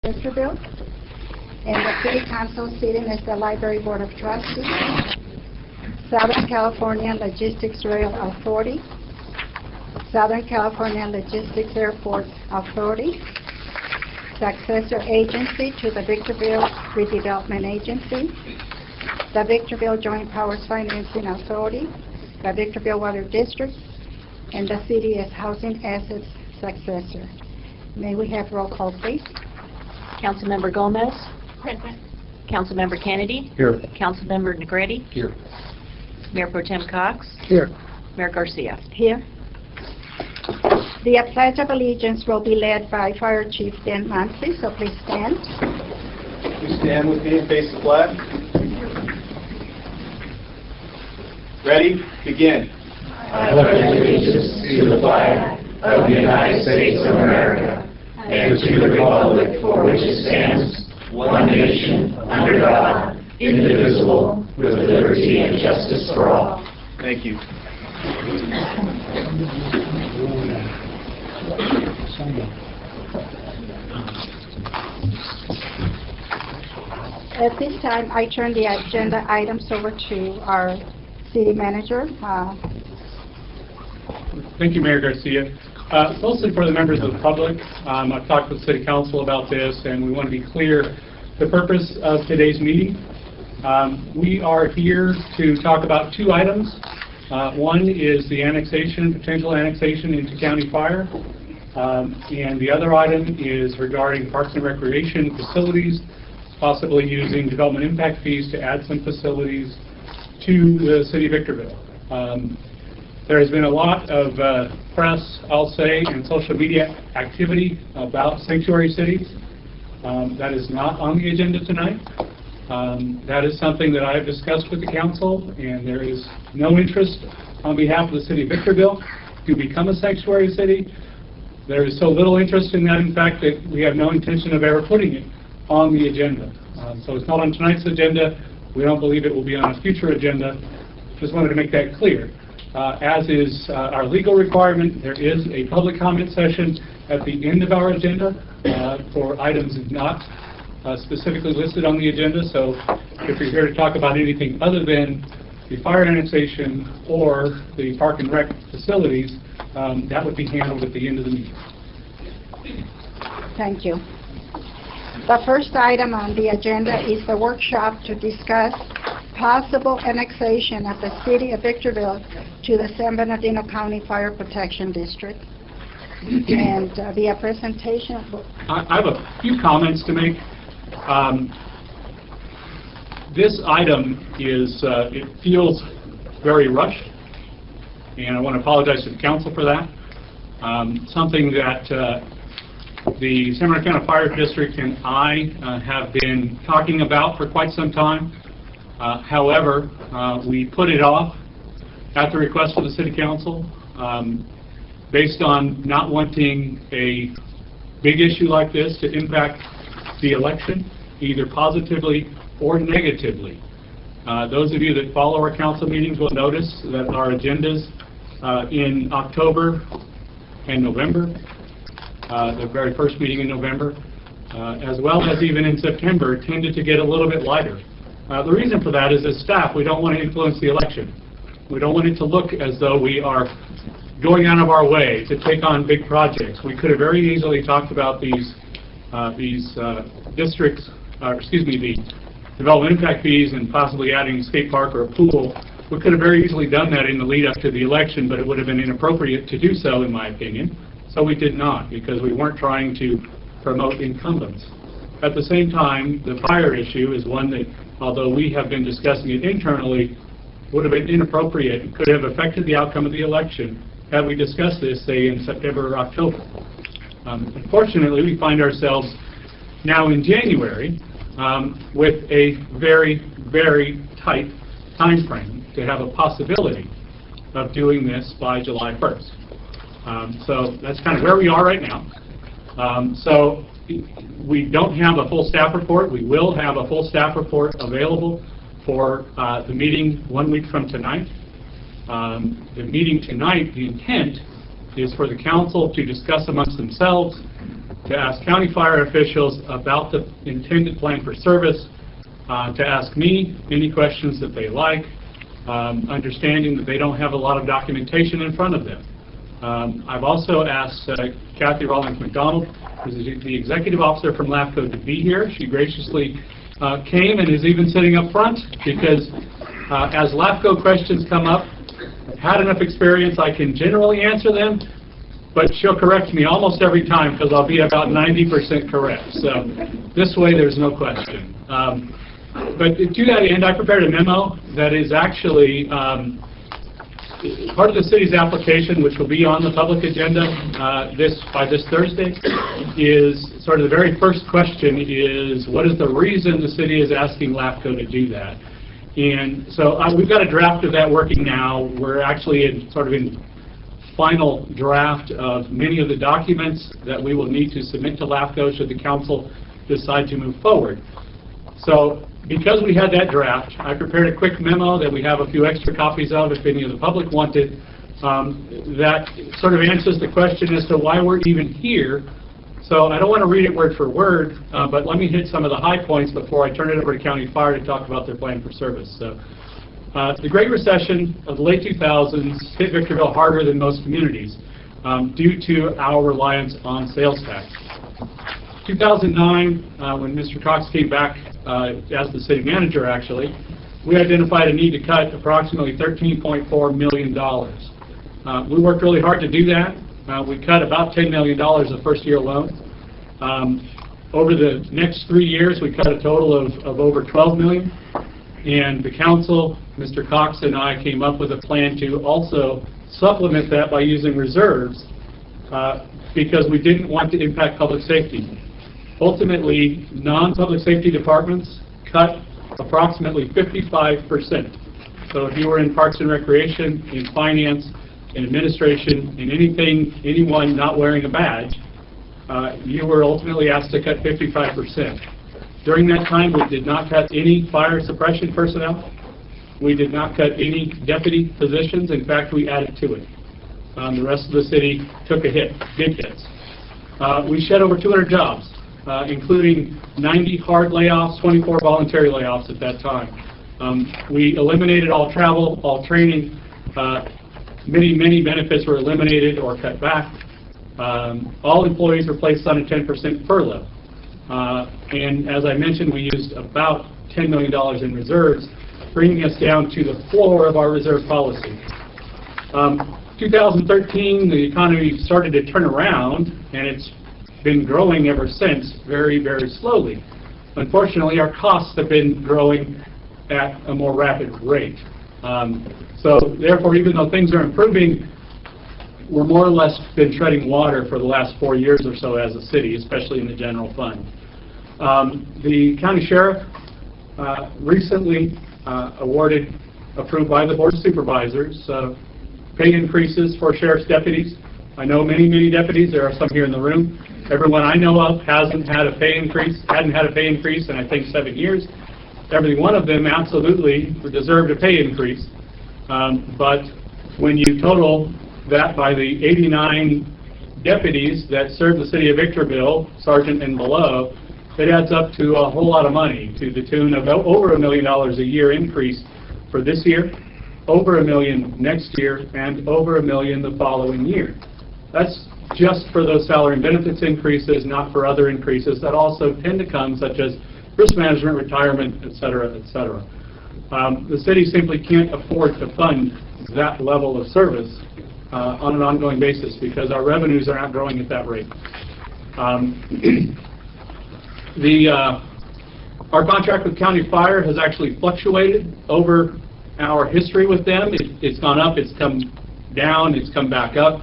Victorville. And the City Council sitting is the Library Board of Trustees, Southern California Logistics Rail Authority, Southern California Logistics Airport Authority, successor agency to the Victorville Redevelopment Agency, the Victorville Joint Powers Financing Authority, the Victorville Water District, and the city as housing assets successor. May we have roll call, please? Councilmember Gomez. Present. Councilmember Kennedy. Here. Councilmember Negrete. Here. Mayor Pro Tem Cox. Here. Mayor Garcia. Here. The Pledge of Allegiance will be led by Fire Chief Dan Muncy, so please stand. Please stand with me and face the flag. Ready? Begin. I pledge allegiance to the flag of the United States of America and to the republic for which it stands, one nation, under God, indivisible, with liberty and justice for all. Thank you. At this time, I turn the agenda items over to our city manager. Thank you, Mayor Garcia. Mostly for the members of the public, I've talked with City Council about this, and we want to be clear the purpose of today's meeting. We are here to talk about two items. One is the annexation, potential annexation into county fire, and the other item is regarding parks and recreation facilities, possibly using development impact fees to add some facilities to the city of Victorville. There has been a lot of press, I'll say, and social media activity about sanctuary cities. That is not on the agenda tonight. That is something that I have discussed with the council, and there is no interest on behalf of the city of Victorville to become a sanctuary city. There is so little interest in that, in fact, that we have no intention of ever putting it on the agenda. So it's not on tonight's agenda. We don't believe it will be on a future agenda. Just wanted to make that clear. As is our legal requirement, there is a public comment session at the end of our agenda for items not specifically listed on the agenda. So if you're here to talk about anything other than the fire annexation or the park and rec facilities, that would be handled at the end of the meeting. Thank you. The first item on the agenda is the workshop to discuss possible annexation of the city of Victorville to the San Bernardino County Fire Protection District. And the presentation. I have a few comments to make. This item is, it feels very rushed, and I want to apologize to the council for that. Something that the San Bernardino County Fire District and I have been talking about for quite some time. However, we put it off at the request of the City Council based on not wanting a big issue like this to impact the election, either positively or negatively. Those of you that follow our council meetings will notice that our agendas in October and November, the very first meeting in November, as well as even in September, tended to get a little bit lighter. The reason for that is, as staff, we don't want to influence the election. We don't want it to look as though we are going out of our way to take on big projects. We could have very easily talked about these districts, the development impact fees and possibly adding a skate park or a pool. We could have very easily done that in the lead up to the election, but it would have been inappropriate to do so, in my opinion. So we did not, because we weren't trying to promote incumbents. At the same time, the fire issue is one that, although we have been discussing it internally, would have been inappropriate and could have affected the outcome of the election had we discussed this, say, in September or October. Unfortunately, we find ourselves now in January with a very, very tight time frame to have a possibility of doing this by July 1st. So that's kind of where we are right now. So we don't have a full staff report. We will have a full staff report available for the meeting 1 week from tonight. The meeting tonight, the intent is for the council to discuss amongst themselves to ask county fire officials about the intended plan for service, to ask me any questions that they like, understanding that they don't have a lot of documentation in front of them. I've also asked Kathy Rawlings McDonald, who's the executive officer from LAFCO, to be here. She graciously came and is even sitting up front because as LAFCO questions come up, I've had enough experience, I can generally answer them, but she'll correct me almost every time because I'll be about 90% correct. So this way there's no question. But to that end, I prepared a memo that is actually part of the city's application, which will be on the public agenda by this Thursday. Is sort of the very first question is, what is the reason the city is asking LAFCO to do that? And so we've got a draft of that working now. We're actually in final draft of many of the documents that we will need to submit to LAFCO should the council decide to move forward. So because we had that draft, I prepared a quick memo that we have a few extra copies of if any of the public wanted, that sort of answers the question as to why we're even here. So I don't want to read it word for word, but let me hit some of the high points before I turn it over to County Fire to talk about their plan for service. So, the Great Recession of the late 2000s hit Victorville harder than most communities due to our reliance on sales tax. 2009, when Mr. Cox came back as the city manager, actually, we identified a need to cut approximately $13.4 million. We worked really hard to do that. We cut about $10 million the first year alone. Over the next 3 years, we cut a total of over $12 million. And the council, Mr. Cox and I, came up with a plan to also supplement that by using reserves because we didn't want to impact public safety. Ultimately, non-public safety departments cut approximately 55%. So if you were in Parks and Recreation, in finance, in administration, in anyone not wearing a badge, you were ultimately asked to cut 55%. During that time, we did not cut any fire suppression personnel. We did not cut any deputy positions. In fact, we added to it. The rest of the city took a hit, big hits. We shed over 200 jobs, including 90 hard layoffs, 24 voluntary layoffs at that time. We eliminated all travel, all training. Many benefits were eliminated or cut back. All employees were placed on a 10% furlough. And as I mentioned, we used about $10 million in reserves, bringing us down to the floor of our reserve policy. 2013, the economy started to turn around, and it's been growing ever since, very, very slowly. Unfortunately, our costs have been growing at a more rapid rate. So therefore, even though things are improving, we're more or less been treading water for the last 4 years or so as a city, especially in the general fund. The county sheriff recently approved by the Board of Supervisors, pay increases for sheriff's deputies. I know many deputies. There are some here in the room. Everyone I know of hadn't had a pay increase in I think 7 years. Every one of them absolutely deserved a pay increase. But when you total that by the 89 deputies that serve the city of Victorville, sergeant and below, it adds up to a whole lot of money, to the tune of over $1 million a year increase for this year, over $1 million next year, and over $1 million the following year. That's just for those salary and benefits increases, not for other increases that also tend to come, such as risk management, retirement, et cetera, et cetera. The city simply can't afford to fund that level of service on an ongoing basis because our revenues are not growing at that rate. Our contract with County Fire has actually fluctuated over our history with them. It's gone up, it's come down, it's come back up.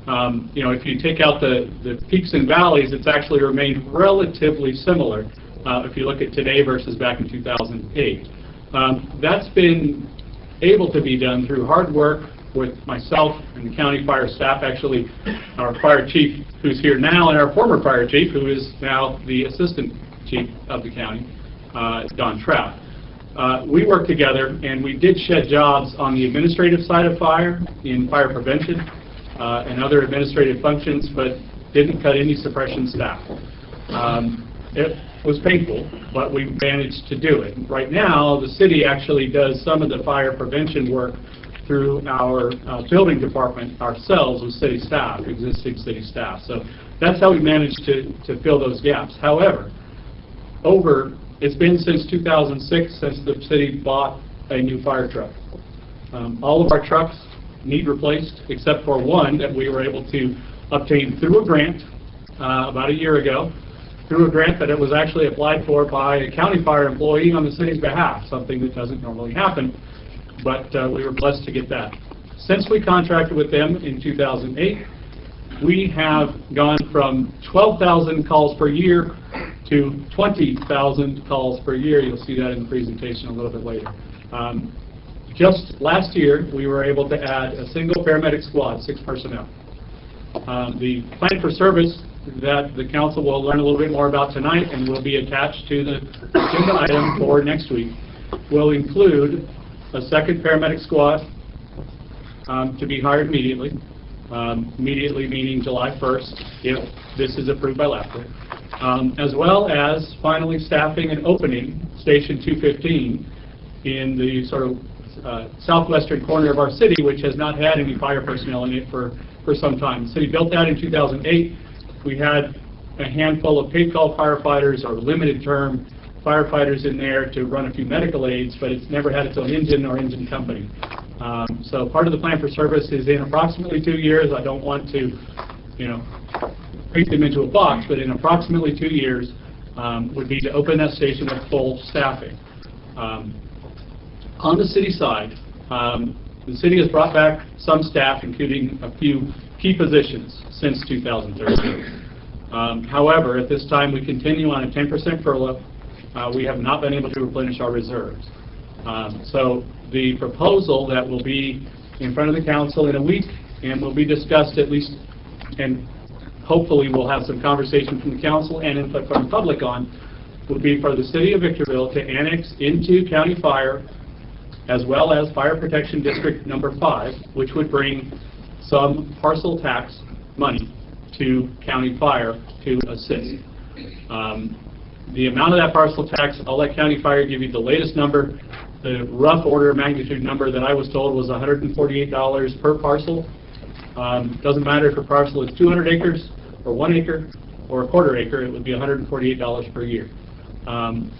If you take out the peaks and valleys, it's actually remained relatively similar if you look at today versus back in 2008. That's been able to be done through hard work with myself and the county fire staff, actually our fire chief who's here now and our former fire chief who is now the assistant chief of the county, Don Trout. We worked together and we did shed jobs on the administrative side of fire, in fire prevention and other administrative functions, but didn't cut any suppression staff. It was painful, but we managed to do it. Right now, the city actually does some of the fire prevention work through our building department ourselves with city staff, existing city staff. So that's how we managed to fill those gaps. However, it's been since 2006 since the city bought a new fire truck. All of our trucks need replaced except for one that we were able to obtain through a grant about a year ago, through a grant that it was actually applied for by a county fire employee on the city's behalf, something that doesn't normally happen, but we were blessed to get that. Since we contracted with them in 2008, we have gone from 12,000 calls per year to 20,000 calls per year. You'll see that in the presentation a little bit later. Just last year, we were able to add a single paramedic squad, 6 personnel. The plan for service that the council will learn a little bit more about tonight and will be attached to the agenda item for next week will include a second paramedic squad to be hired immediately. Immediately meaning July 1st, if this is approved by LAFCO, as well as finally staffing and opening Station 215 in the sort of southwestern corner of our city, which has not had any fire personnel in it for some time. The city built that in 2008. We had a handful of paid call firefighters or limited term firefighters in there to run a few medical aids, but it's never had its own engine or engine company. So part of the plan for service is in approximately 2 years. I don't want to, paint them into a box, but in approximately 2 years would be to open that station with full staffing. On the city side, the city has brought back some staff, including a few key positions since 2013. However, at this time, we continue on a 10% furlough. We have not been able to replenish our reserves. So the proposal that will be in front of the council in a week and will be discussed at least, and hopefully we'll have some conversation from the council and input from the public on, would be for the city of Victorville to annex into County Fire as well as Fire Protection District number 5, which would bring some parcel tax money to County Fire to assist. The amount of that parcel tax, I'll let County Fire give you the latest number. The rough order of magnitude number that I was told was $148 per parcel. Doesn't matter if a parcel is 200 acres or 1 acre or a quarter acre, it would be $148 per year.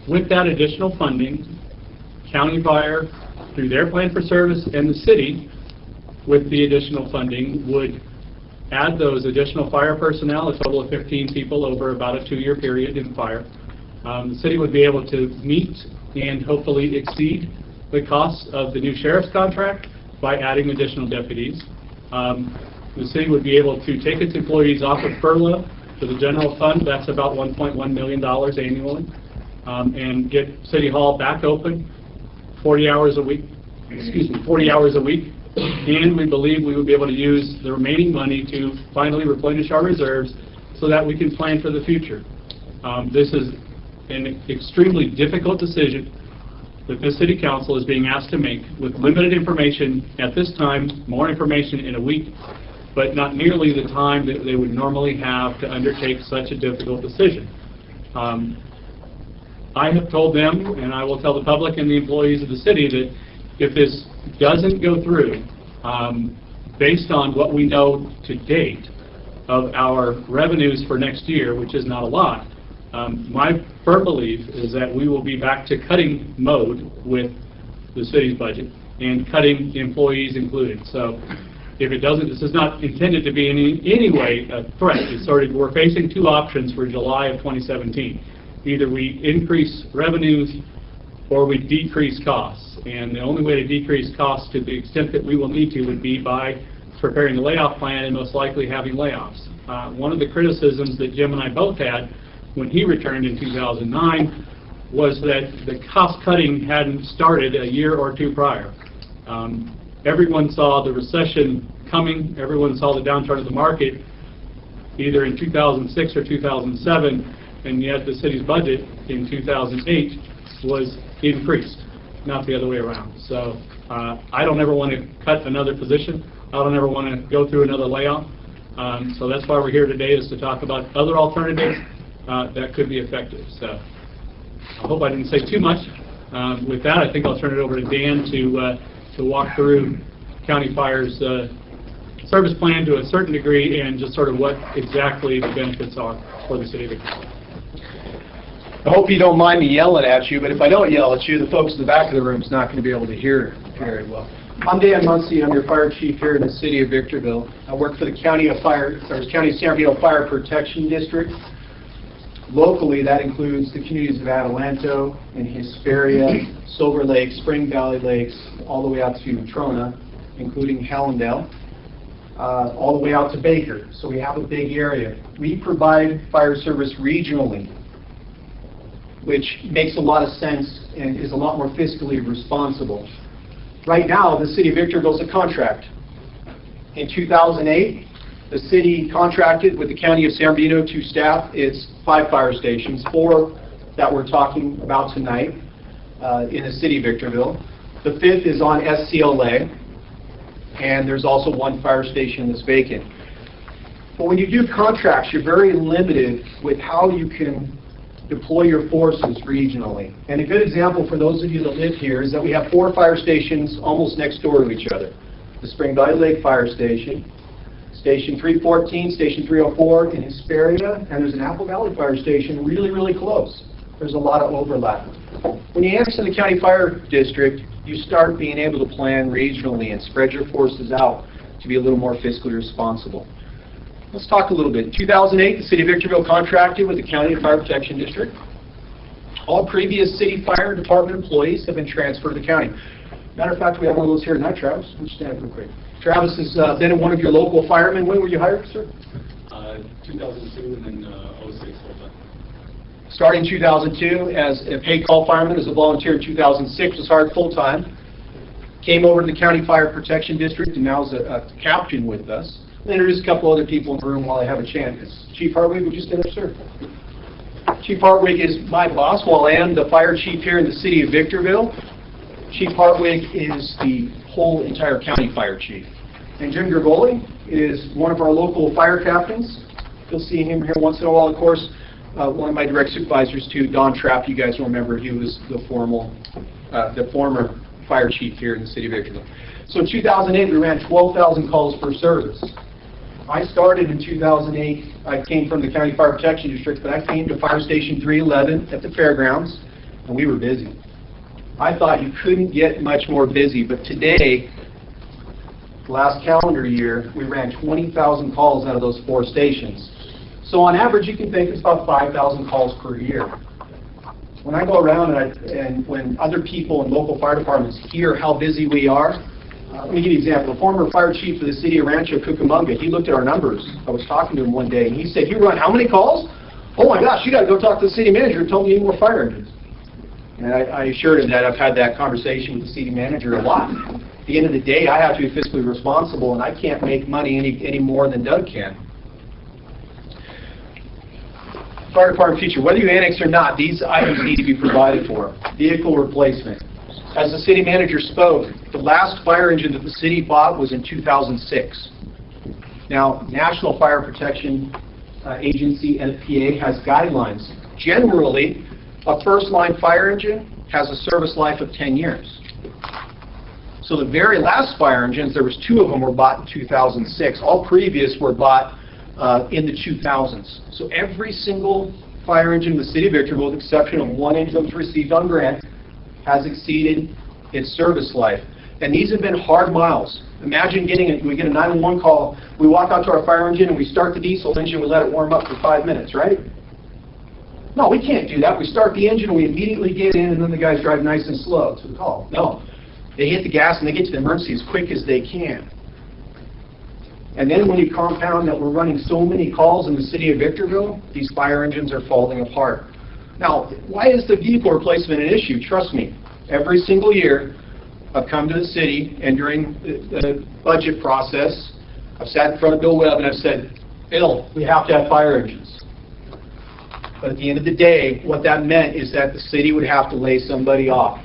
With that additional funding, County Fire, through their plan for service, and the city, with the additional funding, would add those additional fire personnel, a total of 15 people over about a 2-year period in fire. The city would be able to meet and hopefully exceed the costs of the new sheriff's contract by adding additional deputies. The city would be able to take its employees off of furlough to the general fund. That's about $1.1 million annually, and get City Hall back open 40 hours a week. And we believe we would be able to use the remaining money to finally replenish our reserves so that we can plan for the future. This is an extremely difficult decision that this city council is being asked to make with limited information at this time, more information in a week, but not nearly the time that they would normally have to undertake such a difficult decision. I have told them, and I will tell the public and the employees of the city, that if this doesn't go through, based on what we know to date of our revenues for next year, which is not a lot, my firm belief is that we will be back to cutting mode with the city's budget and cutting employees included. So if it doesn't, this is not intended to be in any way a threat. It's sort of, we're facing 2 options for July of 2017. Either we increase revenues or we decrease costs. And the only way to decrease costs to the extent that we will need to would be by preparing a layoff plan and most likely having layoffs. One of the criticisms that Jim and I both had when he returned in 2009 was that the cost cutting hadn't started a year or 2 prior. Everyone saw the recession coming, everyone saw the downturn of the market either in 2006 or 2007, and yet the city's budget in 2008 was increased, not the other way around. So I don't ever want to cut another position. I don't ever want to go through another layoff. So that's why we're here today, is to talk about other alternatives that could be effective. So I hope I didn't say too much. With that, I think I'll turn it over to Dan to walk through County Fire's service plan to a certain degree, and just sort of what exactly the benefits are for the city of Victorville. I hope you don't mind me yelling at you, but if I don't yell at you, the folks in the back of the room is not going to be able to hear very well. I'm Dan Muncie. I'm your fire chief here in the city of Victorville. I work for the County of San Bernardino Fire Protection District. Locally, that includes the communities of Adelanto and Hesperia, Silver Lake, Spring Valley Lakes, all the way out to Trona, including Hallandale, all the way out to Baker. So we have a big area. We provide fire service regionally, which makes a lot of sense and is a lot more fiscally responsible. Right now, the city of Victorville is a contract. In 2008, the city contracted with the county of San Bernardino to staff its 5 fire stations, 4 that we're talking about tonight in the city of Victorville. The 5th is on SCLA, and there's also 1 fire station that's vacant. But when you do contracts, you're very limited with how you can deploy your forces regionally. And a good example for those of you that live here is that we have 4 fire stations almost next door to each other. The Spring Valley Lake Fire Station, Station 314, Station 304 in Hesperia, and there's an Apple Valley Fire Station really, really close. There's a lot of overlap. When you annex in the county fire district, you start being able to plan regionally and spread your forces out to be a little more fiscally responsible. Let's talk a little bit. In 2008, the City of Victorville contracted with the County Fire Protection District. All previous city fire department employees have been transferred to the county. Matter of fact, we have one of those here tonight, Travis. Would you stand up real quick? Travis has been one of your local firemen. When were you hired, sir? 2002 and then 06 full-time. Starting in 2002 as a paid call fireman, as a volunteer in 2006, was hired full-time. Came over to the County Fire Protection District and now is a captain with us. I'll introduce a couple other people in the room while I have a chance. Chief Hartwig, would you stand up, sir? Chief Hartwig is my boss while I am the fire chief here in the city of Victorville. Chief Hartwig is the whole entire county fire chief. And Jim Gervoli is one of our local fire captains. You'll see him here once in a while. Of course, one of my direct supervisors too, Don Trapp, you guys will remember, he was the former fire chief here in the city of Victorville. So in 2008, we ran 12,000 calls per service. I started in 2008. I came from the County Fire Protection District, but I came to Fire Station 311 at the fairgrounds, and we were busy. I thought you couldn't get much more busy, but today, last calendar year, we ran 20,000 calls out of those 4 stations. So on average, you can think it's about 5,000 calls per year. When I go around and when other people in local fire departments hear how busy we are, let me give you an example. The former fire chief of the city of Rancho Cucamonga, he looked at our numbers. I was talking to him one day, and he said, "You run how many calls? Oh my gosh, you got to go talk to the city manager and tell me you need more fire engines." And I assured him that I've had that conversation with the city manager a lot. At the end of the day, I have to be fiscally responsible, and I can't make money any more than Doug can. Fire department future, whether you annex or not, these items need to be provided for. Vehicle replacement. As the city manager spoke, the last fire engine that the city bought was in 2006. Now, National Fire Protection Agency, NFPA, has guidelines. Generally, a first-line fire engine has a service life of 10 years. So the very last fire engines, there was 2 of them were bought in 2006. All previous were bought in the 2000s. So every single fire engine in the city of Victorville, with the exception of 1 engine that was received on grant, has exceeded its service life. And these have been hard miles. Imagine we get a 911 call, we walk out to our fire engine and we start the diesel engine, we let it warm up for 5 minutes, right? No, we can't do that. We start the engine, we immediately get in, and then the guys drive nice and slow to the call. No, they hit the gas and they get to the emergency as quick as they can. And then when you compound that we're running so many calls in the city of Victorville, these fire engines are falling apart. Now, why is the vehicle replacement an issue? Trust me, every single year I've come to the city, and during the budget process, I've sat in front of Bill Webb and I've said, "Bill, we have to have fire engines." But at the end of the day, what that meant is that the city would have to lay somebody off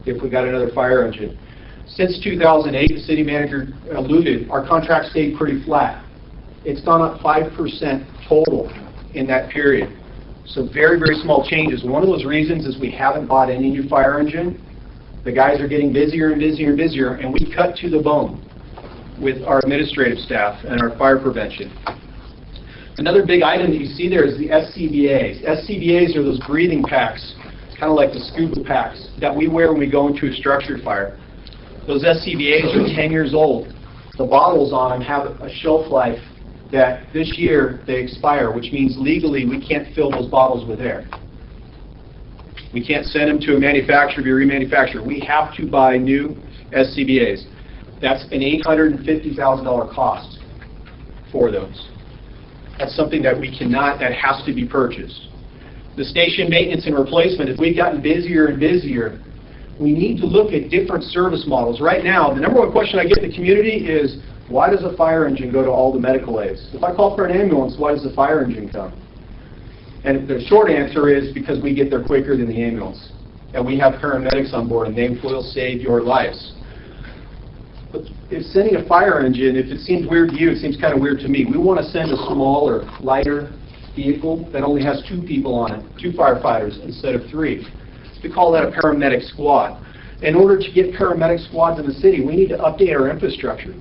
if we got another fire engine. Since 2008, the city manager alluded, our contract stayed pretty flat. It's gone up 5% total in that period. So very, very small changes. One of those reasons is we haven't bought any new fire engine. The guys are getting busier and busier and busier, and we cut to the bone with our administrative staff and our fire prevention. Another big item that you see there is the SCBAs. SCBAs are those breathing packs, kind of like the scuba packs that we wear when we go into a structure fire. Those SCBAs are 10 years old. The bottles on them have a shelf life that this year they expire, which means legally we can't fill those bottles with air. We can't send them to a manufacturer to be remanufactured. We have to buy new SCBAs. That's an $850,000 cost for those. That's something that we cannot, that has to be purchased. The station maintenance and replacement, as we've gotten busier and busier, we need to look at different service models. Right now, the number one question I get in the community is, why does a fire engine go to all the medical aids? If I call for an ambulance, why does the fire engine come? And the short answer is because we get there quicker than the ambulance. And we have paramedics on board, and they will save your lives. But if sending a fire engine, if it seems weird to you, it seems kind of weird to me. We want to send a smaller, lighter vehicle that only has 2 people on it, 2 firefighters instead of 3. We call that a paramedic squad. In order to get paramedic squads in the city, we need to update our infrastructure.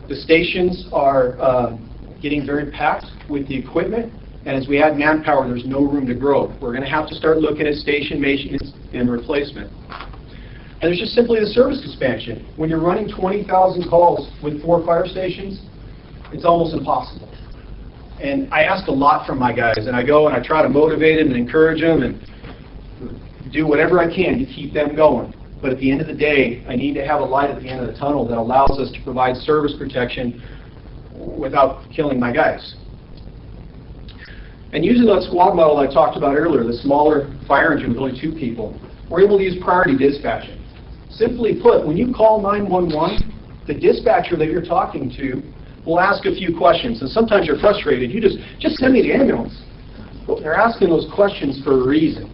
The stations are getting very packed with the equipment, and as we add manpower, there's no room to grow. We're going to have to start looking at station maintenance and replacement. And there's just simply the service expansion. When you're running 20,000 calls with 4 fire stations, it's almost impossible. And I ask a lot from my guys, and I go and I try to motivate them and encourage them and do whatever I can to keep them going. But at the end of the day, I need to have a light at the end of the tunnel that allows us to provide service protection without killing my guys. And using that squad model I talked about earlier, the smaller fire engine with only 2 people, we're able to use priority dispatching. Simply put, when you call 911, the dispatcher that you're talking to will ask a few questions. And sometimes you're frustrated. You just send me the ambulance. But they're asking those questions for a reason.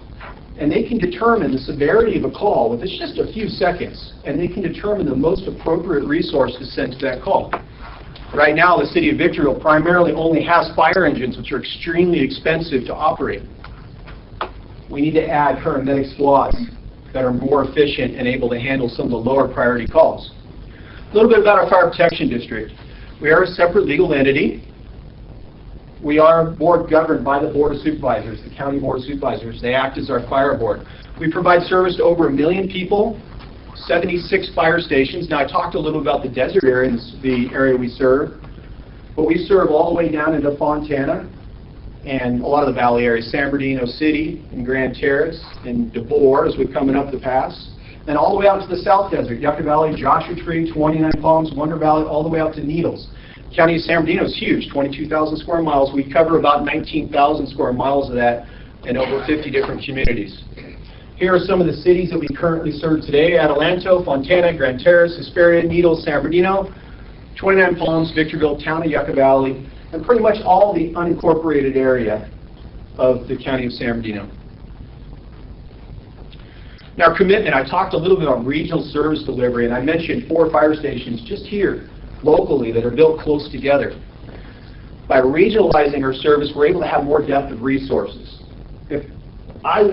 And they can determine the severity of a call with just a few seconds. And they can determine the most appropriate resource to send to that call. Right now, the city of Victorville primarily only has fire engines, which are extremely expensive to operate. We need to add paramedic squads that are more efficient and able to handle some of the lower priority calls. A little bit about our fire protection district. We are a separate legal entity. We are board governed by the Board of Supervisors, the County Board of Supervisors. They act as our fire board. We provide service to over 1 million people, 76 fire stations. Now, I talked a little about the desert area, the area we serve, but we serve all the way down into Fontana and a lot of the valley areas, San Bernardino City and Grand Terrace and DeBoer as we're coming up the pass, and all the way out to the South Desert, Yucca Valley, Joshua Tree, 29 Palms, Wonder Valley, all the way out to Needles. The County of San Bernardino is huge, 22,000 square miles. We cover about 19,000 square miles of that in over 50 different communities. Here are some of the cities that we currently serve today: Adelanto, Fontana, Grand Terrace, Hesperia, Needles, San Bernardino, 29 Palms, Victorville, Town of Yucca Valley, and pretty much all the unincorporated area of the County of San Bernardino. Now, commitment, I talked a little bit on regional service delivery, and I mentioned 4 fire stations just here locally that are built close together. By regionalizing our service, we're able to have more depth of resources. If I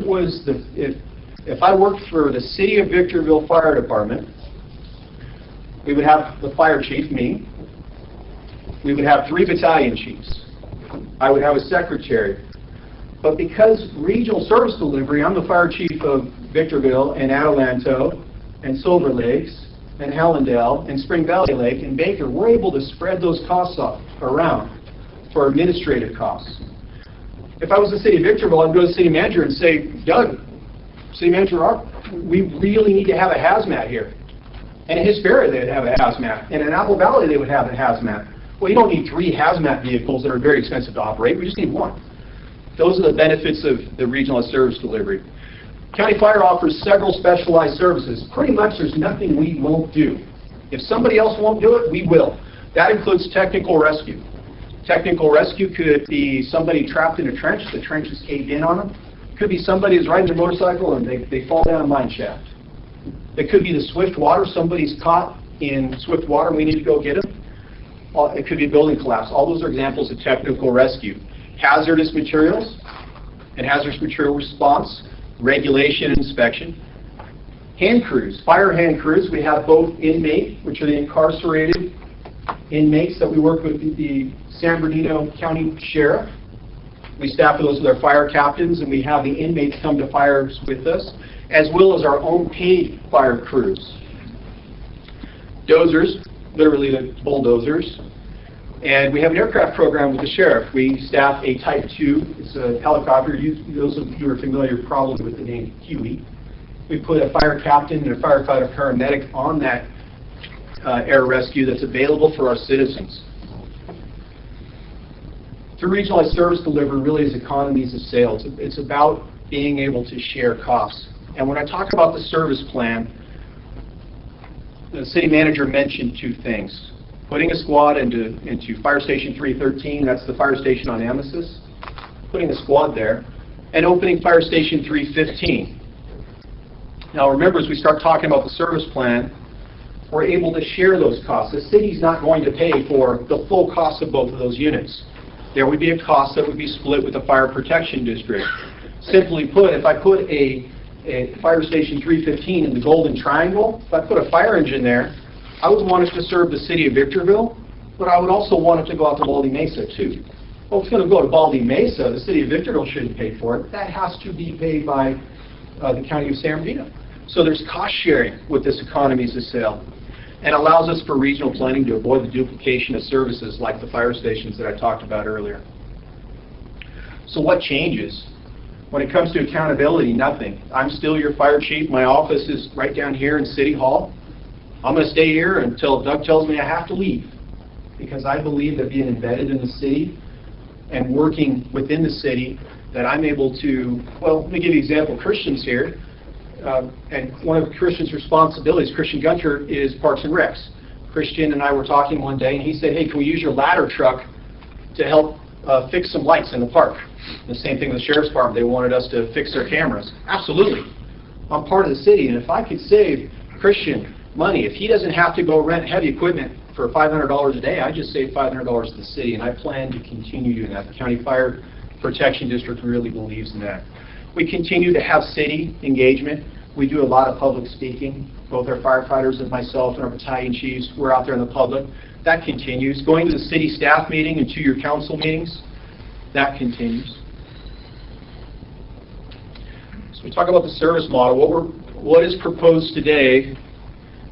worked for the City of Victorville Fire Department, we would have the fire chief, me. We would have 3 battalion chiefs. I would have a secretary. But because regional service delivery, I'm the fire chief of Victorville and Adelanto and Silver Lakes and Hallandale and Spring Valley Lake and Baker, we're able to spread those costs around for administrative costs. If I was the City of Victorville, I'd go to the city manager and say, Doug, city manager, we really need to have a hazmat here. And in Hesperia, they'd have a hazmat. And in Apple Valley, they would have a hazmat. Well, you don't need 3 hazmat vehicles that are very expensive to operate. We just need 1. Those are the benefits of the regional service delivery. County Fire offers several specialized services. Pretty much there's nothing we won't do. If somebody else won't do it, we will. That includes technical rescue. Technical rescue could be somebody trapped in a trench, the trench is caved in on them. It could be somebody who's riding their motorcycle and they fall down a mine shaft. It could be the swift water, somebody's caught in swift water and we need to go get them. It could be building collapse. All those are examples of technical rescue. Hazardous materials and hazardous material response, regulation and inspection. Hand crews, fire hand crews. We have both inmate, which are the incarcerated inmates that we work with the San Bernardino County Sheriff. We staff those with our fire captains, and we have the inmates come to fires with us, as well as our own paid fire crews. Dozers, literally the bulldozers. And we have an aircraft program with the sheriff. We staff a Type 2. It's a helicopter. Those of you who are familiar probably with the name Huey. We put a fire captain and a firefighter paramedic on that air rescue that's available for our citizens. Through regionalized service delivery really is economies of scale. It's about being able to share costs. And when I talk about the service plan, the city manager mentioned two things. Putting a squad into Fire Station 313, that's the fire station on Amesis, putting a squad there, and opening Fire Station 315. Now remember, as we start talking about the service plan, we're able to share those costs. The city's not going to pay for the full cost of both of those units. There would be a cost that would be split with the fire protection district. Simply put, if I put a Fire Station 315 in the Golden Triangle, if I put a fire engine there, I would want it to serve the city of Victorville, but I would also want it to go out to Baldy Mesa too. Well, it's going to go to Baldy Mesa. The city of Victorville shouldn't pay for it. That has to be paid by the county of San Bernardino. So there's cost sharing with this economies of scale, and allows us for regional planning to avoid the duplication of services like the fire stations that I talked about earlier. So what changes? When it comes to accountability, nothing. I'm still your fire chief. My office is right down here in City Hall. I'm going to stay here until Doug tells me I have to leave, because I believe that being embedded in the city and working within the city, that I'm able to, well, let me give you an example. Christian's here, and one of Christian's responsibilities, Christian Gunter, is Parks and Recs. Christian and I were talking one day, and he said, hey, can we use your ladder truck to help fix some lights in the park? The same thing with the Sheriff's Department. They wanted us to fix their cameras. Absolutely. I'm part of the city, and if I could save Christian money, if he doesn't have to go rent heavy equipment for $500 a day, I just save $500 to the city, and I plan to continue doing that. The County Fire Protection District really believes in that. We continue to have city engagement. We do a lot of public speaking. Both our firefighters and myself and our battalion chiefs, we're out there in the public. That continues. Going to the city staff meeting and to your council meetings, that continues. So we talk about the service model. What is proposed today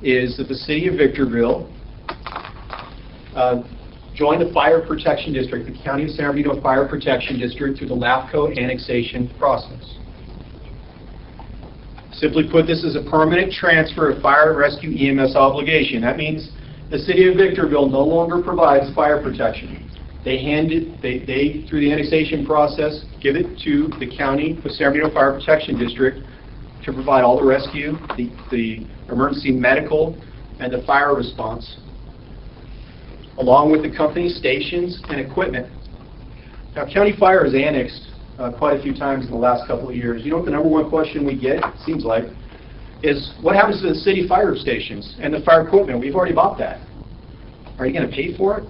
is that the city of Victorville join the Fire Protection District, the County of San Bernardino Fire Protection District, through the LAFCO annexation process. Simply put, this is a permanent transfer of fire and rescue EMS obligation. That means the city of Victorville no longer provides fire protection. They through the annexation process, give it to the County of San Bernardino Fire Protection District to provide all the rescue, the emergency medical, and the fire response, along with the company stations and equipment. Now, County Fire has annexed quite a few times in the last couple of years. You know what the number one question we get, it seems like, is what happens to the city fire stations and the fire equipment? We've already bought that. Are you going to pay for it?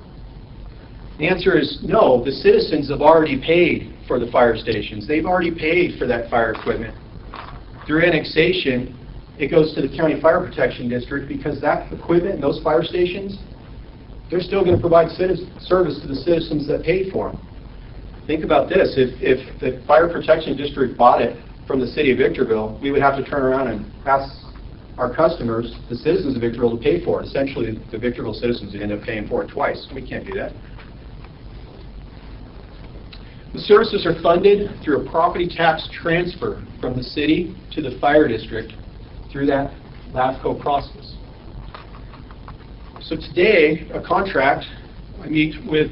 The answer is no. The citizens have already paid for the fire stations. They've already paid for that fire equipment. Through annexation, it goes to the County Fire Protection District, because that equipment and those fire stations, they're still going to provide service to the citizens that paid for them. Think about this. If the Fire Protection District bought it from the city of Victorville, we would have to turn around and ask our customers, the citizens of Victorville, to pay for it. Essentially, the Victorville citizens would end up paying for it twice. We can't do that. The services are funded through a property tax transfer from the city to the fire district through that LAFCO process. So today, a contract, I meet with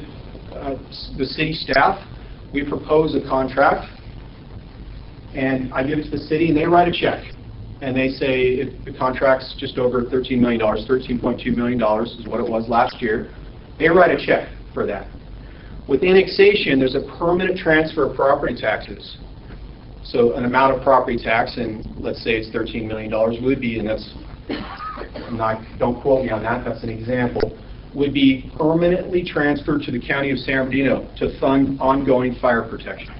the city staff, we propose a contract, and I give it to the city, and they write a check. And they say if the contract's just over $13 million, $13.2 million is what it was last year. They write a check for that. With annexation, there's a permanent transfer of property taxes. So an amount of property tax, and let's say it's $13 million would be, and that's, don't quote me on that, that's an example. would be permanently transferred to the County of San Bernardino to fund ongoing fire protection.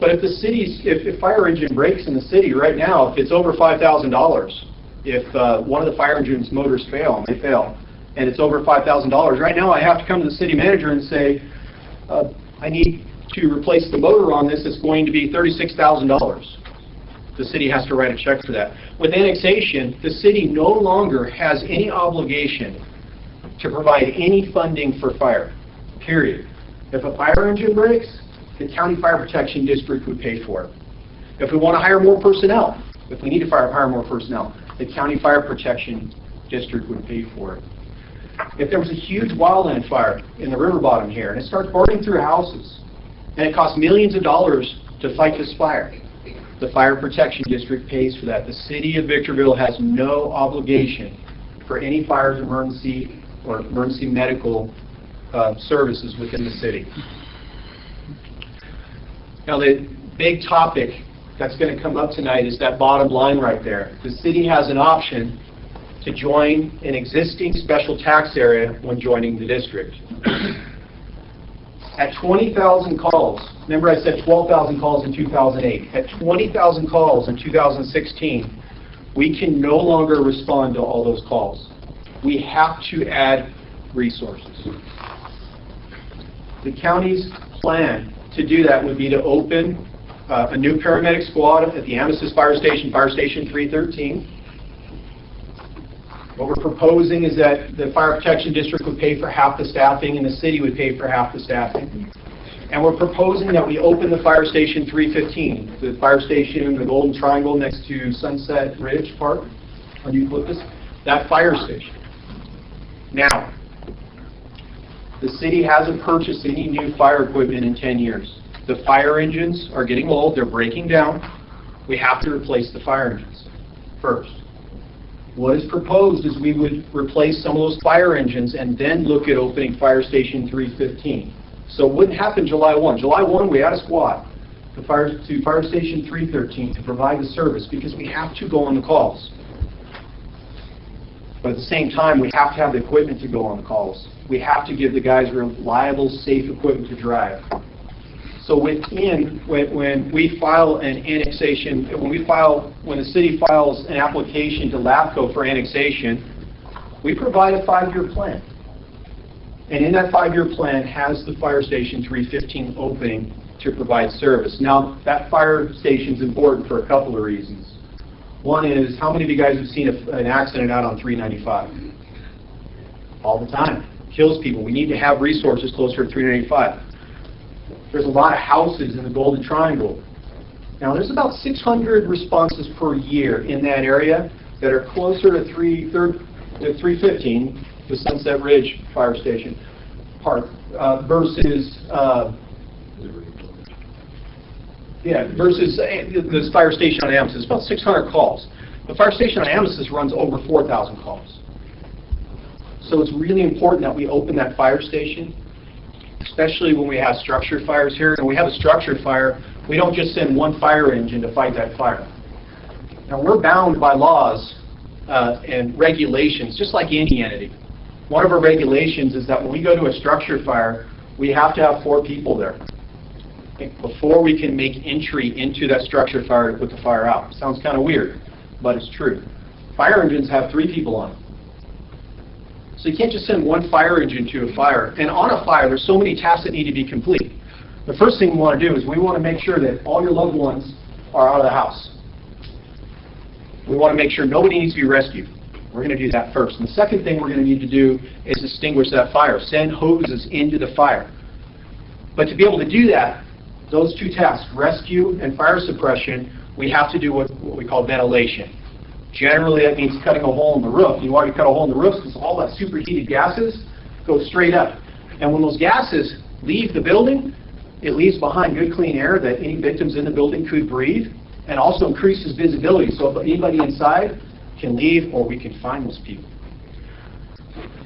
But if if a fire engine breaks in the city right now, if it's over $5,000, if one of the fire engine's motors fail, and they fail, and it's over $5,000, right now I have to come to the city manager and say, I need to replace the motor on this. It's going to be $36,000. The city has to write a check for that. With annexation, the city no longer has any obligation to provide any funding for fire, period. If a fire engine breaks, the County Fire Protection District would pay for it. If we want to hire more personnel, if we need to hire more personnel, the County Fire Protection District would pay for it. If there was a huge wildland fire in the river bottom here, and it starts burning through houses, and it costs millions of dollars to fight this fire, the Fire Protection District pays for that. The city of Victorville has no obligation for any fires, emergency, or emergency medical services within the city. Now, the big topic that's going to come up tonight is that bottom line right there. The city has an option to join an existing special tax area when joining the district. At 20,000 calls, remember I said 12,000 calls in 2008. At 20,000 calls in 2016, we can no longer respond to all those calls. We have to add resources. The county's plan to do that would be to open a new paramedic squad at the Amethyst Fire Station, Fire Station 313. What we're proposing is that the Fire Protection District would pay for half the staffing and the city would pay for half the staffing. And we're proposing that we open the Fire Station 315, the fire station in the Golden Triangle next to Sunset Ridge Park on Eucalyptus, that fire station. Now, the city hasn't purchased any new fire equipment in 10 years. The fire engines are getting old, they're breaking down. We have to replace the fire engines first. What is proposed is we would replace some of those fire engines and then look at opening Fire Station 315. So it wouldn't happen July 1. July 1, we had a squad to Fire Station 313 to provide the service because we have to go on the calls. But at the same time, we have to have the equipment to go on the calls. We have to give the guys reliable, safe equipment to drive. So when we file an annexation, when the city files an application to LAFCO for annexation, we provide a 5-year plan. And in that 5-year plan has the Fire Station 315 opening to provide service. Now, that fire station is important for a couple of reasons. One is, how many of you guys have seen an accident out on 395? All the time. Kills people. We need to have resources closer to 395. There's a lot of houses in the Golden Triangle. Now, there's about 600 responses per year in that area that are closer to 315, the Sunset Ridge Fire Station Park, versus the fire station on Amethyst. It's about 600 calls. The fire station on Amethyst runs over 4,000 calls. So it's really important that we open that fire station, especially when we have structured fires here. And when we have a structured fire, we don't just send one fire engine to fight that fire. Now, we're bound by laws and regulations, just like any entity. One of our regulations is that when we go to a structured fire, we have to have 4 people there before we can make entry into that structured fire to put the fire out. Sounds kind of weird, but it's true. Fire engines have 3 people on them. So you can't just send one fire engine to a fire. And on a fire, there's so many tasks that need to be complete. The first thing we want to do is we want to make sure that all your loved ones are out of the house. We want to make sure nobody needs to be rescued. We're going to do that first. And the second thing we're going to need to do is extinguish that fire. Send hoses into the fire. But to be able to do that, those 2 tasks, rescue and fire suppression, we have to do what we call ventilation. Generally, that means cutting a hole in the roof. You want to cut a hole in the roof because all that superheated gases go straight up. And when those gases leave the building, it leaves behind good clean air that any victims in the building could breathe, and also increases visibility so if anybody inside can leave or we can find those people.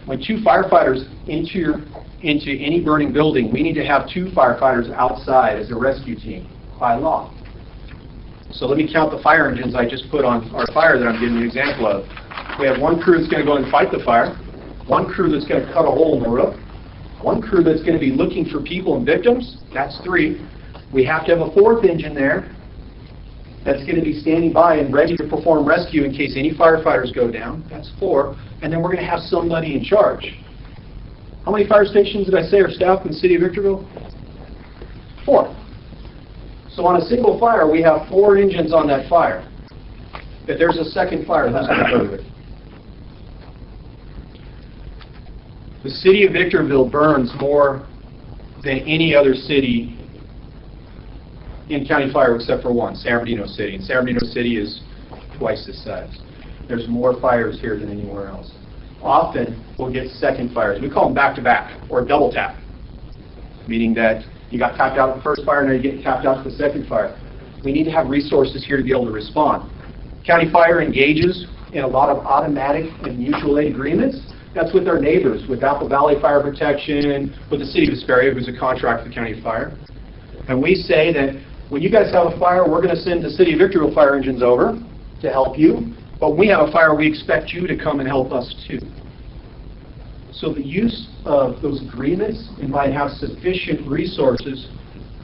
When 2 firefighters into any burning building, we need to have 2 firefighters outside as a rescue team by law. So let me count the fire engines I just put on our fire that I'm giving you an example of. We have 1 crew that's going to go and fight the fire. one crew that's going to cut a hole in the roof, one crew that's going to be looking for people and victims, that's 3. We have to have a 4th engine there that's going to be standing by and ready to perform rescue in case any firefighters go down, that's 4. And then we're going to have somebody in charge. How many fire stations did I say are staffed in the city of Victorville? 4. So on a single fire, we have 4 engines on that fire. If there's a second fire, who's going to go to it? The city of Victorville burns more than any other city in county fire except for one, San Bernardino City. And San Bernardino City is twice this size. There's more fires here than anywhere else. Often, we'll get second fires. We call them back-to-back or double tap, meaning that you got tapped out at the first fire and then you get tapped out at the second fire. We need to have resources here to be able to respond. County fire engages in a lot of automatic and mutual aid agreements. That's with our neighbors, with Apple Valley Fire Protection, with the city of Hesperia, who's a contract with County Fire. And we say that when you guys have a fire, we're going to send the city of Victorville fire engines over to help you. But when we have a fire, we expect you to come and help us too. So the use of those agreements and by have sufficient resources,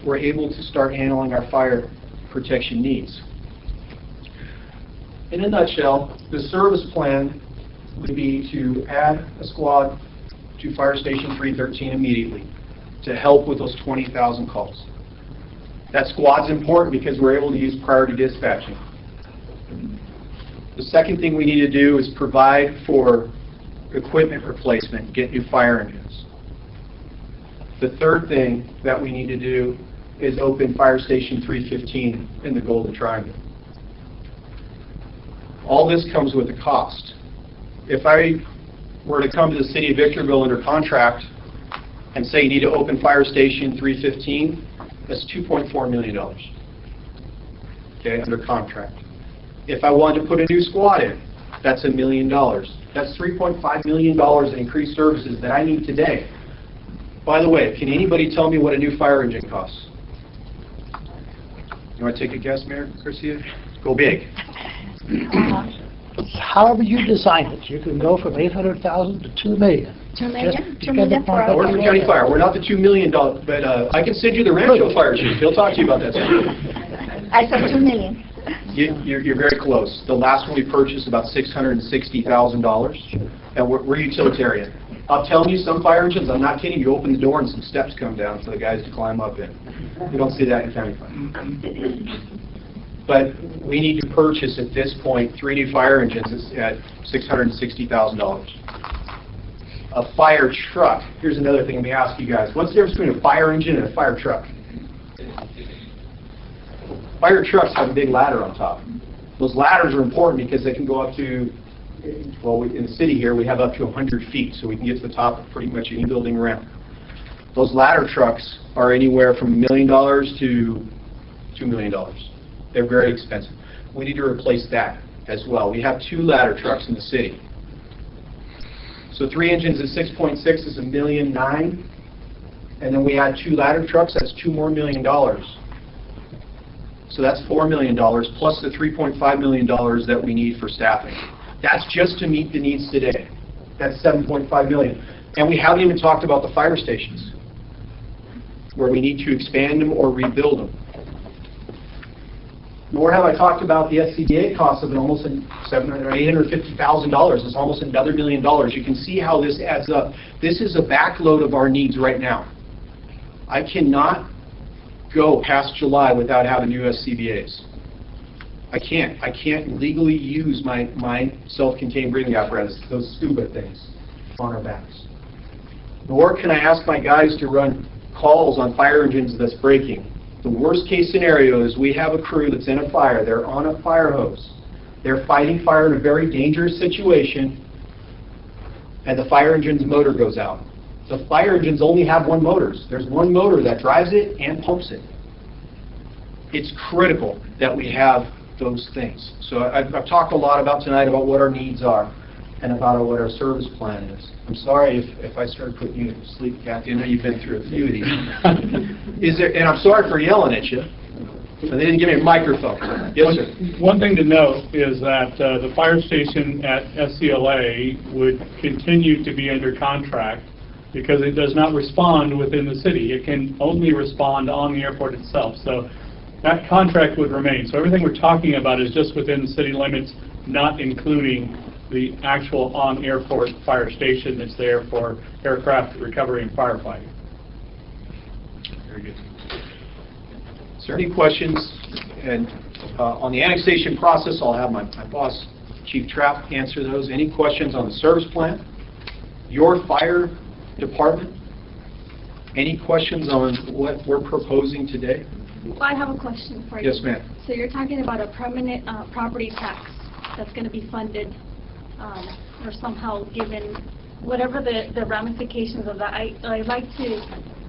we're able to start handling our fire protection needs. In a nutshell, the service plan would be to add a squad to Fire Station 313 immediately to help with those 20,000 calls. That squad's important because we're able to use priority dispatching. The second thing we need to do is provide for equipment replacement, get new fire engines. The third thing that we need to do is open Fire Station 315 in the Golden Triangle. All this comes with a cost. If I were to come to the city of Victorville under contract and say you need to open Fire Station 315, that's $2.4 million, okay, under contract. If I wanted to put a new squad in, that's $1 million. That's $3.5 million in increased services that I need today. By the way, can anybody tell me what a new fire engine costs? You want to take a guess, Mayor Garcia? Go big. However you design it, you can go from 800,000 to 2 million. 2 million? Just 2 million for depend We're upon- from County Fire. We're not the $2 million, but I can send you the Rancho Fire Chief. He'll talk to you about that stuff. I said 2 million. You're very close. The last one we purchased about $660,000, and we're utilitarian. I'm telling you, some fire engines, I'm not kidding, you open the door and some steps come down for the guys to climb up in. We don't see that in County Fire. But we need to purchase at this point 3 new fire engines at $660,000. A fire truck. Here's another thing let me ask you guys. What's the difference between a fire engine and a fire truck? Fire trucks have a big ladder on top. Those ladders are important because they can go up to, well, in the city here, we have up to 100 feet, so we can get to the top of pretty much any building around. Those ladder trucks are anywhere from $1 million to $2 million. They're very expensive. We need to replace that as well. We have 2 ladder trucks in the city. So 3 engines at 6.6 is $1.9 million, and then we add 2 ladder trucks, that's $2 more million. So that's $4 million plus the $3.5 million that we need for staffing. That's just to meet the needs today. That's $7.5 million. And we haven't even talked about the fire stations, where we need to expand them or rebuild them. Nor have I talked about the SCBA cost of almost $850,000. It's almost another $1 million. You can see how this adds up. This is a backload of our needs right now. I cannot go past July without having new SCBAs. I can't legally use my self-contained breathing apparatus, those scuba things, on our backs. Nor can I ask my guys to run calls on fire engines that's breaking. The worst case scenario is we have a crew that's in a fire, they're on a fire hose, they're fighting fire in a very dangerous situation, and the fire engine's motor goes out. The fire engines only have 1 motor. There's 1 motor that drives it and pumps it. It's critical that we have those things. So I've talked a lot about tonight about what our needs are and about what our service plan is. I'm sorry if I started putting you to sleep, Kathy. I know you've been through a few of these. And I'm sorry for yelling at you. So they didn't give me a microphone. Yes, sir. One thing to note is that the fire station at SCLA would continue to be under contract because it does not respond within the city. It can only respond on the airport itself. So that contract would remain. So everything we're talking about is just within the city limits, not including the actual on-airport fire station that's there for aircraft recovery and firefighting. Very good. Is there any questions? And on the annexation process, I'll have my boss, Chief Trapp, answer those. Any questions on the service plan? Your fire department? Any questions on what we're proposing today? Well, I have a question for you. Yes, ma'am. So you're talking about a permanent property tax that's going to be funded or somehow given, whatever the ramifications of that. I'd like to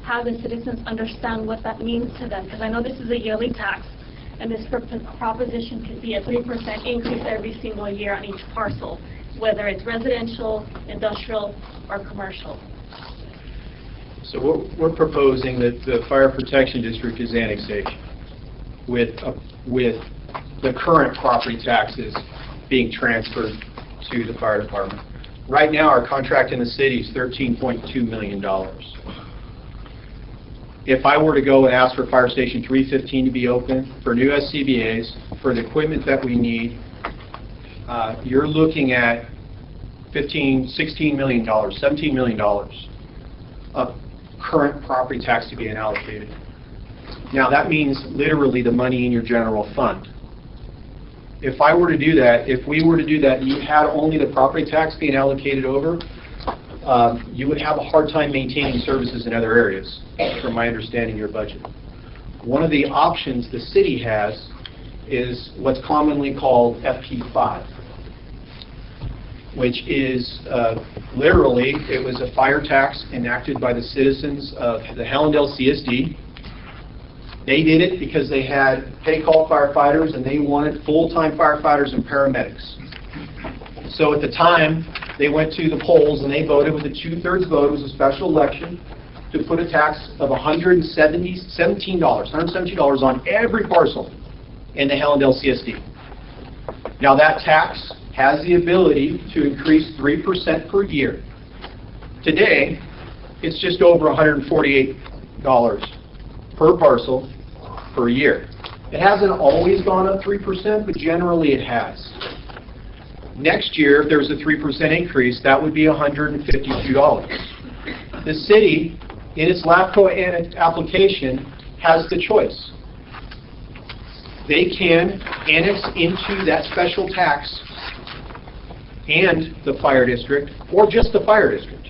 have the citizens understand what that means to them, because I know this is a yearly tax, and this proposition could be a 3% increase every single year on each parcel, whether it's residential, industrial, or commercial. So we're proposing that the Fire Protection District is annexation with the current property taxes being transferred to the fire department. Right now, our contract in the city is $13.2 million. If I were to go and ask for Fire Station 315 to be open, for new SCBAs, for the equipment that we need, you're looking at $16 million, $17 million of current property tax to be allocated. Now that means literally the money in your general fund. If I were to do that, if we were to do that and you had only the property tax being allocated over, you would have a hard time maintaining services in other areas, from my understanding of your budget. One of the options the city has is what's commonly called FP5, which is literally, it was a fire tax enacted by the citizens of the Hellendale CSD. They did it because they had pay-call firefighters and they wanted full-time firefighters and paramedics. So at the time, they went to the polls and they voted with a 2/3 vote. It was a special election to put a tax of $117 on every parcel in the Hellendale CSD. Now that tax has the ability to increase 3% per year. Today, it's just over $148 per parcel per year. It hasn't always gone up 3%, but generally it has. Next year, if there's a 3% increase, that would be $152. The city, in its LAFCO application, has the choice. They can annex into that special tax and the fire district, or just the fire district.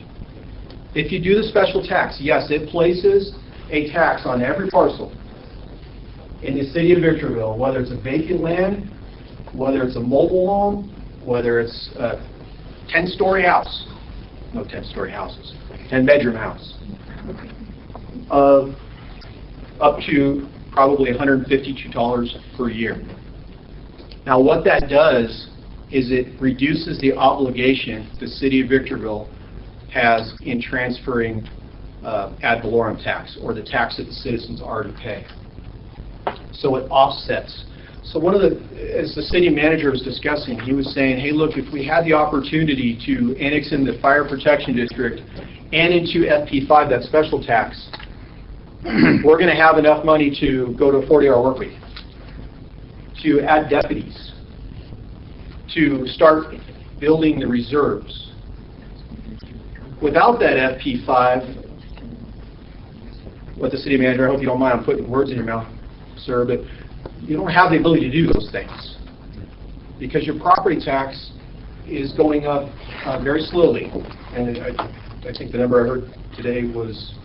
If you do the special tax, yes, it places a tax on every parcel in the city of Victorville, whether it's a vacant land, whether it's a mobile home, whether it's a 10-story house, no 10-story houses, 10-bedroom house, up to probably $152 per year. Now what that does is it reduces the obligation the city of Victorville has in transferring ad valorem tax, or the tax that the citizens already pay. So it offsets. So one of the, as the city manager was discussing, he was saying, hey look, if we had the opportunity to annex in the fire protection district and into FP5, that special tax, we're going to have enough money to go to a 40-hour work week, to add deputies, to start building the reserves. Without that FP5, what the city manager, I hope you don't mind I'm putting words in your mouth, sir, but you don't have the ability to do those things because your property tax is going up very slowly. And I think the number I heard today was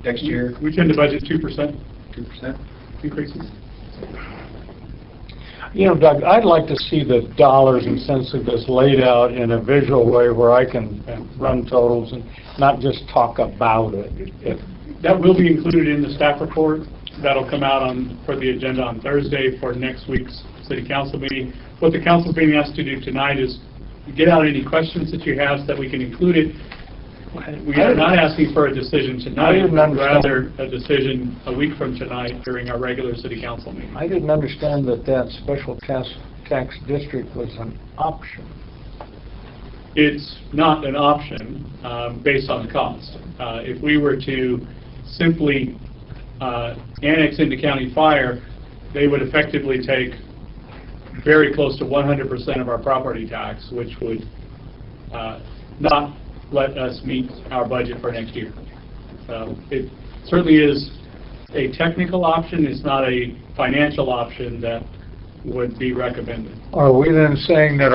next year. We tend to budget 2%. 2% increases. You know, Doug, I'd like to see the dollars and cents of this laid out in a visual way where I can run totals and not just talk about it. That will be included in the staff report. That'll come out for the agenda on Thursday for next week's city council meeting. What the council's being asked to do tonight is get out any questions that you have so that we can include it. We are not asking for a decision I tonight, didn't but understand. rather a decision a week from tonight during our regular city council meeting. I didn't understand that special tax district was an option. It's not an option based on the cost. If we were to simply annex into county fire, they would effectively take very close to 100% of our property tax, which would not let us meet our budget for next year. It certainly is a technical option. It's not a financial option that would be recommended. Are we then saying that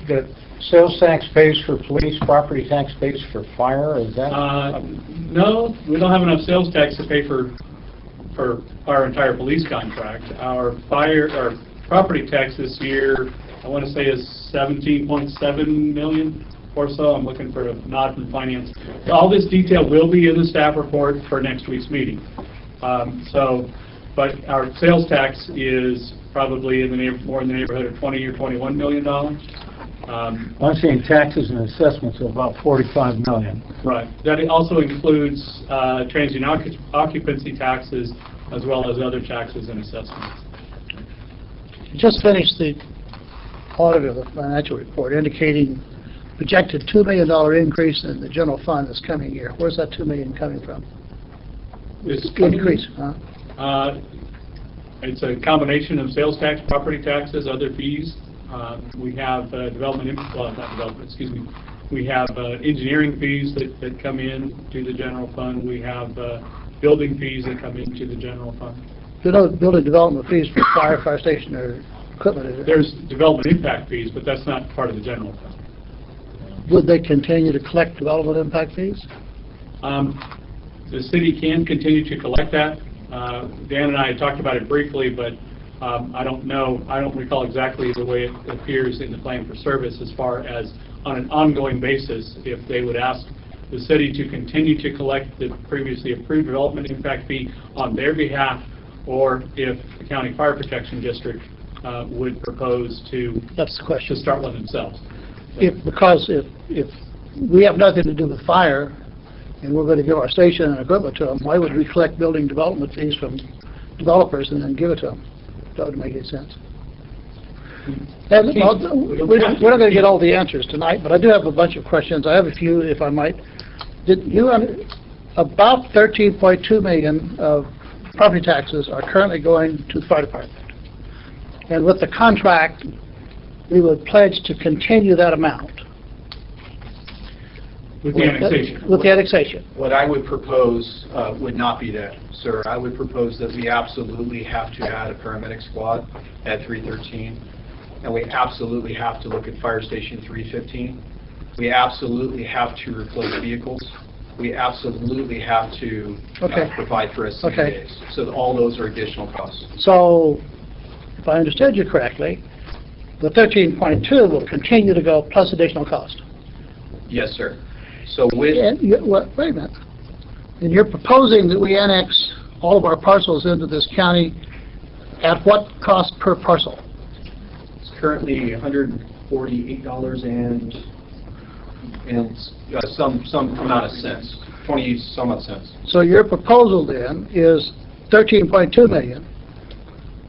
that sales tax pays for police, property tax pays for fire? Is that? No, we don't have enough sales tax to pay for our entire police contract. Our property tax this year, I want to say, is 17.7 million or so. I'm looking for a nod from finance. All this detail will be in the staff report for next week's meeting. But our sales tax is probably more in the neighborhood of 20 or 21 million dollars. I'm seeing taxes and assessments of about 45 million. Right. That also includes transient occupancy taxes as well as other taxes and assessments. You just finished the audit of the financial report indicating projected $2 million increase in the general fund this coming year. Where's that $2 million coming from? This Increase, huh? It's a combination of sales tax, property taxes, other fees. We have we have engineering fees that come in to the general fund. We have building fees that come into the general fund. There are no building development fees for fire station or equipment, is there? There's development impact fees, but that's not part of the general fund. Would they continue to collect development impact fees? The city can continue to collect that. Dan and I had talked about it briefly, but I don't recall exactly the way it appears in the plan for service as far as on an ongoing basis if they would ask the city to continue to collect the previously approved development impact fee on their behalf, or if the County Fire Protection District would propose to That's the question. start one themselves. Because if we have nothing to do with fire and we're going to give our station and equipment to them, why would we collect building development fees from developers and then give it to them? That would make any sense. And, we're not going to get all the answers tonight, but I do have a bunch of questions. I have a few, if I might. About $13.2 million of property taxes are currently going to the fire department. And with the contract, we would pledge to continue that amount. With the annexation. With the annexation. What I would propose would not be that, sir. I would propose that we absolutely have to add a paramedic squad at 313, and we absolutely have to look at Fire Station 315. We absolutely have to replace vehicles. We absolutely have to provide for SCBAs. So all those are additional costs. So, if I understood you correctly, the 13.2 will continue to go plus additional cost. Yes, sir. So with... wait a minute. And you're proposing that we annex all of our parcels into this county at what cost per parcel? It's currently $148 and some amount of cents, 20 some odd cents. So your proposal then is 13.2 million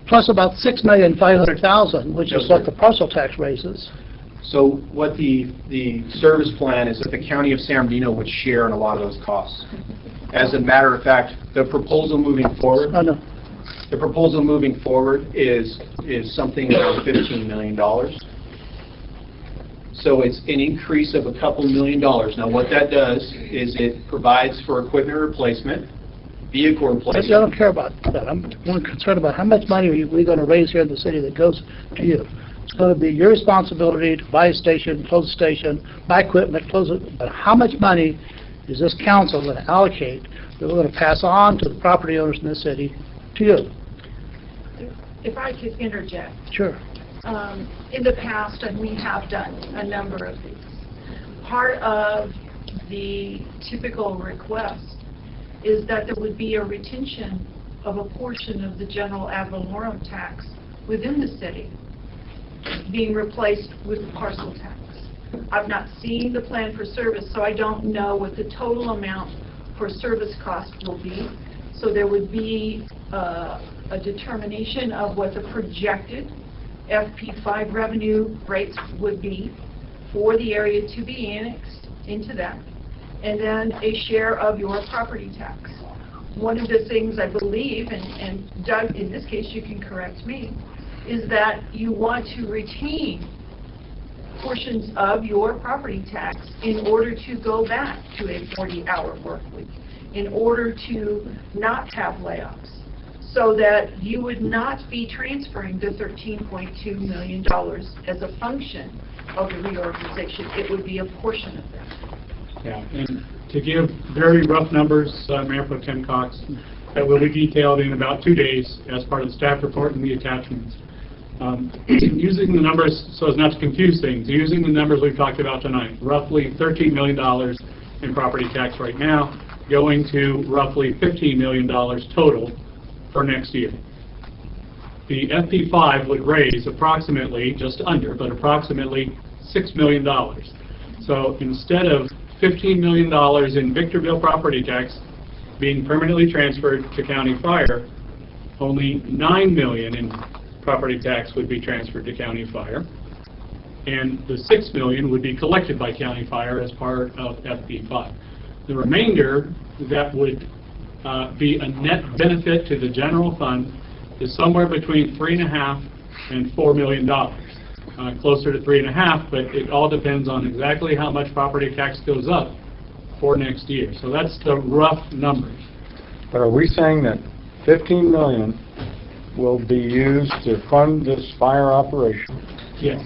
plus about 6,500,000, which Yes, is what sir. the parcel tax raises. So what the service plan is that the county of San Bernardino would share in a lot of those costs. As a matter of fact, the proposal moving forward, Oh, no. the proposal moving forward is something around $15 million. So it's an increase of a couple $1 million. Now what that does is it provides for equipment replacement, vehicle I replacement. don't care about that. I'm more concerned about how much money are we going to raise here in the city that goes to you. It's going to be your responsibility to buy a station, close a station, buy equipment, close it. But how much money is this council going to allocate that we're going to pass on to the property owners in this city to you? If I could interject. Sure. In the past, and we have done a number of these, part of the typical request is that there would be a retention of a portion of the general ad valorem tax within the city being replaced with the parcel tax. I've not seen the plan for service, so I don't know what the total amount for service cost will be. So there would be a determination of what the projected FP5 revenue rates would be for the area to be annexed into that, and then a share of your property tax. One of the things I believe, and Doug, in this case you can correct me, is that you want to retain portions of your property tax in order to go back to a 40-hour work week, in order to not have layoffs, so that you would not be transferring the $13.2 million as a function of the reorganization. It would be a portion of that. Yeah, and to give very rough numbers, Mayor Pro Tem Cox, that will be detailed in about 2 days as part of the staff report and the attachments. Using the numbers, so as not to confuse things, using the numbers we've talked about tonight, roughly $13 million in property tax right now, going to roughly $15 million total for next year. The FP5 would raise approximately, just under, but approximately $6 million. So instead of $15 million in Victorville property tax being permanently transferred to county fire, only $9 million in property tax would be transferred to county fire, and the $6 million would be collected by county fire as part of FP5. The remainder that would be a net benefit to the general fund is somewhere between $3.5 and $4 million. Closer to 3.5, but it all depends on exactly how much property tax goes up for next year. So that's the rough numbers. But are we saying that 15 million will be used to fund this fire operation? Yes.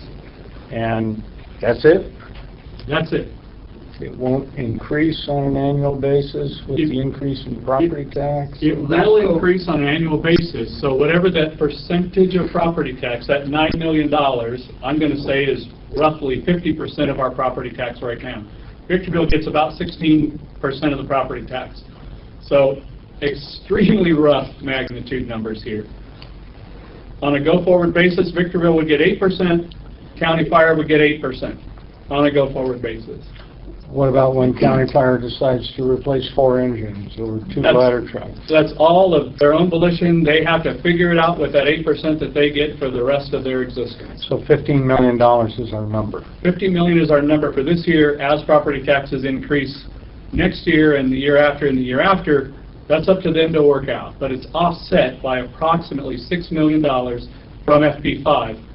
And that's it? That's it. It won't increase on an annual basis with the increase in property tax? It will increase on an annual basis. So whatever that percentage of property tax, that $9 million, I'm going to say is roughly 50% of our property tax right now. Victorville gets about 16% of the property tax. So extremely rough magnitude numbers here. On a go-forward basis, Victorville would get 8%, county fire would get 8% on a go-forward basis. What about when county fire decides to replace 4 engines or 2 ladder trucks? That's all of their own volition. They have to figure it out with that 8% that they get for the rest of their existence. So $15 million is our number. $50 million is our number for this year. As property taxes increase next year and the year after and the year after, that's up to them to work out. But it's offset by approximately $6 million from FP5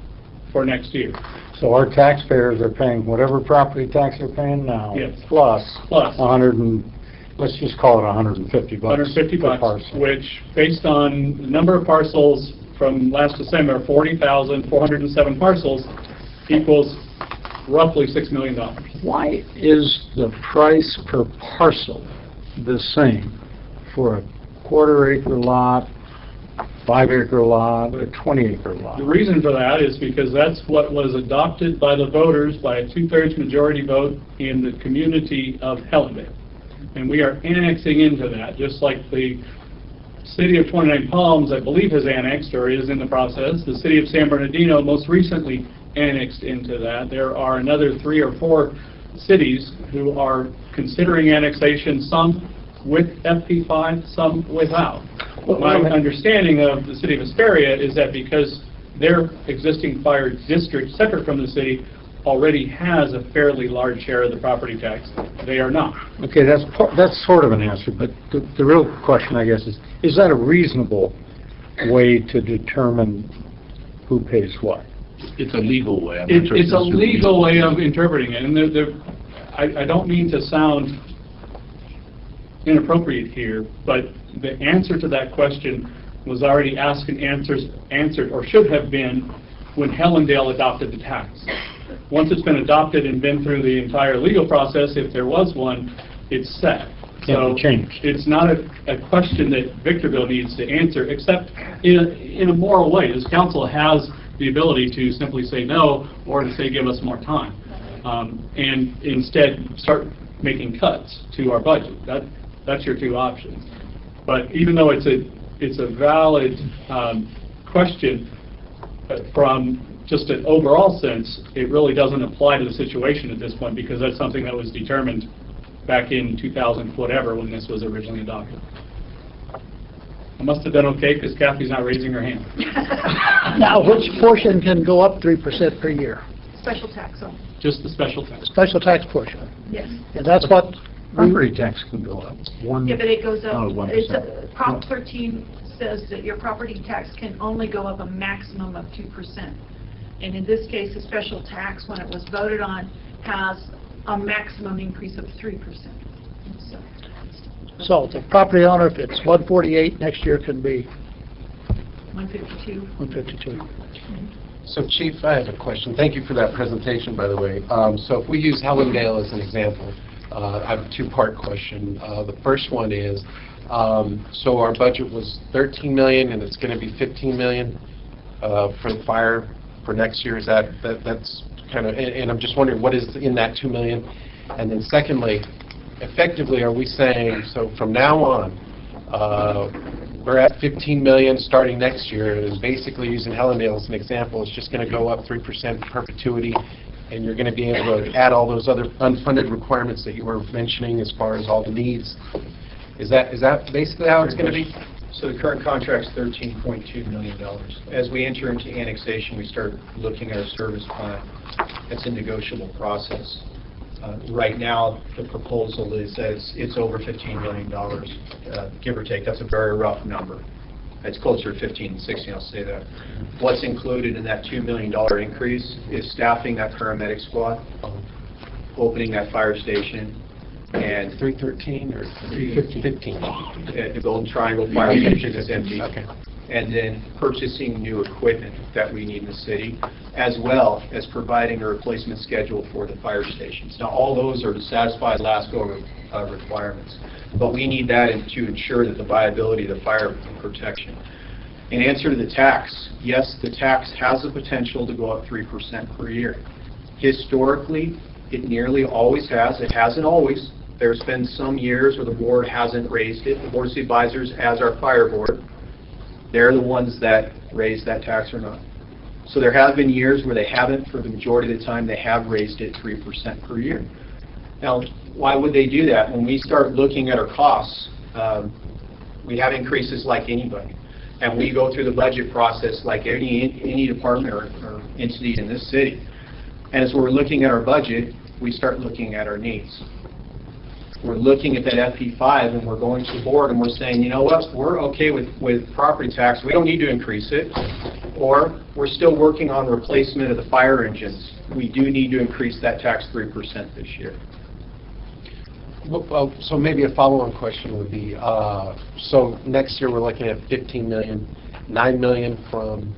for next year. So our taxpayers are paying whatever property tax they're paying now, Yes. plus Plus. 100 and, let's just call it 150 bucks. 150 per bucks, parcel. which, based on the number of parcels from last December, 40,407 parcels, equals roughly $6 million. Why is the price per parcel the same for a quarter-acre lot, 5-acre lot, a 20-acre lot? The reason for that is because that's what was adopted by the voters by a 2/3 majority vote in the community of Hellendale. And we are annexing into that, just like the city of 29 Palms, I believe, has annexed or is in the process. The city of San Bernardino most recently annexed into that. There are another 3 or 4 cities who are considering annexation, some with FP5, some without. My understanding of the city of Hesperia is that because their existing fire district, separate from the city, already has a fairly large share of the property tax, they are not. Okay, that's sort of an answer, but the real question, I guess, is that a reasonable way to determine who pays what? It's a legal way. It's a legal way of interpreting it, and I don't mean to sound inappropriate here, but the answer to that question was already asked and answered, or should have been, when Hellendale adopted the tax. Once it's been adopted and been through the entire legal process, if there was one, it's set. Can't be changed. It's not a question that Victorville needs to answer, except in a moral way. This council has the ability to simply say no, or to say give us more time, and instead start making cuts to our budget. That's your 2 options. But even though it's a valid question from just an overall sense, it really doesn't apply to the situation at this point because that's something that was determined back in 2000 whatever when this was originally adopted. I must have done okay because Kathy's not raising her hand. Now, which portion can go up 3% per year? Special tax on, Just the special tax. Special tax portion. yes. And that's what Property tax can go up. Yeah, but it goes up, Oh, 1%. it's Prop 13 says that your property tax can only go up a maximum of 2%. And in this case, the special tax, when it was voted on, has a maximum increase of 3%. So the property owner, if it's 148, next year can be 152. 152. So Chief, I have a question. Thank you for that presentation, by the way. So if we use Hellendale as an example, I have a two-part question. The first one is, so our budget was 13 million and it's going to be 15 million for the fire for next year. Is that's kind of, and I'm just wondering what is in that 2 million? And then secondly, effectively, are we saying, so from now on, we're at 15 million starting next year, and basically using Hellendale as an example, it's just going to go up 3% perpetuity, and you're going to be able to add all those other unfunded requirements that you were mentioning as far as all the needs. Is that basically how it's going to be? So the current contract's $13.2 million. As we enter into annexation, we start looking at our service plan. It's a negotiable process. Right now, the proposal is that it's over $15 million, give or take. That's a very rough number. It's closer to 15 and 16, I'll say that. What's included in that $2 million increase is staffing that paramedic squad, opening that fire station, and 313 or 315? The Golden Triangle Fire Station is empty. Okay. And then purchasing new equipment that we need in the city, as well as providing a replacement schedule for the fire stations. Now, all those are to satisfy LASCO requirements, but we need that to ensure that the viability of the fire protection. In answer to the tax, yes, the tax has the potential to go up 3% per year. Historically, it nearly always has. It hasn't always. There's been some years where the board hasn't raised it. The Board of Supervisors, as our fire board, they're the ones that raise that tax or not. So there have been years where they haven't. For the majority of the time, they have raised it 3% per year. Now, why would they do that? When we start looking at our costs, we have increases like anybody. And we go through the budget process like any department or entity in this city. And as we're looking at our budget, we start looking at our needs. We're looking at that FP5 and we're going to the board and we're saying, you know what, we're okay with property tax, we don't need to increase it, or we're still working on the replacement of the fire engines. We do need to increase that tax 3% this year. Well, so maybe a follow-on question would be, so next year we're looking at 15 million, 9 million from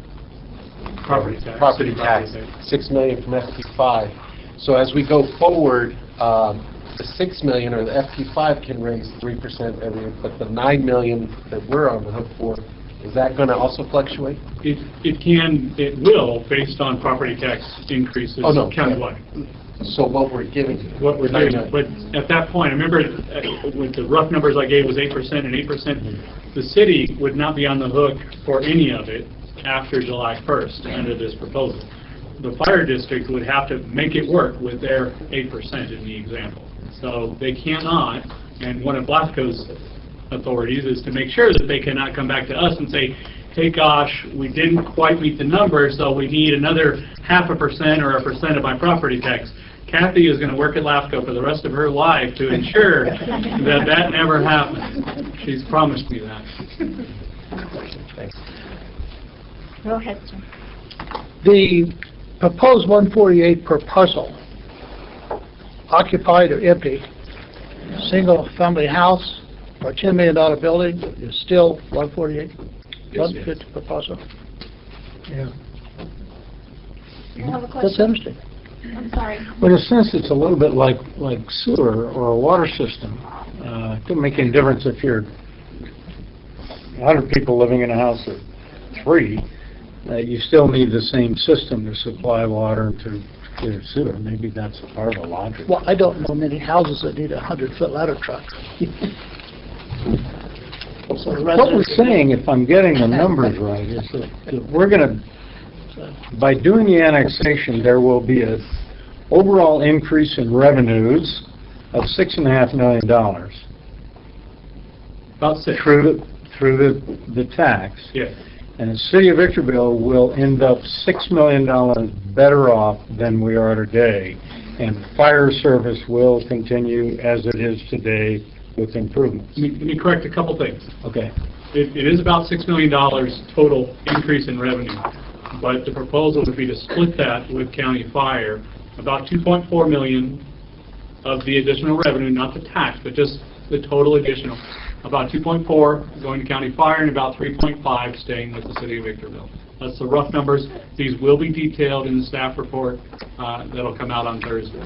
property tax, 6 million from FP5. So as we go forward, the 6 million or the FP5 can raise 3% every year, but the 9 million that we're on the hook for, is that going to also fluctuate? It will, based on property tax increases countywide. So what we're giving. What we're giving, but at that point, I remember with the rough numbers I gave was 8% and 8%. The city would not be on the hook for any of it after July 1st under this proposal. The fire district would have to make it work with their 8% in the example. So they cannot, and one of LASCO's authorities is to make sure that they cannot come back to us and say, hey gosh, we didn't quite meet the number, so we need another 0.5% or 1% of my property tax. Kathy is going to work at LASCO for the rest of her life to ensure that that never happens. She's promised me that. Thanks. Go ahead, Jim. The proposed 148 per parcel, occupied or empty, single-family house or $10 million building is still 148, 150 per parcel. Yeah. I have a That's question. interesting. I'm sorry. But in a sense, it's a little bit like sewer or a water system. It doesn't make any difference if you're 100 people living in a house of 3. You still need the same system to supply water to the sewer. Maybe that's part of the logic. Well, I don't know many houses that need a 100-foot ladder truck. So the What we're residents- saying, if I'm getting the numbers right, is that we're going to by doing the annexation, there will be an overall increase in revenues of $6.5 million About six. through the tax. Yes. And the city of Victorville will end up $6 million better off than we are today. And fire service will continue as it is today with improvements. Let me correct a couple things. Okay. It is about $6 million total increase in revenue, but the proposal would be to split that with county fire, about 2.4 million of the additional revenue, not the tax, but just the total additional. About 2.4 going to county fire and about 3.5 staying with the city of Victorville. That's the rough numbers. These will be detailed in the staff report that'll come out on Thursday.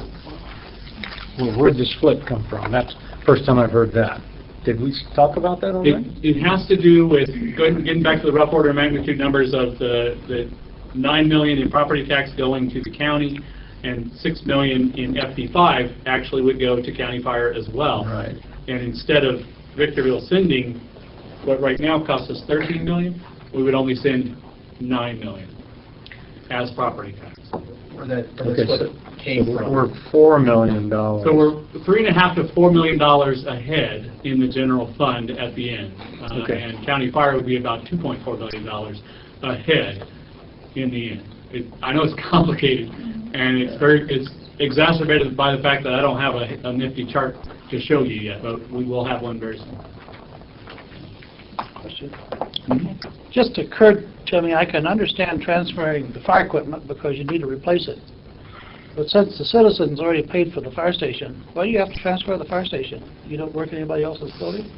Well, where'd the split come from? That's the first time I've heard that. Did we talk about that already? It has to do with, getting back to the rough order of magnitude numbers of the $9 million in property tax going to the county and $6 million in FD5 actually would go to county fire as well. Right. And instead of Victorville sending what right now costs us $13 million, we would only send $9 million as property tax. That's Okay, what so it came from. we're $4 million. So we're $3.5 to $4 million ahead in the general fund at the end. Okay. And county fire would be about $2.4 million ahead in the end. I know it's complicated, and it's exacerbated by the fact that I don't have a nifty chart to show you yet, but we will have one very soon. Question. Just occurred to me, I can understand transferring the fire equipment because you need to replace it. But since the citizens already paid for the fire station, why do you have to transfer the fire station? You don't work in anybody else's building?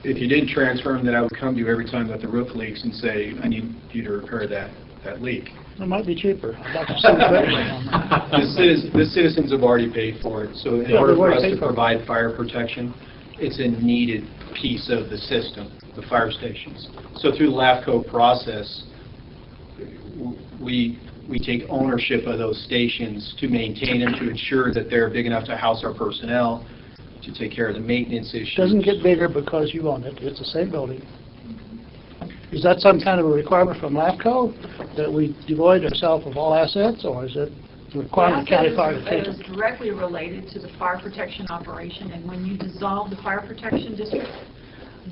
If you didn't transfer them, then I would come to you every time that the roof leaks and say, I need you to repair that leak. It might be cheaper. I'd like to see equipment on that. The citizens have already paid for it, so in Yeah, order they've for already us paid to for it. provide fire protection, it's a needed piece of the system, the fire stations. So through the LAFCO process, we take ownership of those stations to maintain them, to ensure that they're big enough to house our personnel, to take care of the maintenance issues. Doesn't get bigger because you own it. It's the same building. Is that some kind of a requirement from LAFCO that we devoid ourselves of all assets, or is it a requirement of county fire to take It is it? directly related to the fire protection operation, and when you dissolve the fire protection district,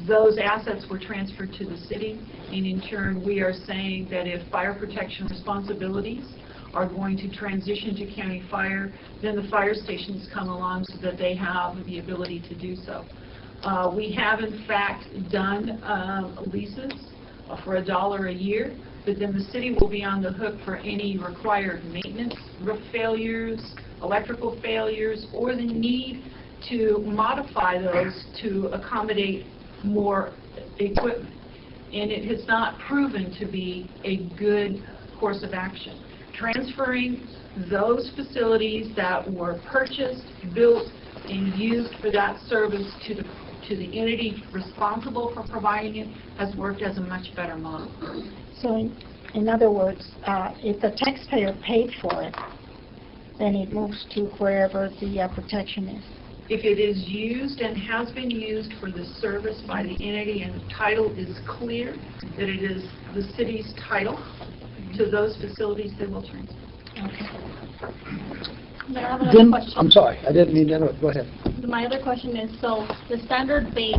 those assets were transferred to the city, and in turn, we are saying that if fire protection responsibilities are going to transition to county fire, then the fire stations come along so that they have the ability to do so. We have, in fact, done leases for $1 a year, but then the city will be on the hook for any required maintenance, roof failures, electrical failures, or the need to modify those to accommodate more equipment. And it has not proven to be a good course of action. Transferring those facilities that were purchased, built, and used for that service to the entity responsible for providing it has worked as a much better model. So in other words, if the taxpayer paid for it, then it moves to wherever the protection is. If it is used and has been used for the service by the entity and the title is clear that it is the city's title to those facilities, they will transfer. Okay. But I have another Then, question. I'm sorry, I didn't mean to interrupt. Go ahead. My other question is, so the standard base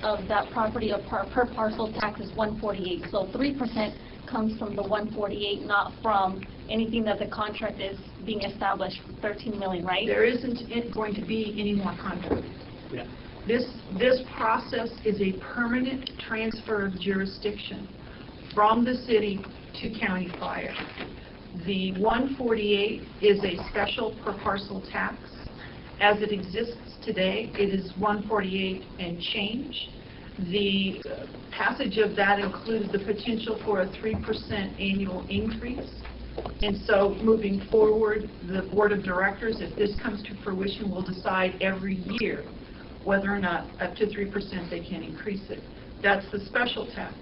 of that property per parcel tax is 148. So 3% comes from the 148, not from anything that the contract is being established for 13 million, right? There isn't going to be any more contract. Yeah. This process is a permanent transfer of jurisdiction from the city to county fire. The 148 is a special per parcel tax. As it exists today, it is 148 and change. The passage of that included the potential for a 3% annual increase. And so moving forward, the board of directors, if this comes to fruition, will decide every year whether or not up to 3% they can increase it. That's the special tax.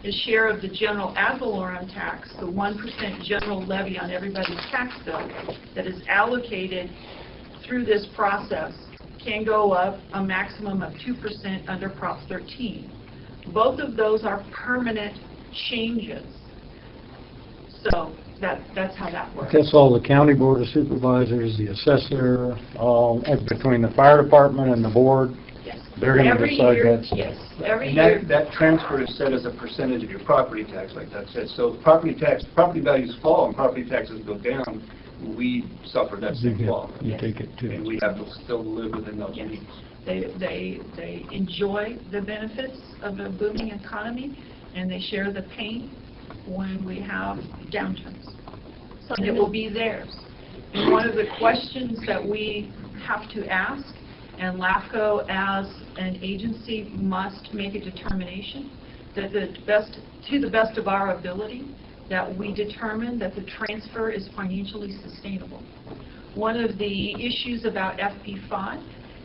The share of the general ad valorem tax, the 1% general levy on everybody's tax bill that is allocated through this process, can go up a maximum of 2% under Prop 13. Both of those are permanent changes. So that's how that works. That's all the county board of supervisors, the assessor, all, between the fire department and the board? Yes. They're going to Every decide year, that? yes, every And year. that transfer is set as a percentage of your property tax, like that said. So property values fall and property taxes go down, we suffer that same fall. You take it too. And we have to still live within those Yes. means. They enjoy the benefits of a booming economy, and they share the pain when we have downturns. So it will be theirs. And one of the questions that we have to ask, and LAFCO as an agency must make a determination that to the best of our ability, that we determine that the transfer is financially sustainable. One of the issues about FP5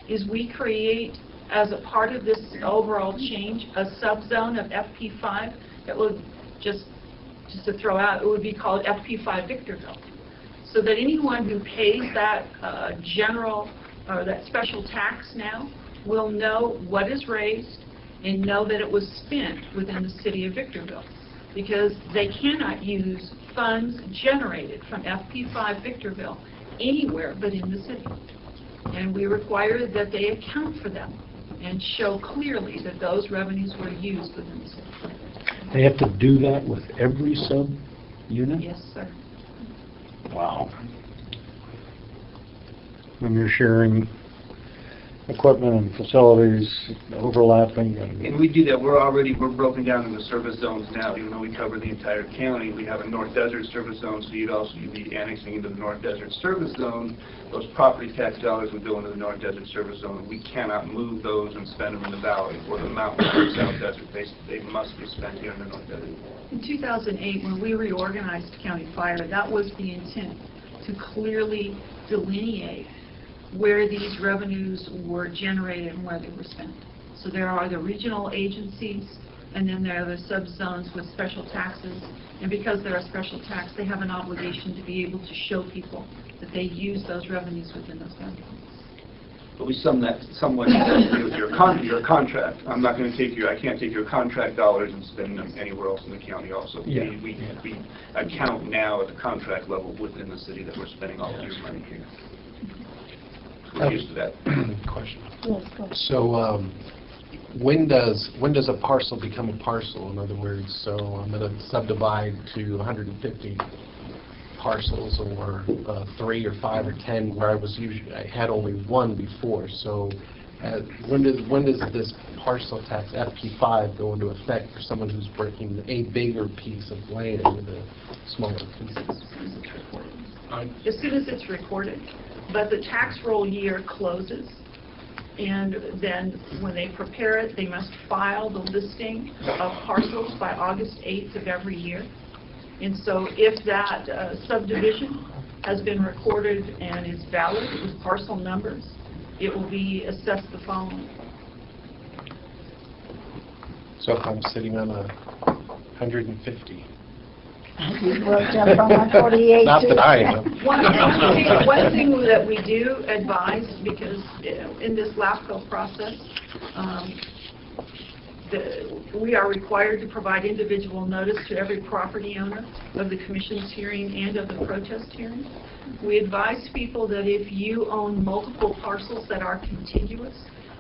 is we create, as a part of this overall change, a subzone of FP5 that would, just to throw out, it would be called FP5 Victorville. So that anyone who pays that general or that special tax now will know what is raised and know that it was spent within the city of Victorville, because they cannot use funds generated from FP5 Victorville anywhere but in the city. And we require that they account for them and show clearly that those revenues were used within the city. They have to do that with every sub-unit? Yes, sir. Wow. When you're sharing equipment and facilities overlapping and... And we do that. We're broken down into service zones now. Even though we cover the entire county, we have a North Desert service zone, so you'd be annexing into the North Desert service zone. Those property tax dollars would go into the North Desert service zone. We cannot move those and spend them in the valley or the mountains or South Desert. They must be spent here in the North Desert. In 2008, when we reorganized County Fire, that was the intent, to clearly delineate where these revenues were generated and where they were spent. So there are the regional agencies, and then there are the subzones with special taxes. And because they're a special tax, they have an obligation to be able to show people that they use those revenues within those boundaries. But we sum that somewhat with your contract. I can't take your contract dollars and spend them anywhere else in the county also. Yeah. We account now at the contract level within the city that we're spending all of your money here. We're used to that. Question. Yes, go. So when does a parcel become a parcel? In other words, so I'm going to subdivide to 150 parcels, or 3 or 5 or 10, where I had only one before. So when does this parcel tax FP5 go into effect for someone who's breaking a bigger piece of land into smaller pieces? As soon as it's recorded, but the tax roll year closes, and then when they prepare it, they must file the listing of parcels by August 8th of every year. And so if that subdivision has been recorded and is valid with parcel numbers, it will be assessed the following. So if I'm sitting on 150. We'll jump from 148 Not to... that I am. One thing that we do advise, because in this LAFCO process, we are required to provide individual notice to every property owner of the commission's hearing and of the protest hearing. We advise people that if you own multiple parcels that are contiguous,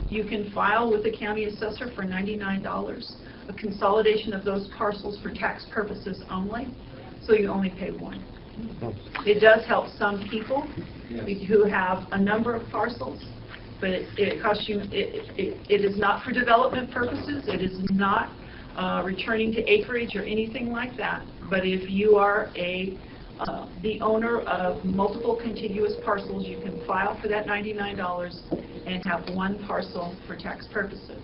you can file with the county assessor for $99 a consolidation of those parcels for tax purposes only, so you only pay one. It does help some people who have a number of parcels, but it costs you, it is not for development purposes, it is not returning to acreage or anything like that. But if you are the owner of multiple contiguous parcels, you can file for that $99 and have one parcel for tax purposes.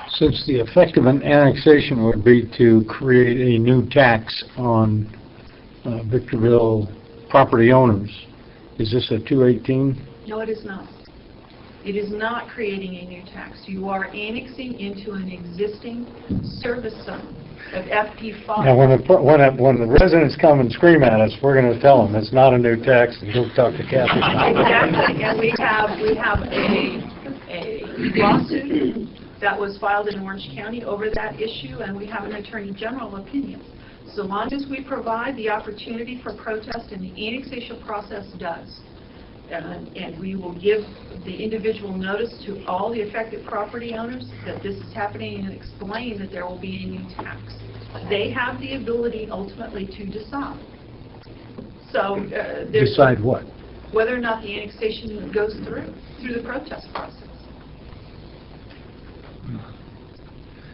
Since the effect of an annexation would be to create a new tax on Victorville property owners, is this a 218? No, it is not. It is not creating a new tax. You are annexing into an existing service zone of FP5. Now, when the residents come and scream at us, we're going to tell them it's not a new tax, and go talk to Kathy. Exactly, and we have a lawsuit that was filed in Orange County over that issue, and we have an Attorney General opinion. So long as we provide the opportunity for protest, and the annexation process does, and we will give the individual notice to all the affected property owners that this is happening and explain that there will be a new tax. They have the ability ultimately to decide. So Decide what? whether or not the annexation goes through the protest process.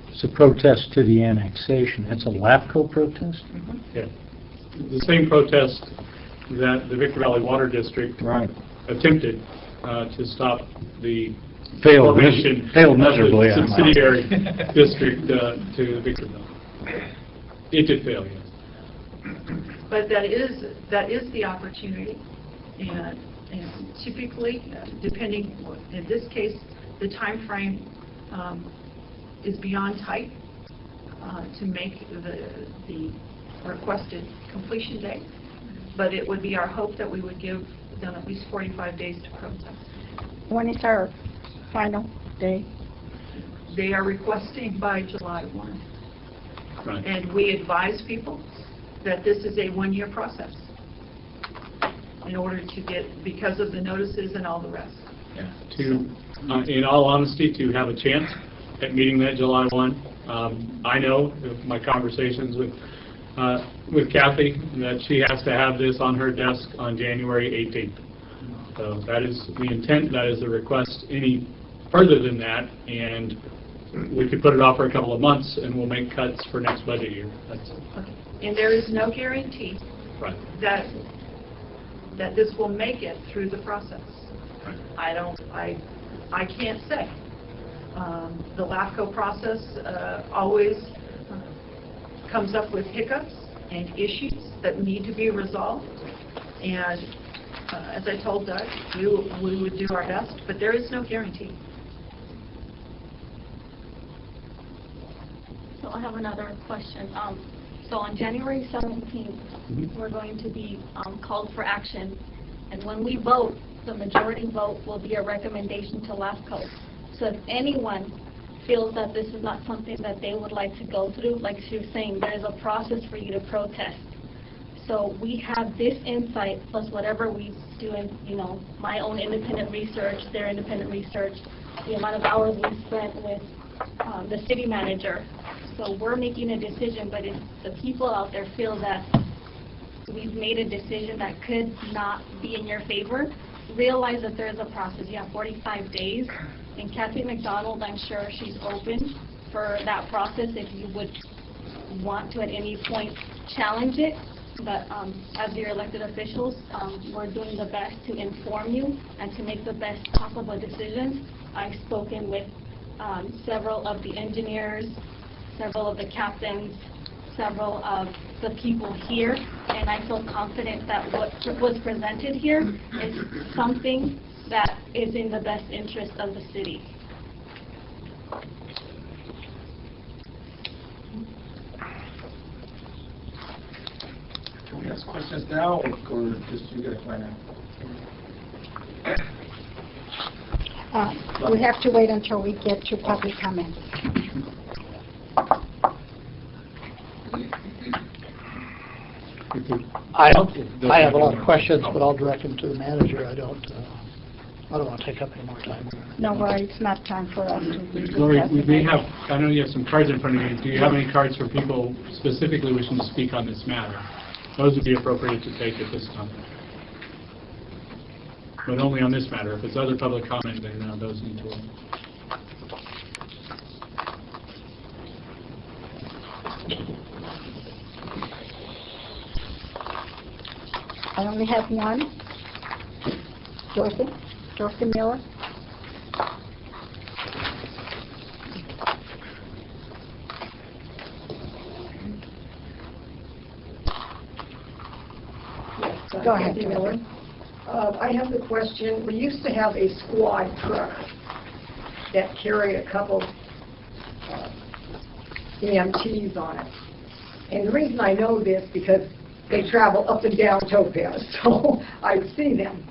It's a protest to the annexation. That's a LAFCO protest? Yeah. The same protest that the Victor Valley Water District Right. attempted to stop the Failed formation miserably. of the subsidiary district to Victorville. It did fail, yes. But that is the opportunity, and typically, depending, in this case, the time frame is beyond tight to make the requested completion date. But it would be our hope that we would give them at least 45 days to protest. When is our final day? They are requesting by July 1. Right. And we advise people that this is a one-year process in order to get, because of the notices and all the rest. Yeah. In all honesty, to have a chance at meeting that July 1, I know of my conversations with Kathy that she has to have this on her desk on January 18th. So that is the intent, that is the request. Any further than that, and we could put it off for a couple of months and we'll make cuts for next budget year. That's Okay. And there is no guarantee right. that this will make it through the process. Right. I can't say. The LAFCO process always comes up with hiccups and issues that need to be resolved. And as I told Doug, we would do our best, but there is no guarantee. So I have another question. So on January 17th, we're going to be called for action. And when we vote, the majority vote will be a recommendation to LAFCO. So if anyone feels that this is not something that they would like to go through, like she was saying, there is a process for you to protest. So we have this insight plus whatever we do in, my own independent research, their independent research, the amount of hours we spent with the city manager. So we're making a decision, but if the people out there feel that we've made a decision that could not be in your favor, realize that there is a process. You have 45 days. And Kathy McDonald, I'm sure she's open for that process if you would want to at any point challenge it. But as your elected officials, we're doing the best to inform you and to make the best possible decisions. I've spoken with several of the engineers, several of the captains, several of the people here, and I feel confident that what was presented here is something that is in the best interest of the city. Can we ask questions now, or just you guys right now? We have to wait until we get to public comments. I have a lot of questions, but I'll direct them to the manager. I don't want to take up any more time. No, well, it's not time for us to Lori, discuss we may it. have, I know you have some cards in front of you. Do you have any cards for people specifically wishing to speak on this matter? Those would be appropriate to take at this time. But only on this matter. If it's other public comment, then those need to wait. I only have one. Dorothy Miller. Go ahead, Miller. I have the question. We used to have a squad truck that carried a couple EMTs on it. And the reason I know this because they travel up and down Topaz, so I see them.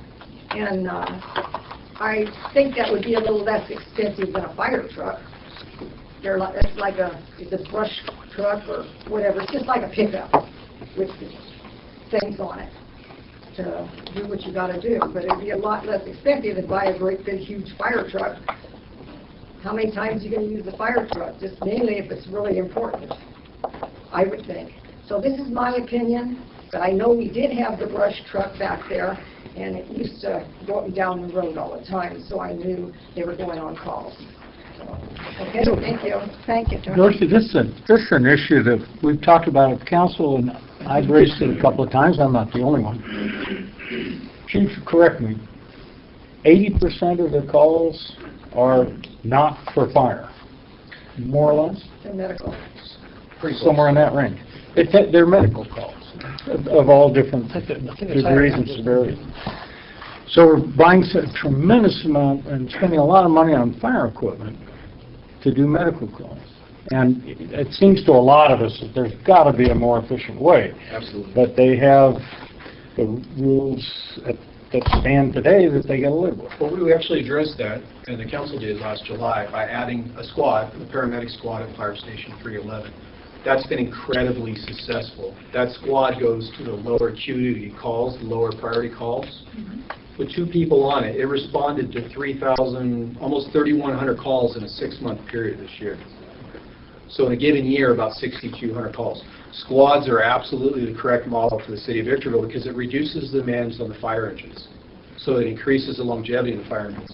And I think that would be a little less expensive than a fire truck. They're like, it's a brush truck or whatever. It's just like a pickup with things on it to do what you gotta do. But it'd be a lot less expensive than buy a great big huge fire truck. How many times are you gonna use the fire truck? Just mainly if it's really important, I would think. So this is my opinion, but I know we did have the brush truck back there, and it used to go up and down the road all the time, so I knew they were going on calls. Okay, thank you. Thank you, George. Dorothy, this is an issue that we've talked about at council, and I've raised it a couple of times. I'm not the only one. Chief, correct me. 80% of the calls are not for fire, more or less? The medical. Somewhere in that range. They're medical calls of all different degrees and severity. So we're buying a tremendous amount and spending a lot of money on fire equipment to do medical calls. And it seems to a lot of us that there's got to be a more efficient way. Absolutely. But they have the rules that stand today that they got to live with. Well, we actually addressed that, and the council did last July, by adding a squad, the paramedic squad at Fire Station 311. That's been incredibly successful. That squad goes to the lower acuity calls, the lower priority calls. With 2 people on it, it responded to 3,000, almost 3,100 calls in a 6-month period this year. So in a given year, about 6,200 calls. Squads are absolutely the correct model for the city of Victorville because it reduces the demands on the fire engines. So it increases the longevity of the fire engines.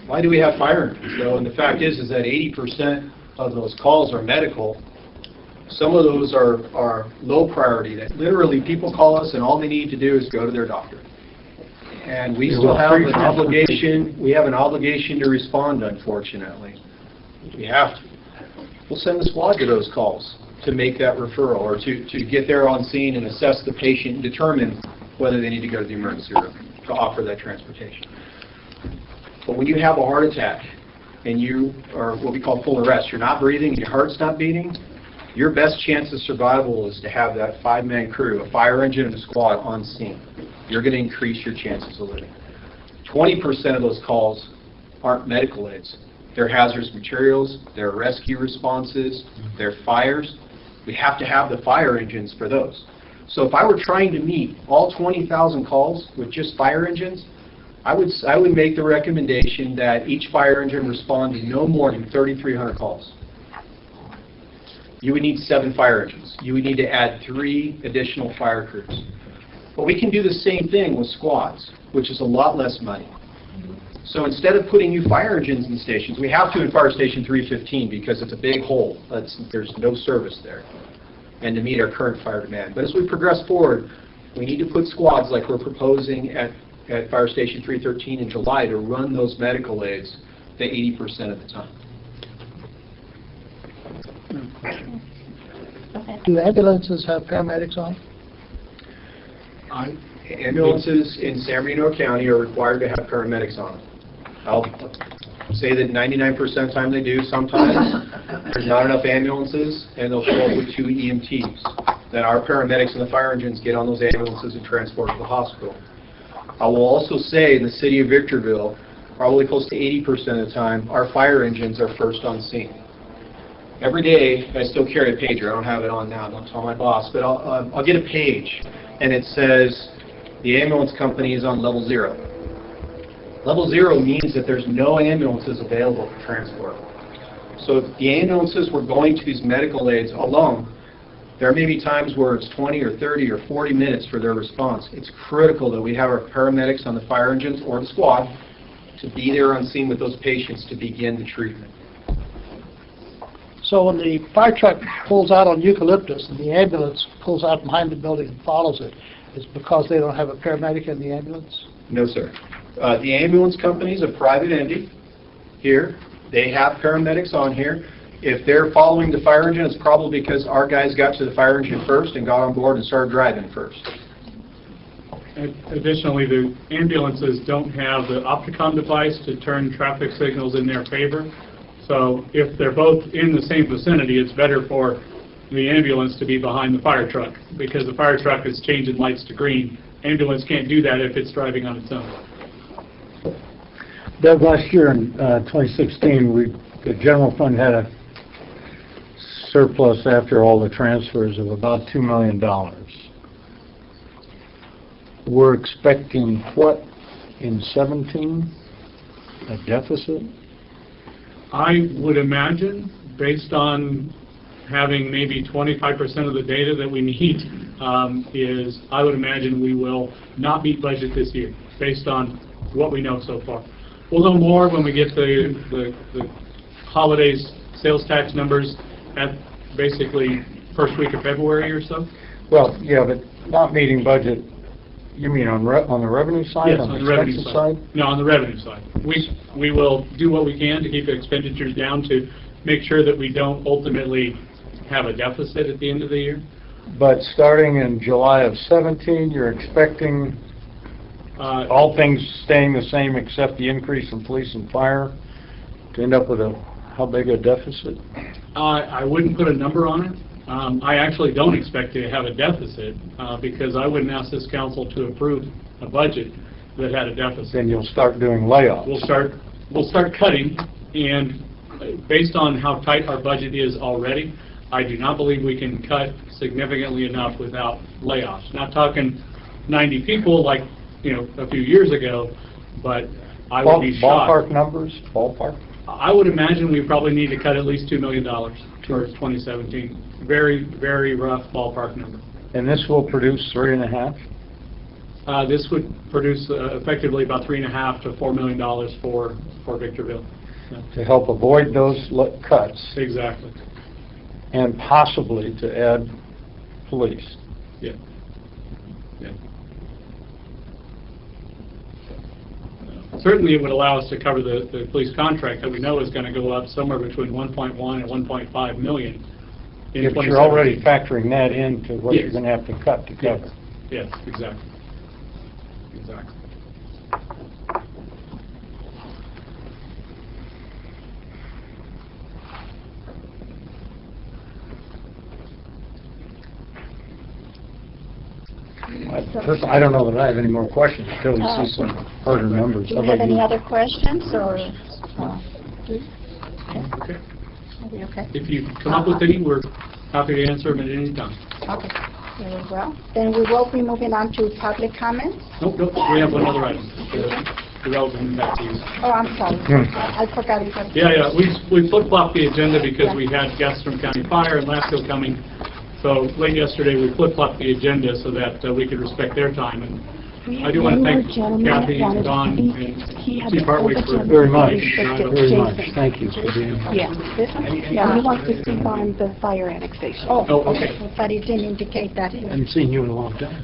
Why do we have fire engines though? And the fact is that 80% of those calls are medical. Some of those are low priority, that literally people call us and all they need to do is go to their doctor. And we still have an obligation, to respond, unfortunately. We have to. We'll send the squad to those calls to make that referral or to get there on scene and assess the patient and determine whether they need to go to the emergency room to offer that transportation. But when you have a heart attack and you are what we call full arrest, you're not breathing and your heart's not beating, your best chance of survival is to have that 5-man crew, a fire engine and a squad on scene. You're going to increase your chances of living. 20% of those calls aren't medical aids. They're hazardous materials, they're rescue responses, they're fires. We have to have the fire engines for those. So if I were trying to meet all 20,000 calls with just fire engines, I would make the recommendation that each fire engine respond to no more than 3,300 calls. You would need 7 fire engines. You would need to add 3 additional fire crews. But we can do the same thing with squads, which is a lot less money. So instead of putting new fire engines in stations, we have to in Fire Station 315 because it's a big hole. There's no service there, and to meet our current fire demand. But as we progress forward, we need to put squads like we're proposing at Fire Station 313 in July to run those medical aids to 80% of the time. Do ambulances have paramedics on? Ambulances in San Bernardino County are required to have paramedics on them. I'll say that 99% of the time they do. Sometimes there's not enough ambulances and they'll show up with 2 EMTs. Then our paramedics and the fire engines get on those ambulances and transport to the hospital. I will also say in the city of Victorville, probably close to 80% of the time, our fire engines are first on scene. Every day, I still carry a pager. I don't have it on now, don't tell my boss, but I'll get a page and it says the ambulance company is on level 0. Level 0 means that there's no ambulances available for transport. So if the ambulances were going to these medical aids alone, there may be times where it's 20 or 30 or 40 minutes for their response. It's critical that we have our paramedics on the fire engines or the squad to be there on scene with those patients to begin the treatment. So when the fire truck pulls out on Eucalyptus and the ambulance pulls out behind the building and follows it, it's because they don't have a paramedic in the ambulance? No, sir. The ambulance company is a private entity here. They have paramedics on here. If they're following the fire engine, it's probably because our guys got to the fire engine first and got on board and started driving first. Additionally, the ambulances don't have the Opticon device to turn traffic signals in their favor. So if they're both in the same vicinity, it's better for the ambulance to be behind the fire truck because the fire truck is changing lights to green. Ambulance can't do that if it's driving on its own. Doug, last year in 2016, the general fund had a surplus after all the transfers of about $2 million. We're expecting what in 17? A deficit? I would imagine, based on having maybe 25% of the data that we need, I would imagine we will not meet budget this year, based on what we know so far. We'll know more when we get the holidays sales tax numbers at basically first week of February or so. Well, yeah, but not meeting budget, you mean on the revenue side? Yes, on the revenue expense side. No, on the revenue side. We will do what we can to keep expenditures down to make sure that we don't ultimately have a deficit at the end of the year. But starting in July of 17, you're expecting all things staying the same except the increase in police and fire to end up with how big a deficit? I wouldn't put a number on it. I actually don't expect to have a deficit because I wouldn't ask this council to approve a budget that had a deficit. Then you'll start doing layoffs. We'll start cutting, and based on how tight our budget is already, I do not believe we can cut significantly enough without layoffs. Not talking 90 people like a few years ago, but I would be shocked. Ballpark numbers? Ballpark? I would imagine we probably need to cut at least $2 million towards 2017. Very, very rough ballpark number. And this will produce 3.5? This would produce effectively about $3.5 to $4 million for Victorville. Yeah. To help avoid those cuts. Exactly. And possibly to add police. Yeah. Yeah. Certainly, it would allow us to cover the police contract that we know is going to go up somewhere between 1.1 and 1.5 million. If you're already factoring that into what you're going to have to cut to cover. Yes, exactly. Exactly. I don't know that I have any more questions until we see some harder numbers. Do you have any other questions, or? Okay. Okay. If you come up with any, we're happy to answer them at any time. Okay. Very well. Then we will be moving on to public comments. Nope, we have one other item. The relevant back to you. Oh, I'm sorry. I forgot it. Yeah. We flip-flopped the agenda because we had guests from County Fire and LAFCO coming. So late yesterday, we flip-flopped the agenda so that we could respect their time. And I do want to thank Kathy, Don, and Chief Hartway for very much. Very much. Thank you for being here. Yeah, he wants to speak on the fire annexation. Oh, okay. But he didn't indicate that. I haven't seen you in a long time.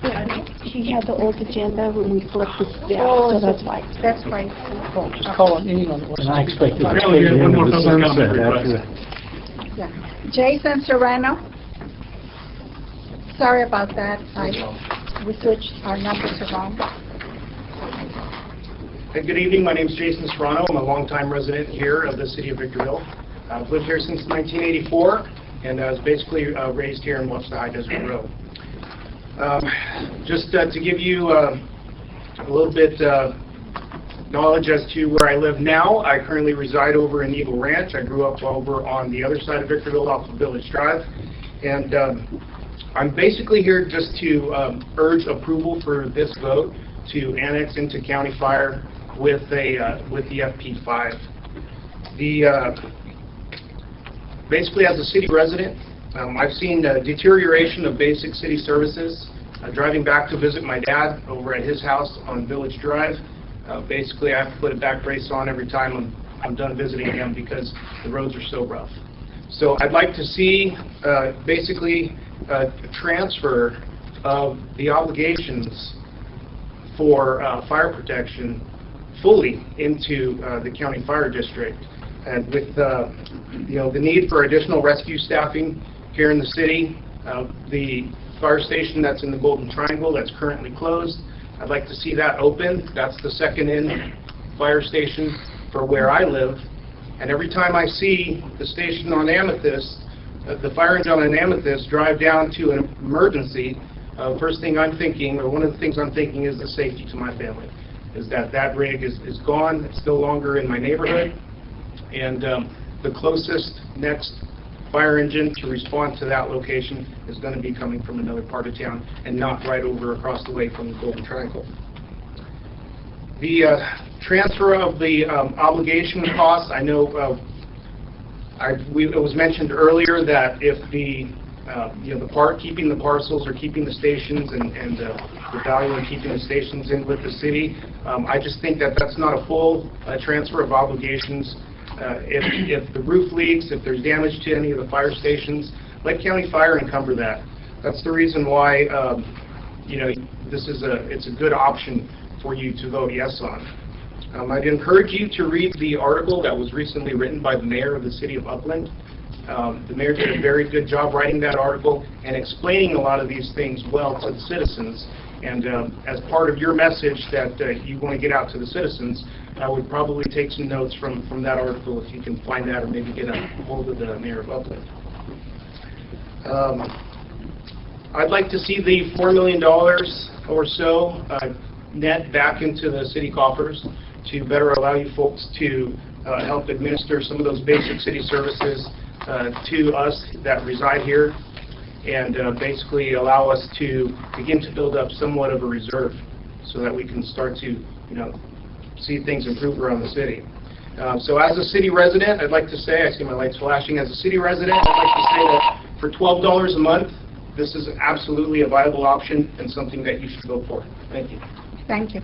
He had the old agenda when we flipped this down, so that's why. That's why. Oh, just call a meeting on it. And I expected to Apparently, take we had the one end of more the public sunset comment after request. that. Jason Serrano. Sorry about that. We switched our numbers around. Hey, good evening. My name is Jason Serrano. I'm a longtime resident here of the city of Victorville. I've lived here since 1984, and I was basically raised here and watched the High Desert Road. Just to give you a little bit knowledge as to where I live now, I currently reside over in Eagle Ranch. I grew up over on the other side of Victorville off of Village Drive, and I'm basically here just to urge approval for this vote to annex into County Fire with the FP5. Basically, as a city resident, I've seen deterioration of basic city services. Driving back to visit my dad over at his house on Village Drive, basically I have to put a back brace on every time I'm done visiting him because the roads are so rough. So I'd like to see basically a transfer of the obligations for fire protection fully into the county fire district. And with the need for additional rescue staffing here in the city, the fire station that's in the Golden Triangle that's currently closed, I'd like to see that open. That's the second in fire station for where I live. And every time I see the station on Amethyst, the fire engine on Amethyst drive down to an emergency, first thing I'm thinking, or one of the things I'm thinking, is the safety to my family. Is that rig is gone, it's no longer in my neighborhood, and the closest next fire engine to respond to that location is going to be coming from another part of town and not right over across the way from the Golden Triangle. The transfer of the obligation costs, I know it was mentioned earlier that if the keeping the parcels or keeping the stations and the value of keeping the stations in with the city, I just think that that's not a full transfer of obligations. If the roof leaks, if there's damage to any of the fire stations, let County Fire encumber that. That's the reason why it's a good option for you to vote yes on. I'd encourage you to read the article that was recently written by the mayor of the city of Upland. The mayor did a very good job writing that article and explaining a lot of these things well to the citizens. And as part of your message that you want to get out to the citizens, I would probably take some notes from that article if you can find that, or maybe get a hold of the mayor of Upland. I'd like to see the $4 million or so net back into the city coffers to better allow you folks to help administer some of those basic city services to us that reside here, and basically allow us to begin to build up somewhat of a reserve so that we can start to, see things improve around the city. So as a city resident, I'd like to say, I see my lights flashing, as a city resident, I'd like to say that for $12 a month, this is absolutely a viable option and something that you should go for. Thank you. Thank you.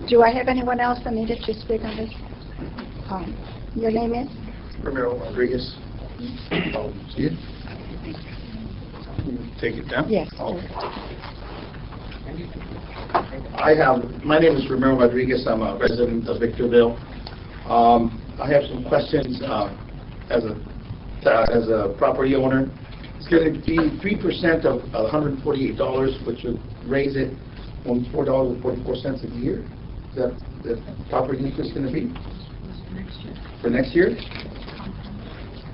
Do I have anyone else that needed to speak on this? Your name is? Romero Rodriguez. Oh, see it? Take it down? Yes. Okay. My name is Romero Rodriguez. I'm a resident of Victorville. I have some questions as a property owner. It's going to be 3% of $148, which would raise it from $4.44 a year. Is that the property interest going to be? For next year?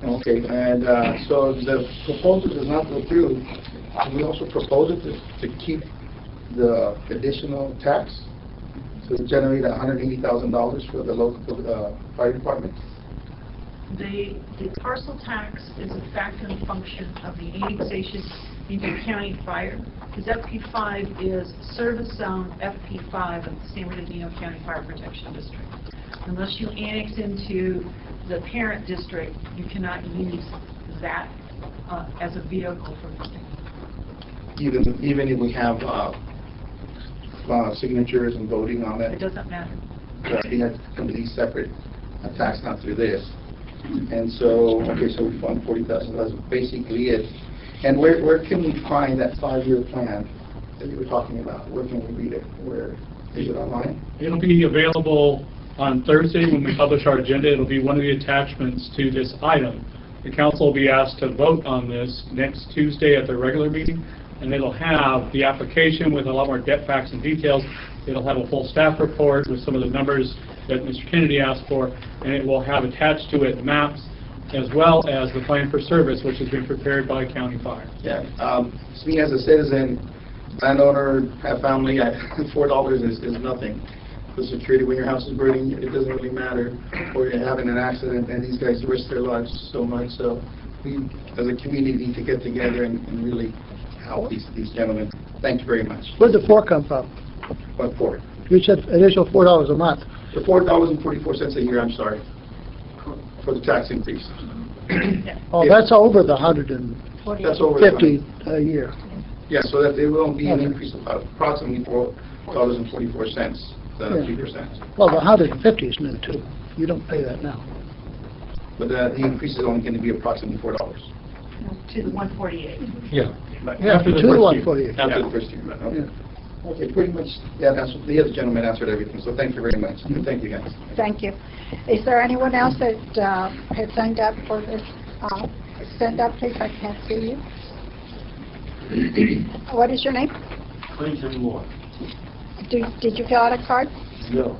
Okay, and so the proposal does not go through. Can we also propose it to keep the additional tax to generate $180,000 for the local fire department? The parcel tax is a factor and function of the annexation into county fire, because FP5 is service zone FP5 of the San Bernardino County Fire Protection District. Unless you annex into the parent district, you cannot use that as a vehicle for the state. Even if we have signatures and voting on It it, doesn't matter. we have completely separate tax, not through this. And so, okay, so we fund $40,000. That's basically it. And where can we find that 5-year plan that you were talking about? Where can we read it? Where is it online? It'll be available on Thursday when we publish our agenda. It'll be one of the attachments to this item. The council will be asked to vote on this next Tuesday at their regular meeting, and it'll have the application with a lot more depth, facts, and details. It'll have a full staff report with some of the numbers that Mr. Kennedy asked for, and it will have attached to it maps as well as the plan for service, which has been prepared by County Fire. Yeah. Me as a citizen, landowner, have family, $4 is nothing. The security when your house is burning, it doesn't really matter, or you're having an accident, and these guys risk their lives so much. So we, as a community, need to get together and really help these gentlemen. Thank you very much. Where'd the 4 come from? What for? You said additional $4 a month. The $4.44 a year, I'm sorry, for the tax increase. Oh, that's over the 150 That's over the a year. Yeah, so that there will be an increase of approximately $4.44, 3%. Well, the 150 is new too. You don't pay that now. But the increase is only going to be approximately $4. To the 148. Yeah. Yeah, After the to the first 148. year. After the first year, right, okay. Okay, pretty much, yeah, the other gentleman answered everything, so thank you very much. Thank you, guys. Thank you. Is there anyone else that has signed up for this? Stand up, please. I can't see you. What is your name? Clinton Moore. Did you fill out a card? No.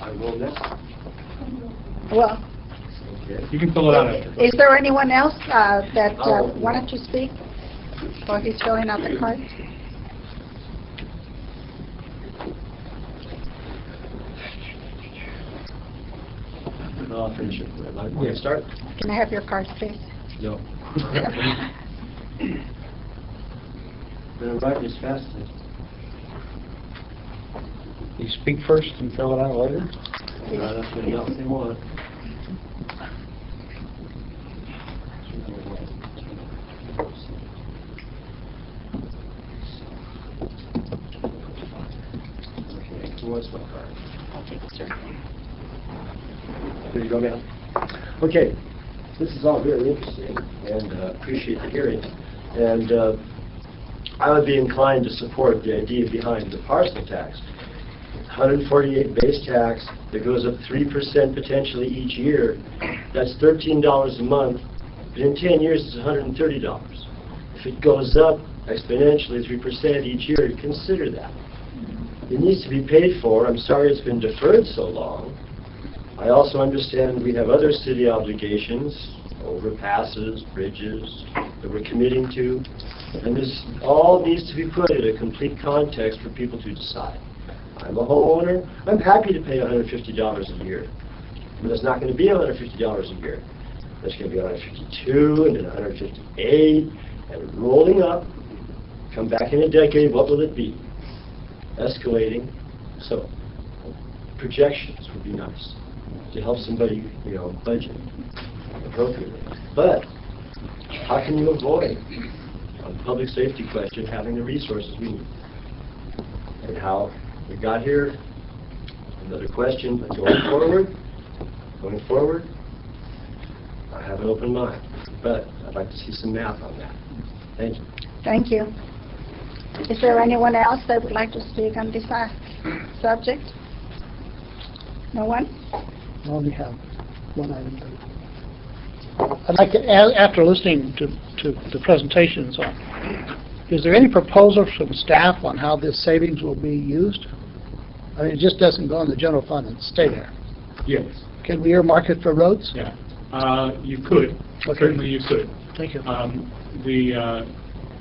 I will next. Well, You can fill it out after. is there anyone else that wanted to speak while he's filling out the card? No, I'll finish it. Want to start? Can I have your cards, please? No. Better write as fast as... You speak first and fill it out later? That's what else they want. Okay, who wants my card? I'll take it, sir. There you go, ma'am. Okay, this is all very interesting, and appreciate the hearing. And I would be inclined to support the idea behind the parcel tax. 148 base tax that goes up 3% potentially each year. That's $13 a month, but in 10 years it's $130. If it goes up exponentially 3% each year, consider that. It needs to be paid for. I'm sorry it's been deferred so long. I also understand we have other city obligations, overpasses, bridges that we're committing to, and this all needs to be put in a complete context for people to decide. I'm a homeowner. I'm happy to pay $150 a year, but it's not going to be $150 a year. It's going to be $152 and then $158, and rolling up. Come back in a decade, what will it be? Escalating. So projections would be nice to help somebody, budget appropriately. But how can you avoid, on the public safety question, having the resources we need? And how we got here, another question, but going forward, I have an open mind, but I'd like to see some math on that. Thank you. Thank you. Is there anyone else that would like to speak on this subject? No one? I only have one item. I'd like to, after listening to the presentations on, is there any proposal from staff on how this savings will be used? I mean, it just doesn't go in the general fund and stay there. Yes. Can we earmark it for roads? Yeah. You could. Okay. Certainly you could. Thank you.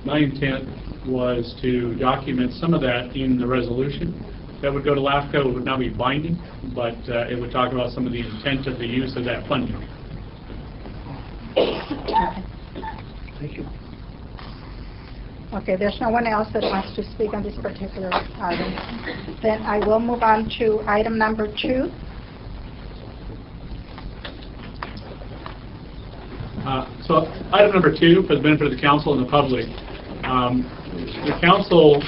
My intent was to document some of that in the resolution. That would go to LAFCO. It would not be binding, but it would talk about some of the intent of the use of that funding. Thank you. Okay, there's no one else that wants to speak on this particular item. Then I will move on to item number 2. So item number 2, for the benefit of the council and the public, the council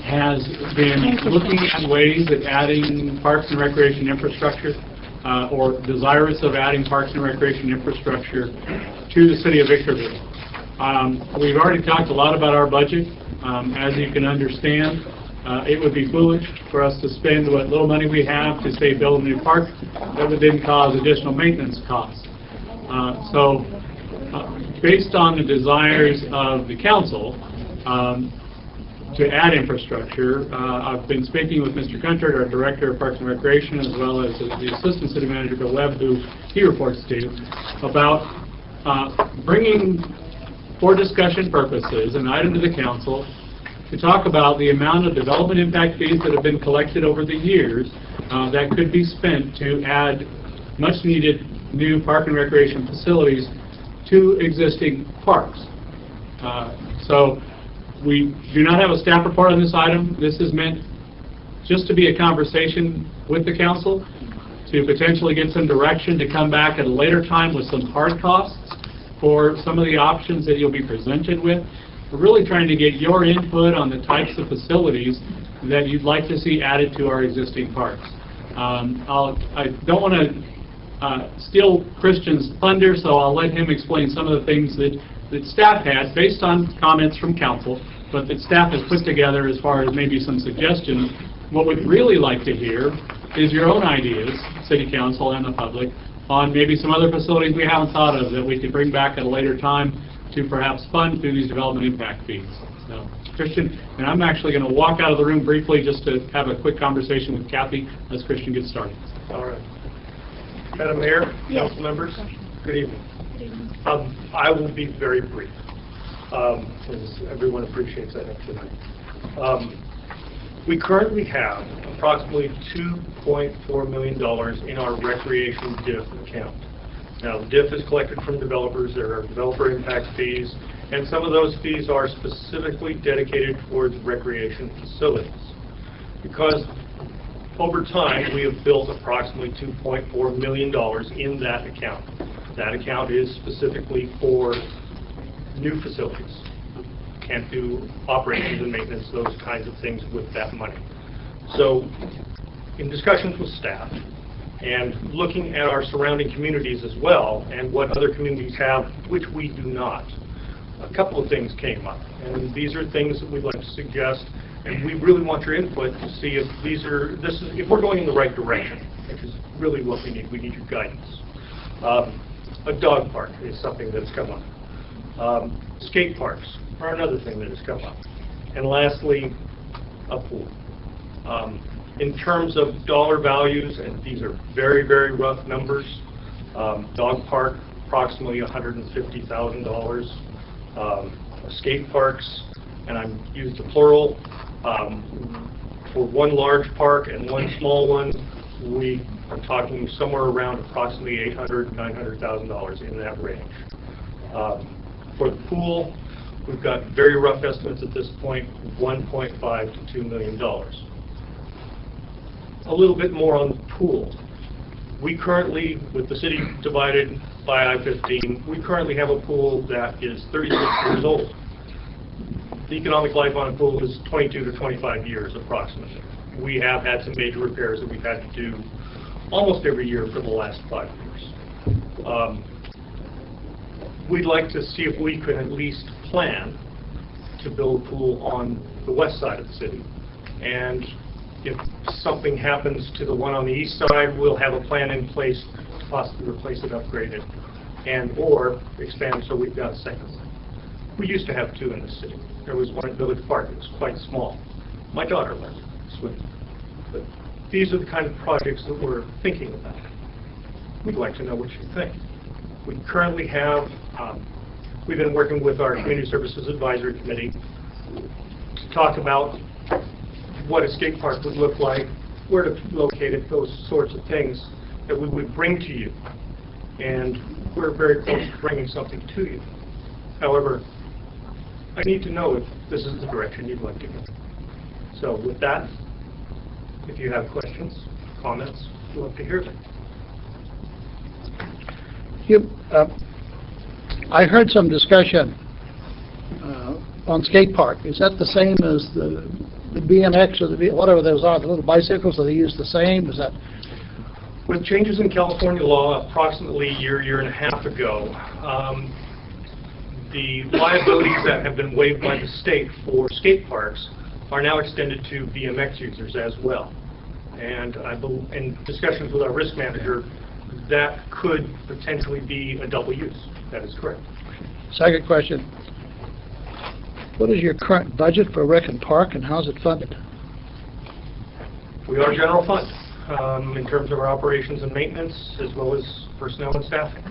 has been looking at ways of adding parks and recreation infrastructure, or desirous of adding parks and recreation infrastructure to the city of Victorville. We've already talked a lot about our budget. As you can understand, it would be foolish for us to spend what little money we have to, say, build a new park. That would then cause additional maintenance costs. Based on the desires of the council to add infrastructure, I've been speaking with Mr. Country, our Director of Parks and Recreation, as well as the Assistant City Manager, Bill Webb, who he reports to, about bringing, for discussion purposes, an item to the council to talk about the amount of development impact fees that have been collected over the years that could be spent to add much-needed new park and recreation facilities to existing parks. So we do not have a staff report on this item. This is meant just to be a conversation with the council to potentially get some direction to come back at a later time with some hard costs for some of the options that you'll be presented with. We're really trying to get your input on the types of facilities that you'd like to see added to our existing parks. I don't want to steal Christian's thunder, so I'll let him explain some of the things that staff had based on comments from council, but that staff has put together as far as maybe some suggestions. What we'd really like to hear is your own ideas, City Council and the public, on maybe some other facilities we haven't thought of that we could bring back at a later time to perhaps fund through these development impact fees. So, Christian, and I'm actually going to walk out of the room briefly just to have a quick conversation with Kathy as Christian gets started. All right. Madam Mayor, council members, good evening. I will be very brief, as everyone appreciates, I think, tonight. We currently have a approximately $2.4 million in our recreation DIF account. Now, the DIF is collected from developers. There are developer impact fees, and some of those fees are specifically dedicated towards recreation facilities. Because over time, we have built approximately $2.4 million in that account. That account is specifically for new facilities. Can't do operations and maintenance, those kinds of things with that money. So, in discussions with staff, and looking at our surrounding communities as well, and what other communities have, which we do not, a couple of things came up. And these are things that we'd like to suggest, and we really want your input to see if if we're going in the right direction, which is really what we need. We need your guidance. A dog park is something that's come up. Skate parks are another thing that has come up. And lastly, a pool. In terms of dollar values, and these are very, very rough numbers, dog park, approximately $150,000. Skate parks, and I'm used the plural, for one large park and one small one, we are talking somewhere around approximately $800,000, $900,000 in that range. For the pool, we've got very rough estimates at this point, $1.5 to $2 million. A little bit more on the pool. We currently, with the city divided by I-15, we currently have a pool that is 36 years old. The economic life on a pool is 22 to 25 years approximately. We have had some major repairs that we've had to do almost every year for the last 5 years. We'd like to see if we could at least plan to build a pool on the west side of the city. And if something happens to the one on the east side, we'll have a plan in place to possibly replace it, upgrade it, and or expand so we've got a second one. We used to have two in the city. There was one at Village Park. It was quite small. My daughter learned to swim. But these are the kind of projects that we're thinking about. We'd like to know what you think. We currently have, we've been working with our Community Services Advisory Committee to talk about what a skate park would look like, where to locate it, those sorts of things that we would bring to you. And we're very close to bringing something to you. However, I need to know if this is the direction you'd like to go. So with that, if you have questions, comments, we'd love to hear them. I heard some discussion on skate park. Is that the same as the BMX or the whatever those are, the little bicycles? Are they used the same? Is that? With changes in California law approximately a year and a half ago, the liabilities that have been waived by the state for skate parks are now extended to BMX users as well. And in discussions with our risk manager, that could potentially be a double use. That is correct. Second question. What is your current budget for Rec and Park, and how is it funded? We are general fund in terms of our operations and maintenance, as well as personnel and staffing.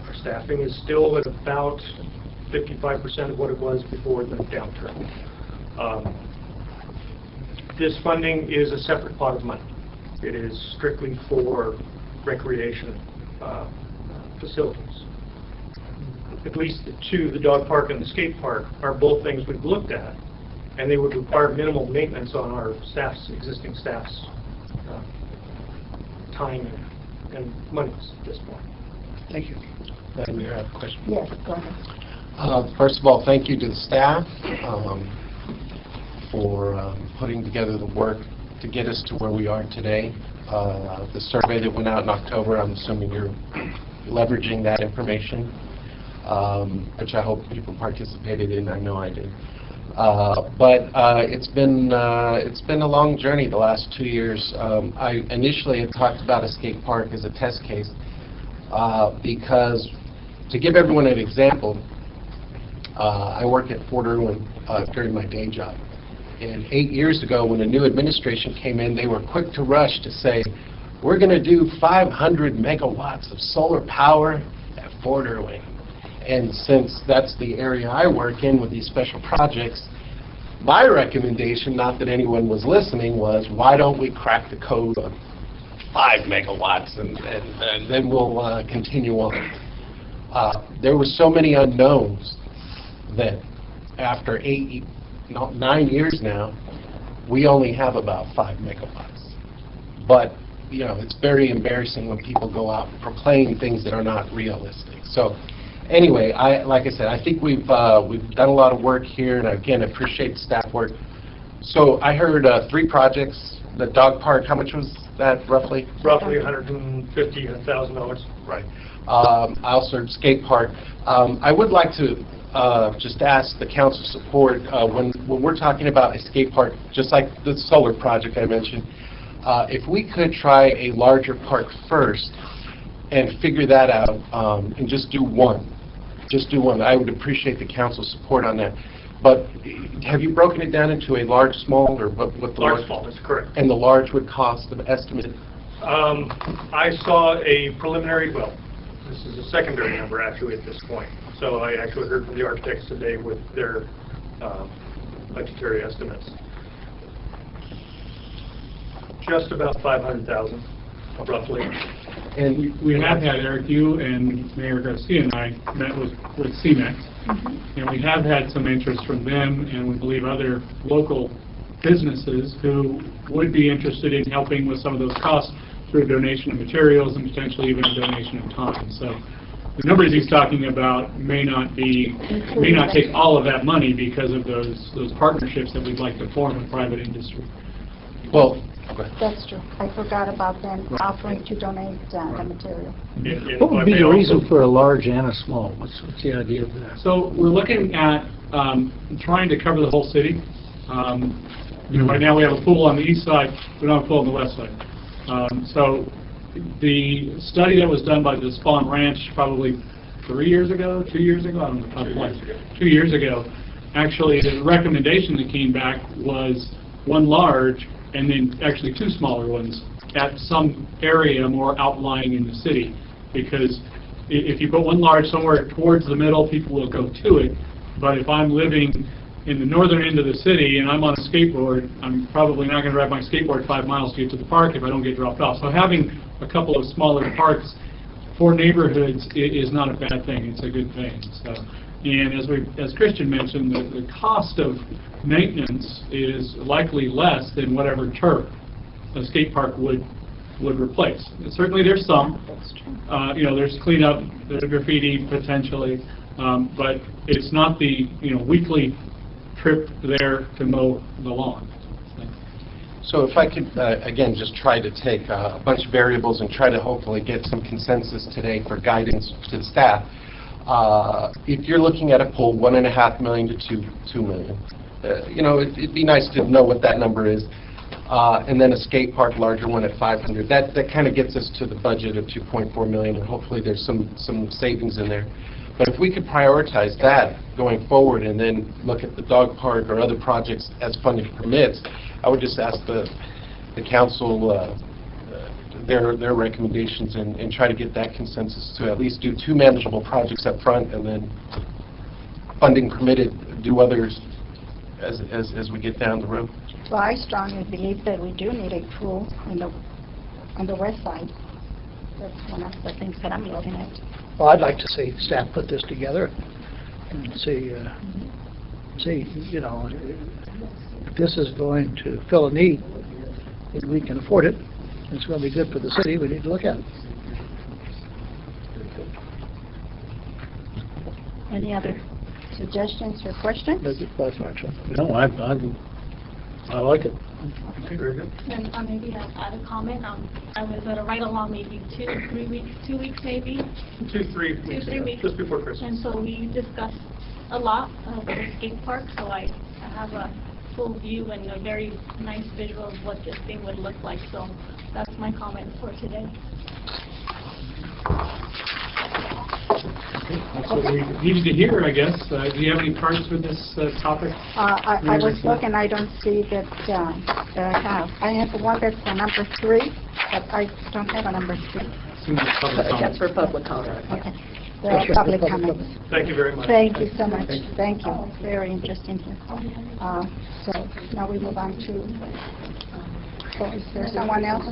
Our staffing is still at about 55% of what it was before the downturn. This funding is a separate pot of money. It is strictly for recreation facilities. At least the two, the dog park and the skate park, are both things we've looked at, and they would require minimal maintenance on our existing staff's time and monies at this point. Thank you. Madam Mayor, I have a question. Yes, go ahead. First of all, thank you to the staff for putting together the work to get us to where we are today. The survey that went out in October, I'm assuming you're leveraging that information, which I hope people participated in. I know I did. But it's been a long journey the last 2 years. I initially had talked about a skate park as a test case because, to give everyone an example, I work at Fort Irwin during my day job. And 8 years ago, when a new administration came in, they were quick to rush to say, we're going to do 500 megawatts of solar power at Fort Irwin. And since that's the area I work in with these special projects, my recommendation, not that anyone was listening, was why don't we crack the code on 5 megawatts and then we'll continue on. There were so many unknowns that after 9 years now, we only have about 5 megawatts. But, you know, it's very embarrassing when people go out and proclaim things that are not realistic. So anyway, like I said, I think we've done a lot of work here, and again, I appreciate staff work. So I heard 3 projects. The dog park, how much was that roughly? Roughly $150,000. Right. I also heard skate park. I would like to just ask the council support when we're talking about a skate park, just like the solar project I mentioned. If we could try a larger park first and figure that out and just do one. I would appreciate the council's support on that. But have you broken it down into a large, small, or what the Large, small, that's correct. And the large would cost an estimate? I saw a preliminary, well, this is a secondary number actually at this point. So I actually heard from the architects today with their budgetary estimates. Just about 500,000, roughly. And we have had, Eric, you and Mayor Garcia and I met with CMEX, and we have had some interest from them, and we believe other local businesses who would be interested in helping with some of those costs through a donation of materials and potentially even a donation of time. So the numbers he's talking about may not take all of that money because of those partnerships that we'd like to form with private industry. Well, That's true. I forgot about them offering to donate the material. What would be the reason for a large and a small? What's the idea of that? So we're looking at trying to cover the whole city. You know, right now we have a pool on the east side, we don't have a pool on the west side. So the study that was done by the Spawn Ranch probably 2 years ago, I don't know, 2 years ago, actually the recommendation that came back was one large and then actually 2 smaller ones at some area more outlying in the city. Because if you put one large somewhere towards the middle, people will go to it. But if I'm living in the northern end of the city and I'm on a skateboard, I'm probably not going to ride my skateboard 5 miles to get to the park if I don't get dropped off. So having a couple of smaller parks for neighborhoods is not a bad thing. It's a good thing. So, and as Christian mentioned, the cost of maintenance is likely less than whatever turf a skate park would replace. And certainly there's some. You know, there's cleanup, there's graffiti potentially, but it's not the weekly trip there to mow the lawn. So if I could, again, just try to take a bunch of variables and try to hopefully get some consensus today for guidance to the staff. If you're looking at a pool, $1.5 million to $2 million, it'd be nice to know what that number is. And then a skate park, larger one at 500. That kind of gets us to the budget of $2.4 million, and hopefully there's some savings in there. But if we could prioritize that going forward and then look at the dog park or other projects as funding permits, I would just ask the council their recommendations and try to get that consensus to at least do 2 manageable projects up front, and then funding permitted, do others as we get down the road. Well, I strongly believe that we do need a pool on the west side. That's one of the things that I'm looking at. Well, I'd like to see staff put this together and see, if this is going to fill a need, if we can afford it, it's going to be good for the city, we need to look at it. Any other suggestions or questions? No, I like it. Okay, very good. And maybe add a comment. I was at a ride-along maybe 2 weeks maybe. 3 weeks, just before Christmas. And so we discussed a lot of the skate park, so I have a full view and a very nice visual of what this thing would look like. So that's my comment for today. That's what we needed to hear, I guess. Do you have any cards for this topic? I was looking, I don't see that I have. I have one that's a number 3, but I don't have a number 3. That's That's for public comment. Okay. the public comments. Thank you very much. Thank you so much. Thank you. Very interesting here. So now we move on to, is there someone else?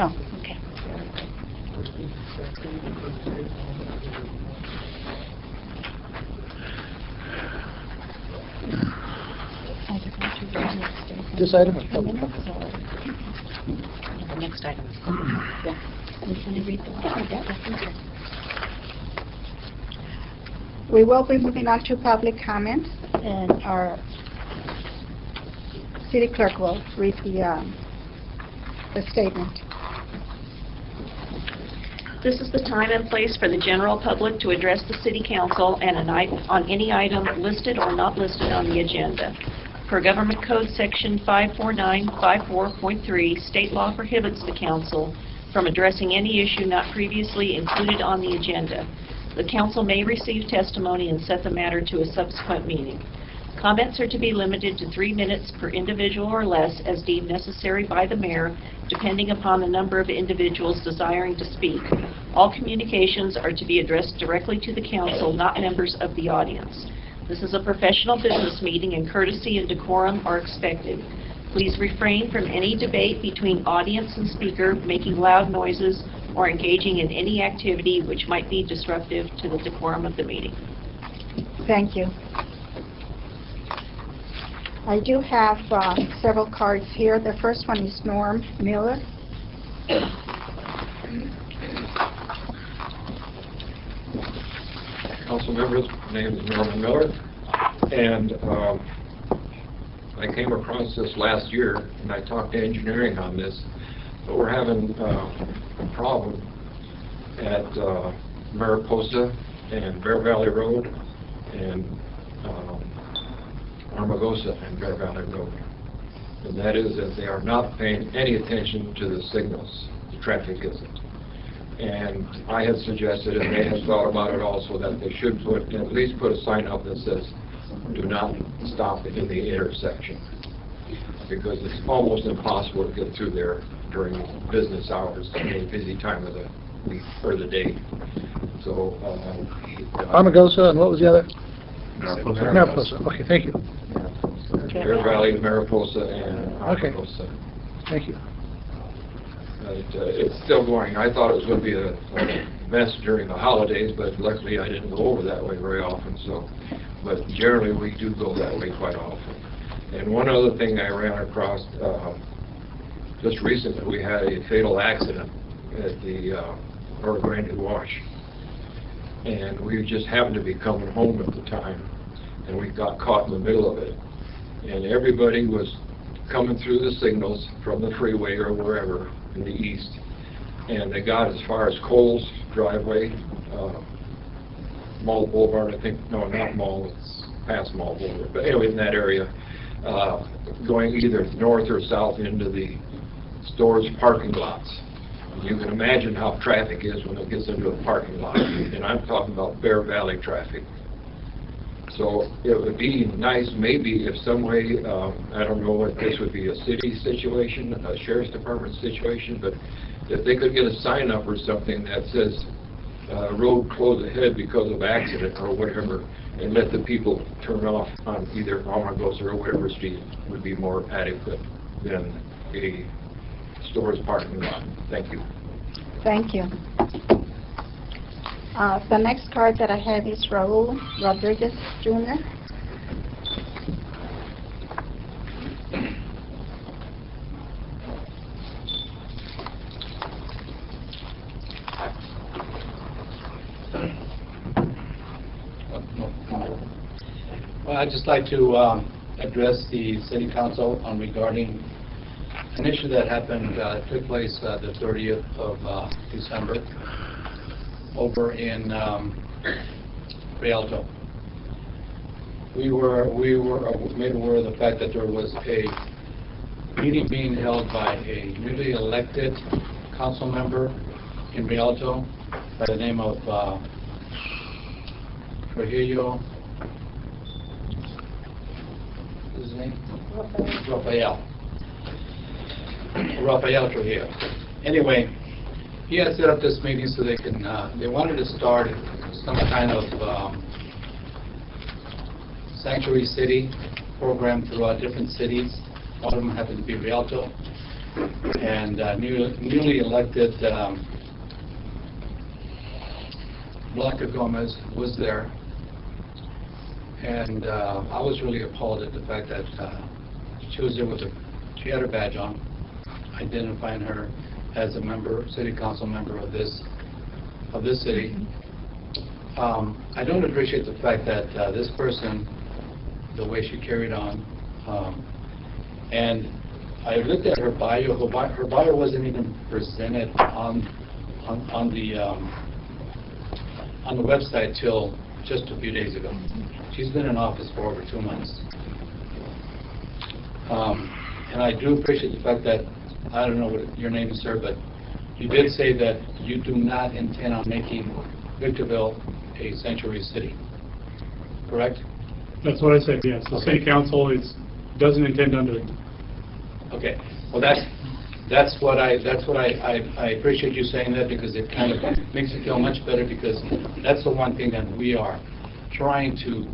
Oh, okay. This item is The next item. Yeah. We will be moving on to public comments, and our city clerk will read the statement. This is the time and place for the general public to address the city council and on any item listed or not listed on the agenda. Per Government Code Section 54954.3, state law prohibits the council from addressing any issue not previously included on the agenda. The council may receive testimony and set the matter to a subsequent meeting. Comments are to be limited to 3 minutes per individual or less as deemed necessary by the mayor, depending upon the number of individuals desiring to speak. All communications are to be addressed directly to the council, not members of the audience. This is a professional business meeting and courtesy and decorum are expected. Please refrain from any debate between audience and speaker, making loud noises, or engaging in any activity which might be disruptive to the decorum of the meeting. Thank you. I do have several cards here. The first one is Norm Miller. Council members, my name is Norman Miller, and I came across this last year, and I talked to engineering on this, but we're having a problem at Mariposa and Bear Valley Road and Armagosa and Bear Valley Road. And that is that they are not paying any attention to the signals. The traffic isn't. And I had suggested, and they had thought about it also, that they should at least put a sign up that says, do not stop in the intersection. Because it's almost impossible to get through there during business hours, a busy time of the week or the day. So, Armagosa, and what was the other? Mariposa. Mariposa. Okay, thank you. Bear Valley, Mariposa, and Armagosa. Okay. Thank you. It's still going. I thought it was going to be a mess during the holidays, but luckily I didn't go over that way very often. So, but generally we do go that way quite often. And one other thing I ran across just recently, we had a fatal accident at the Rio Grande Wash, and we just happened to be coming home at the time, and we got caught in the middle of it, and everybody was coming through the signals from the freeway or wherever in the east, and they got as far as Cole's driveway, Mall Boulevard, I think, no, not Mall, it's past Mall Boulevard, but anyway, in that area, going either north or south into the stores' parking lots. You can imagine how traffic is when it gets into a parking lot, and I'm talking about Bear Valley traffic. So it would be nice maybe if some way, I don't know if this would be a city situation, a sheriff's department situation, but if they could get a sign up or something that says road closed ahead because of accident or whatever, and let the people turn off on either Armagosa or whatever street would be more adequate than a store's parking lot. Thank you. Thank you. The next card that I have is Raul Rodriguez, Jr. Well, I'd just like to address the City Council on regarding an issue that happened, took place the 30th of December over in Rialto. We were made aware of the fact that there was a meeting being held by a newly elected council member in Rialto by the name of Trujillo. What's his name? Rafael. Rafael Trujillo. Anyway, he had set up this meeting so they wanted to start some kind of sanctuary city program throughout different cities. One of them happened to be Rialto. And newly elected Blanca Gomez was there. And I was really appalled at the fact that she was there with she had her badge on, identifying her as a member, city council member of this city. I don't appreciate the fact that this person, the way she carried on, and I looked at her bio. Her bio wasn't even presented on the website till just a few days ago. She's been in office for over 2 months. And I do appreciate the fact that, I don't know what your name is, sir, but you did say that you do not intend on making Victorville a sanctuary city, correct? That's what I said, yes. The city council doesn't intend on doing it. Okay. Well, that's what I appreciate you saying that, because it kind of makes me feel much better, because that's the one thing that we are trying to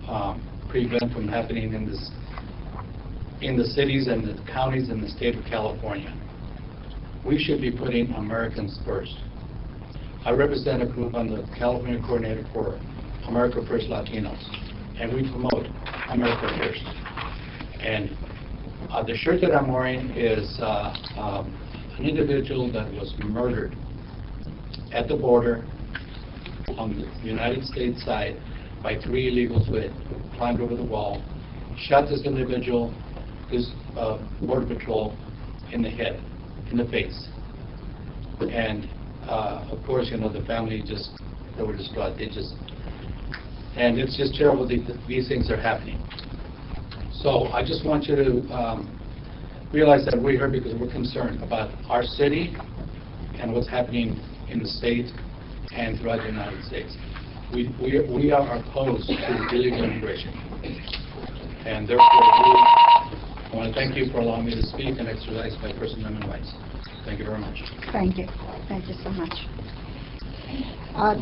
prevent from happening in the cities and the counties in the state of California. We should be putting Americans first. I represent a group on the California Coordinator for America First Latinos, and we promote America First. And the shirt that I'm wearing is an individual that was murdered at the border on the United States side by 3 illegals who had climbed over the wall, shot this individual, this Border Patrol, in the head, in the face. And of course, you know, the family they were distraught. And it's just terrible that these things are happening. So I just want you to realize that we're here because we're concerned about our city and what's happening in the state and throughout the United States. We are opposed to illegal immigration. And therefore, I want to thank you for allowing me to speak and exercise my First Amendment rights. Thank you very much. Thank you. Thank you so much.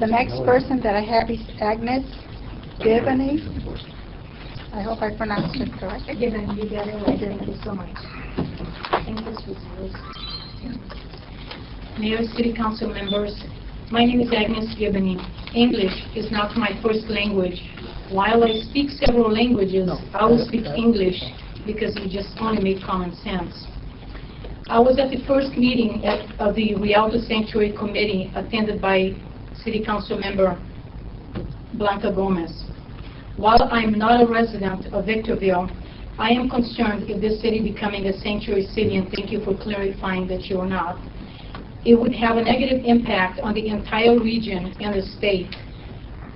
The next person that I have is Agnes Givney. I hope I pronounced it correct. Givney, you got it right. Thank you so much. I think this was yours. Mayor, City Council members, my name is Agnes Givney. English is not my first language. While I speak several languages, I will speak English because it just only makes common sense. I was at the first meeting of the Rialto Sanctuary Committee attended by City Council member Blanca Gomez. While I'm not a resident of Victorville, I am concerned if this city becoming a sanctuary city, and thank you for clarifying that you're not, it would have a negative impact on the entire region and the state,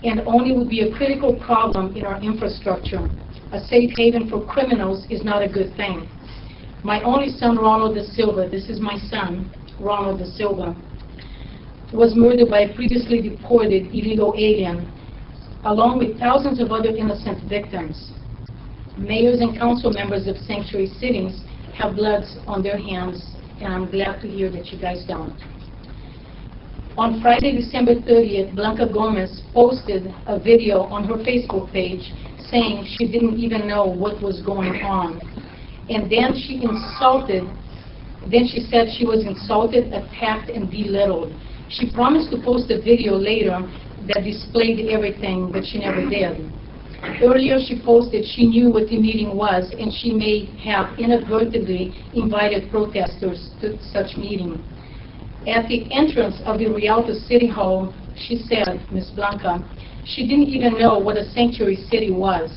and only would be a critical problem in our infrastructure. A safe haven for criminals is not a good thing. My only son, Ronald Da Silva, this is my son, Ronald Da Silva, was murdered by a previously deported illegal alien, along with thousands of other innocent victims. Mayors and council members of sanctuary cities have blood on their hands, and I'm glad to hear that you guys don't. On Friday, December 30th, Blanca Gomez posted a video on her Facebook page saying she didn't even know what was going on. And then she said she was insulted, attacked, and belittled. She promised to post a video later that displayed everything, but she never did. Earlier she posted she knew what the meeting was, and she may have inadvertently invited protesters to such meeting. At the entrance of the Rialto City Hall, she said, Ms. Blanca, she didn't even know what a sanctuary city was.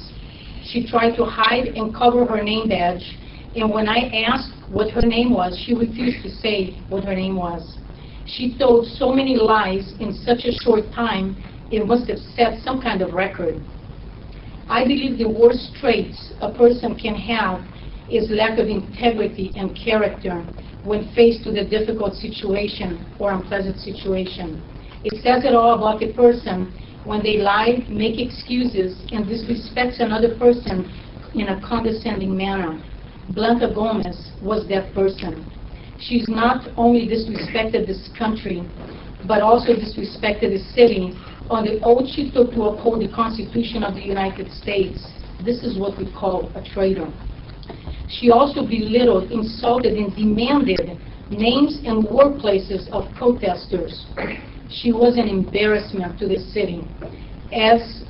She tried to hide and cover her name badge, and when I asked what her name was, she refused to say what her name was. She told so many lies in such a short time, it must have set some kind of record. I believe the worst traits a person can have is lack of integrity and character when faced with a difficult situation or unpleasant situation. It says it all about the person when they lie, make excuses, and disrespect another person in a condescending manner. Blanca Gomez was that person. She's not only disrespected this country, but also disrespected the city on the oath she took to uphold the Constitution of the United States. This is what we call a traitor. She also belittled, insulted, and demanded names and workplaces of protesters. She was an embarrassment to the city. As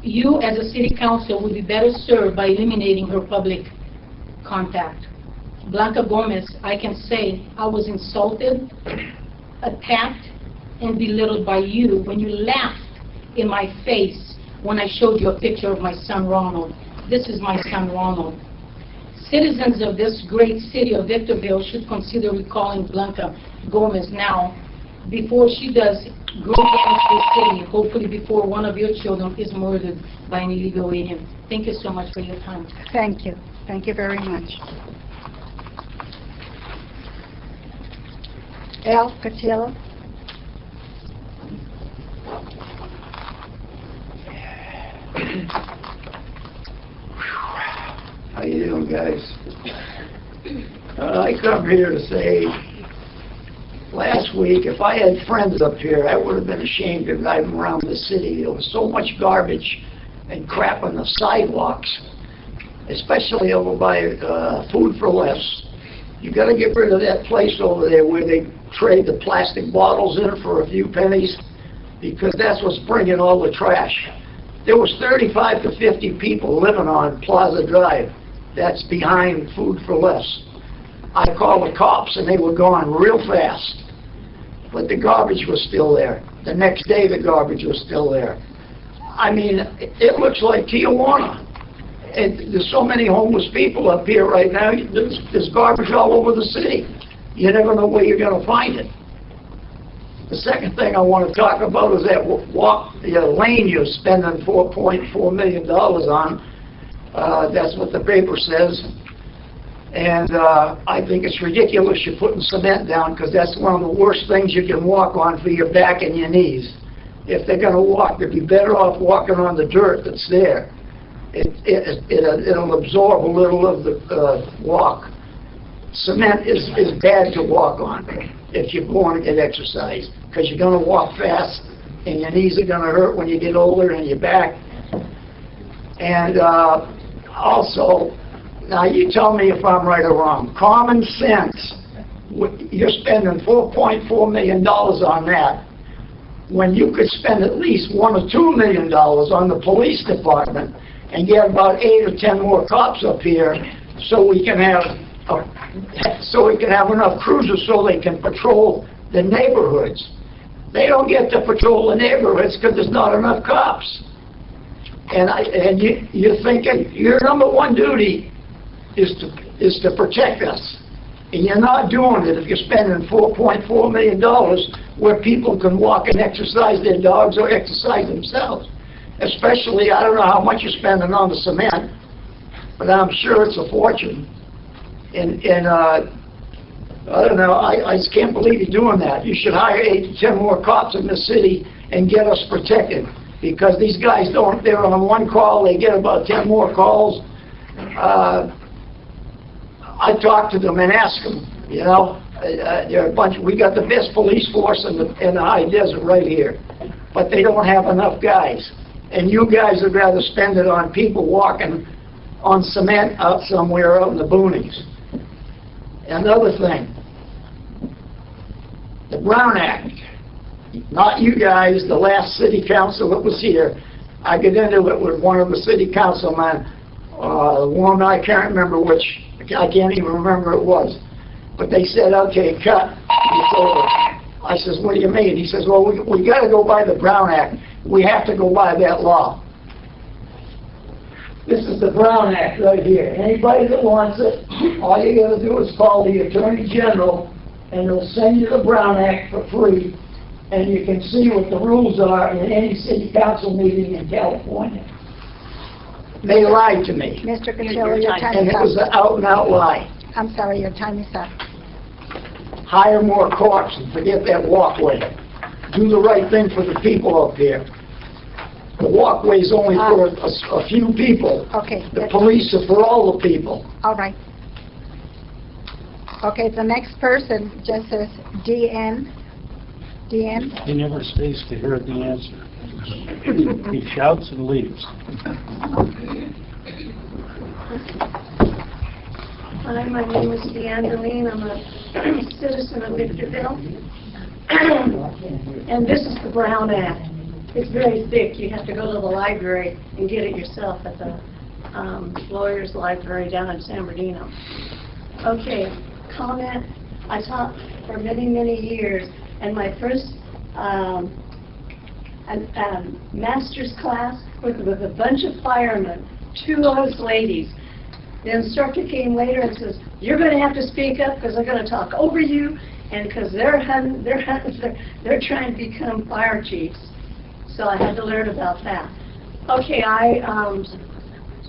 you, as a city council, would be better served by eliminating her public contact. Blanca Gomez, I can say I was insulted, attacked, and belittled by you when you laughed in my face when I showed you a picture of my son Ronald. This is my son Ronald. Citizens of this great city of Victorville should consider recalling Blanca Gomez now before she does great damage to the city, hopefully before one of your children is murdered by an illegal alien. Thank you so much for your time. Thank you. Thank you very much. Al Cotillo. How you doing, guys? I come here to say, last week, if I had friends up here, I would have been ashamed to drive them around the city. There was so much garbage and crap on the sidewalks, especially over by Food for Less. You got to get rid of that place over there where they trade the plastic bottles in for a few pennies, because that's what's bringing all the trash. There was 35 to 50 people living on Plaza Drive. That's behind Food for Less. I called the cops and they were gone real fast. But the garbage was still there. The next day the garbage was still there. I mean, it looks like Tijuana. And there's so many homeless people up here right now. There's garbage all over the city. You never know where you're going to find it. The second thing I want to talk about is that lane you're spending $4.4 million on. That's what the paper says. And I think it's ridiculous you're putting cement down, because that's one of the worst things you can walk on for your back and your knees. If they're going to walk, they'd be better off walking on the dirt that's there. It'll absorb a little of the walk. Cement is bad to walk on if you're going to get exercise, because you're going to walk fast and your knees are going to hurt when you get older and your back. And also, now you tell me if I'm right or wrong, common sense, you're spending $4.4 million on that when you could spend at least $1 or $2 million on the police department and get about 8 or 10 more cops up here so we can have enough cruisers so they can patrol the neighborhoods. They don't get to patrol the neighborhoods because there's not enough cops. And you're thinking your number one duty is to protect us. And you're not doing it if you're spending $4.4 million where people can walk and exercise their dogs or exercise themselves. Especially, I don't know how much you're spending on the cement, but I'm sure it's a fortune. And I don't know, I just can't believe you're doing that. You should hire 8 to 10 more cops in this city and get us protected. Because these guys they're on one call, they get about 10 more calls. I talk to them and ask them, you know, they're a bunch. We got the best police force in the high desert right here, but they don't have enough guys. And you guys would rather spend it on people walking on cement out somewhere out in the boonies. Another thing, the Brown Act. Not you guys, the last city council that was here. I get into it with one of the city councilmen, one I can't remember which, I can't even remember it was. But they said, okay, cut, it's over. I says, what do you mean? He says, well, we got to go by the Brown Act. We have to go by that law. This is the Brown Act right here. Anybody that wants it, all you got to do is call the Attorney General, and they'll send you the Brown Act for free. And you can see what the rules are in any city council meeting in California. They lied to me. Mr. Cotillo, your time and is it was an out-and-out lie. I'm sorry, your time is up. Hire more cops and forget that walkway. Do the right thing for the people up here. The walkway is only for a few people. Okay. The police are for all the people. All right. Okay, the next person just says DN. DN? He never stays to hear the answer. He shouts and leaves. Hi, my name is Deanne Deline. I'm a citizen of Victorville. And this is the Brown Act. It's very thick. You have to go to the library and get it yourself at the lawyer's library down in San Bernardino. Okay, comment. I taught for many, many years, and my first master's class was with a bunch of firemen, 2 of us ladies. The instructor came later and says, "You're going to have to speak up because they're going to talk over you, and because they're trying to become fire chiefs." So I had to learn about that. Okay,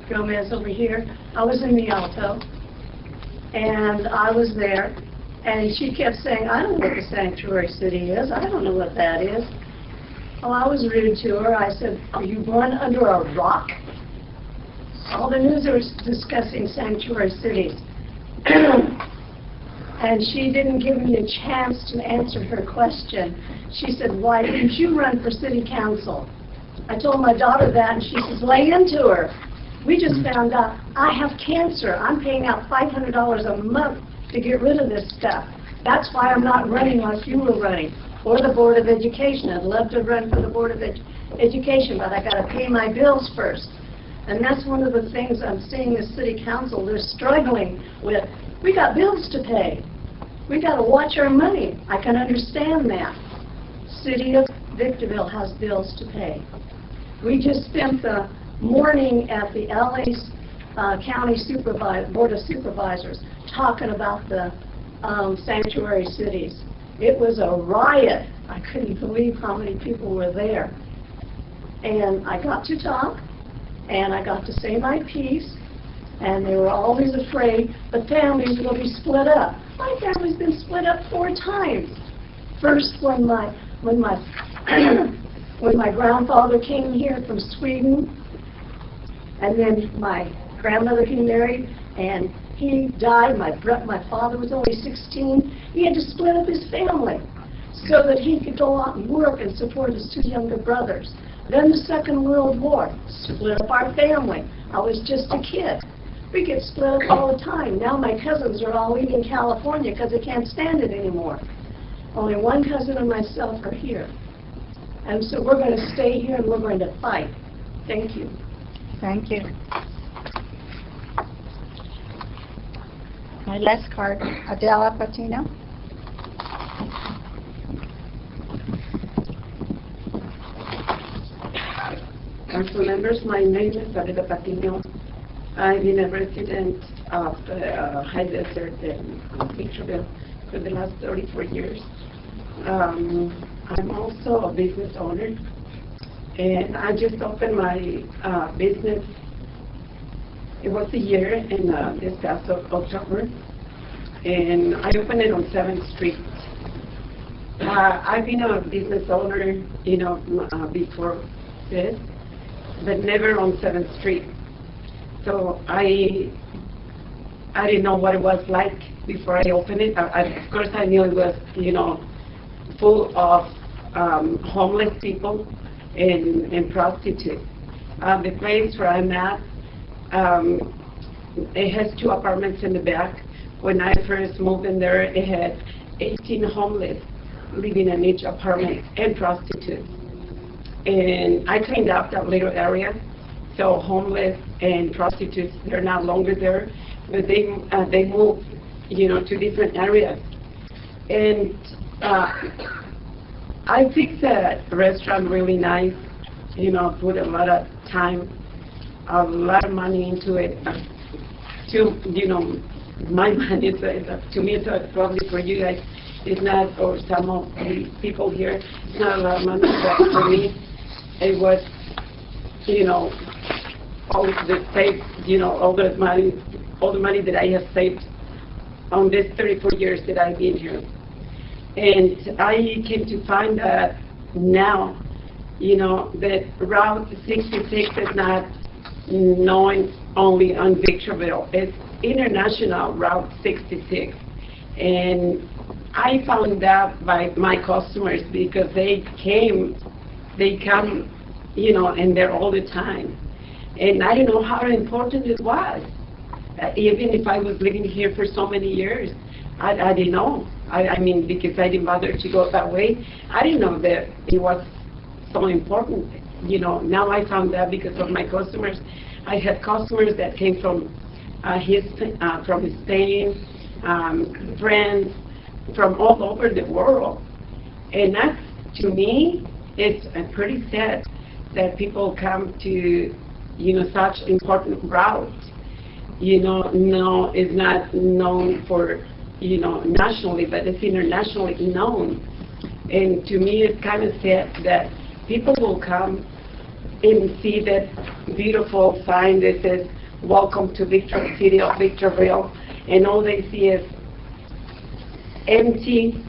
Gomez over here. I was in the Alto, and I was there, and she kept saying, "I don't know what the sanctuary city is. I don't know what that is." Well, I was rude to her. I said, "Are you born under a rock? All the news is discussing sanctuary cities." And she didn't give me a chance to answer her question. She said, "Why didn't you run for city council?" I told my daughter that, and she says, "Lay into her. We just found out I have cancer. I'm paying out $500 a month to get rid of this stuff. That's why I'm not running like you were running. Or the Board of Education. I'd love to run for the Board of Education, but I got to pay my bills first." And that's one of the things I'm seeing the city council, they're struggling with. We got bills to pay. We got to watch our money. I can understand that. City of Victorville has bills to pay. We just spent the morning at the LA's County Board of Supervisors talking about the sanctuary cities. It was a riot. I couldn't believe how many people were there. And I got to talk, and I got to say my piece, and they were always afraid the families will be split up. My family's been split up 4 times. First, when my grandfather came here from Sweden, and then my grandmother he married, and he died. My father was only 16. He had to split up his family so that he could go out and work and support his 2 younger brothers. Then the Second World War split up our family. I was just a kid. We get split up all the time. Now my cousins are all leaving California because they can't stand it anymore. Only one cousin and myself are here. And so we're going to stay here and we're going to fight. Thank you. Thank you. My last card, Adela Patino. Council members, my name is Adela Patino. I've been a resident of the High Desert in Victorville for the last 34 years. I'm also a business owner, and I just opened my business. It was a year in this past October, and I opened it on 7th Street. I've been a business owner, before this, but never on 7th Street. So I didn't know what it was like before I opened it. Of course, I knew it was, full of homeless people and prostitutes. The place where I'm at, it has 2 apartments in the back. When I first moved in there, it had 18 homeless living in each apartment and prostitutes. And I cleaned up that little area. So homeless and prostitutes, they're not longer there, but they moved, to different areas. And I fixed the restaurant really nice, put a lot of time, a lot of money into it. My money, to me, it's probably for you guys, it's not, or some of the people here, it's not a lot of money, but for me, it was, all the saved, all the money that I have saved on this 34 years that I've been here. And I came to find that now, that Route 66 is not known only on Victorville. It's International Route 66. And I found that by my customers because they come, you know, and they're all the time. And I didn't know how important it was. Even if I was living here for so many years, I didn't know. I mean, because I didn't bother to go that way, I didn't know that it was so important. You know, now I found that because of my customers. I had customers that came from Spain, friends from all over the world. And that, to me, it's pretty sad that people come to, you know, such important route. You know, no, it's not known for, you know, nationally, but it's internationally known. And to me, it's kind of sad that people will come and see that beautiful sign that says, "Welcome to City of Victorville," and all they see is empty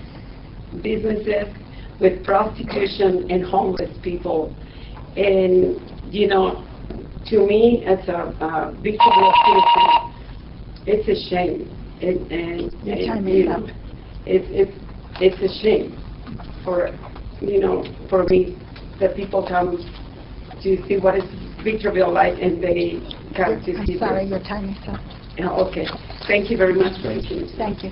businesses with prostitution and homeless people. And, you know, to me, as a Victorville citizen, it's a shame. It's a shame for, you know, for me that people come to see what is Victorville like and they come to see. I'm sorry, your time is up. Okay. Thank you very much for listening. Thank you.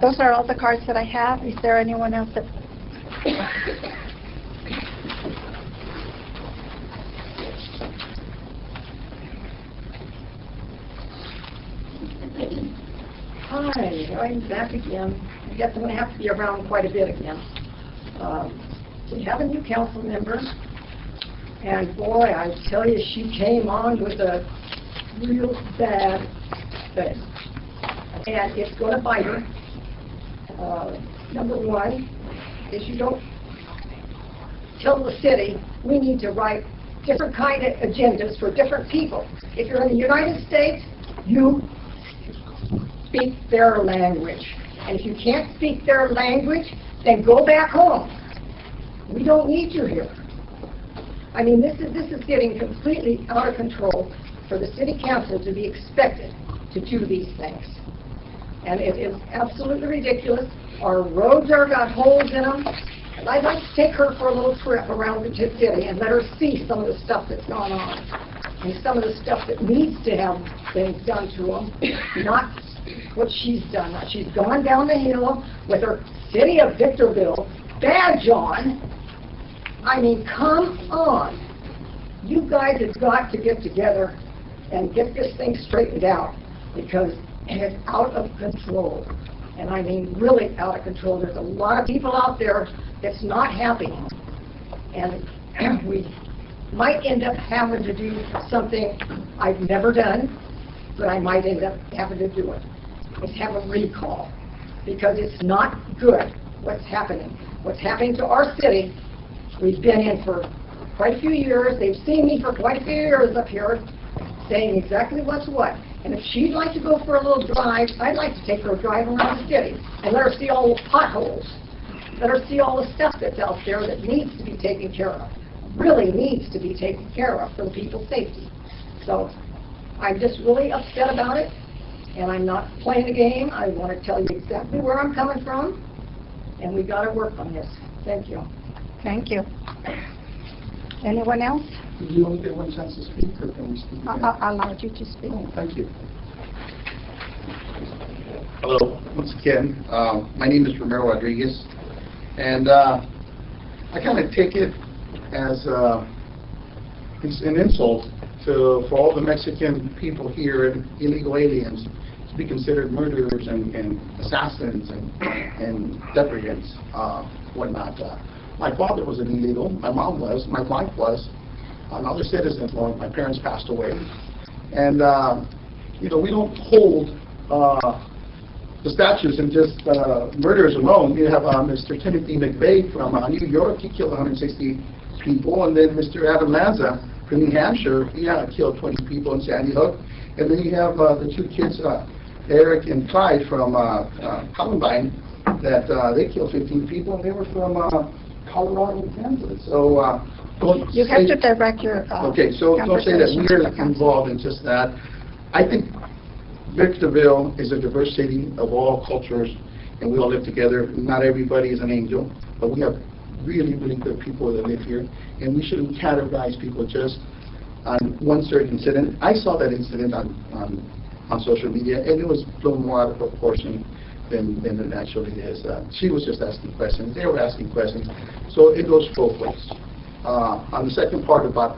Those are all the cards that I have. Is there anyone else that... Hi, I'm back again. I guess I'm going to have to be around quite a bit again. We have a new council member, and boy, I tell you, she came on with a real bad thing. And it's going to bite her. Number one is you don't tell the city we need to write different kind of agendas for different people. If you're in the United States, you speak their language. And if you can't speak their language, then go back home. We don't need you here. I mean, this is getting completely out of control for the city council to be expected to do these things. And it is absolutely ridiculous. Our roads are got holes in them. And I'd like to take her for a little trip around the city and let her see some of the stuff that's gone on. And some of the stuff that needs to have things done to them, not what she's done. Now, she's gone down the hill with her City of Victorville badge on. I mean, come on. You guys have got to get together and get this thing straightened out because it's out of control. And I mean really out of control. There's a lot of people out there that's not happy. And we might end up having to do something I've never done, but I might end up having to do it. It's have a recall because it's not good what's happening. What's happening to our city, we've been in for quite a few years. They've seen me for quite a few years up here saying exactly what's what. And if she'd like to go for a little drive, I'd like to take her a drive around the city and let her see all the potholes. Let her see all the stuff that's out there that needs to be taken care of. Really needs to be taken care of for the people's safety. So I'm just really upset about it. And I'm not playing a game. I want to tell you exactly where I'm coming from. And we've got to work on this. Thank you. Thank you. Anyone else? Did you only get one chance to speak, or can we speak again? I allowed you to speak. Oh, thank you. Hello, once again. My name is Romero Rodriguez, and I kind of take it as an insult for all the Mexican people here and illegal aliens to be considered murderers and assassins and depredants, whatnot. My father was an illegal, my mom was, my wife was, another citizen. Well, my parents passed away. And, you know, we don't hold the statues and just murderers alone. We have Mr. Timothy McVeigh from New York. He killed 160 people. And then Mr. Adam Lanza from New Hampshire. He killed 20 people in Sandy Hook. And then you have the two kids, Eric and Clyde from Columbine, that they killed 15 people, and they were from Colorado and Kansas. So you have to direct your okay, so don't say that we're involved in just that. I think Victorville is a diverse city of all cultures, and we all live together. Not everybody is an angel, but we have really, really good people that live here, and we shouldn't categorize people just on one certain incident. I saw that incident on social media, and it was blown more out of proportion than it actually is. She was just asking questions. They were asking questions. So it goes both ways. On the second part about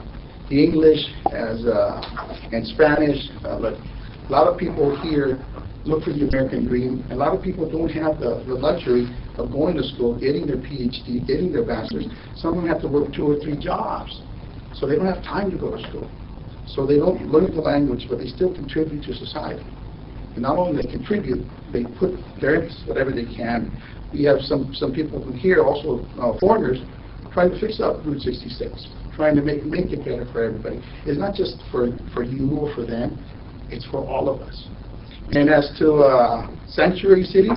the English and Spanish, but a lot of people here look for the American dream. A lot of people don't have the luxury of going to school, getting their PhD, getting their bachelor's. Some of them have to work 2 or 3 jobs, so they don't have time to go to school. So they don't learn the language, but they still contribute to society. And not only they contribute, they put their emphasis whatever they can. We have some people from here, also foreigners, trying to fix up Route 66, trying to make it better for everybody. It's not just for you or for them, it's for all of us. And as to Sanctuary City,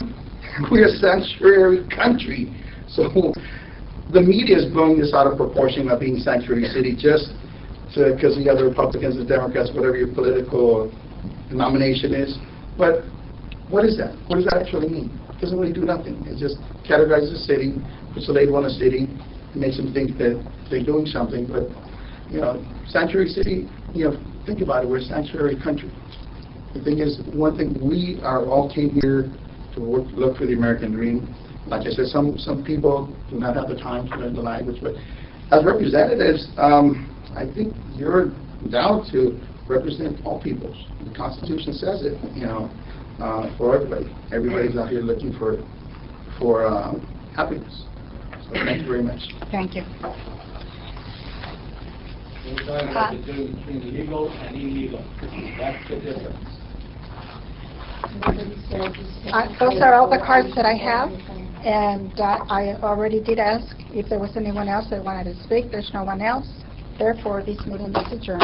we're a sanctuary country. So the media is blowing this out of proportion of being Sanctuary City just because you have the Republicans, the Democrats, whatever your political nomination is. But what is that? What does that actually mean? It doesn't really do nothing. It just categorizes the city, puts a label on a city, makes them think that they're doing something. But, you know, Sanctuary City, you know, think about it, we're a sanctuary country. The thing is, one thing, we all came here to look for the American dream. Like I said, some people do not have the time to learn the language, but as representatives, I think you're endowed to represent all peoples. The Constitution says it, you know, for everybody. Everybody's out here looking for happiness. So thank you very much. Thank you. We're talking about the difference between legal and illegal. That's the difference. Those are all the cards that I have, and I already did ask if there was anyone else that wanted to speak. There's no one else. Therefore, this meeting is adjourned.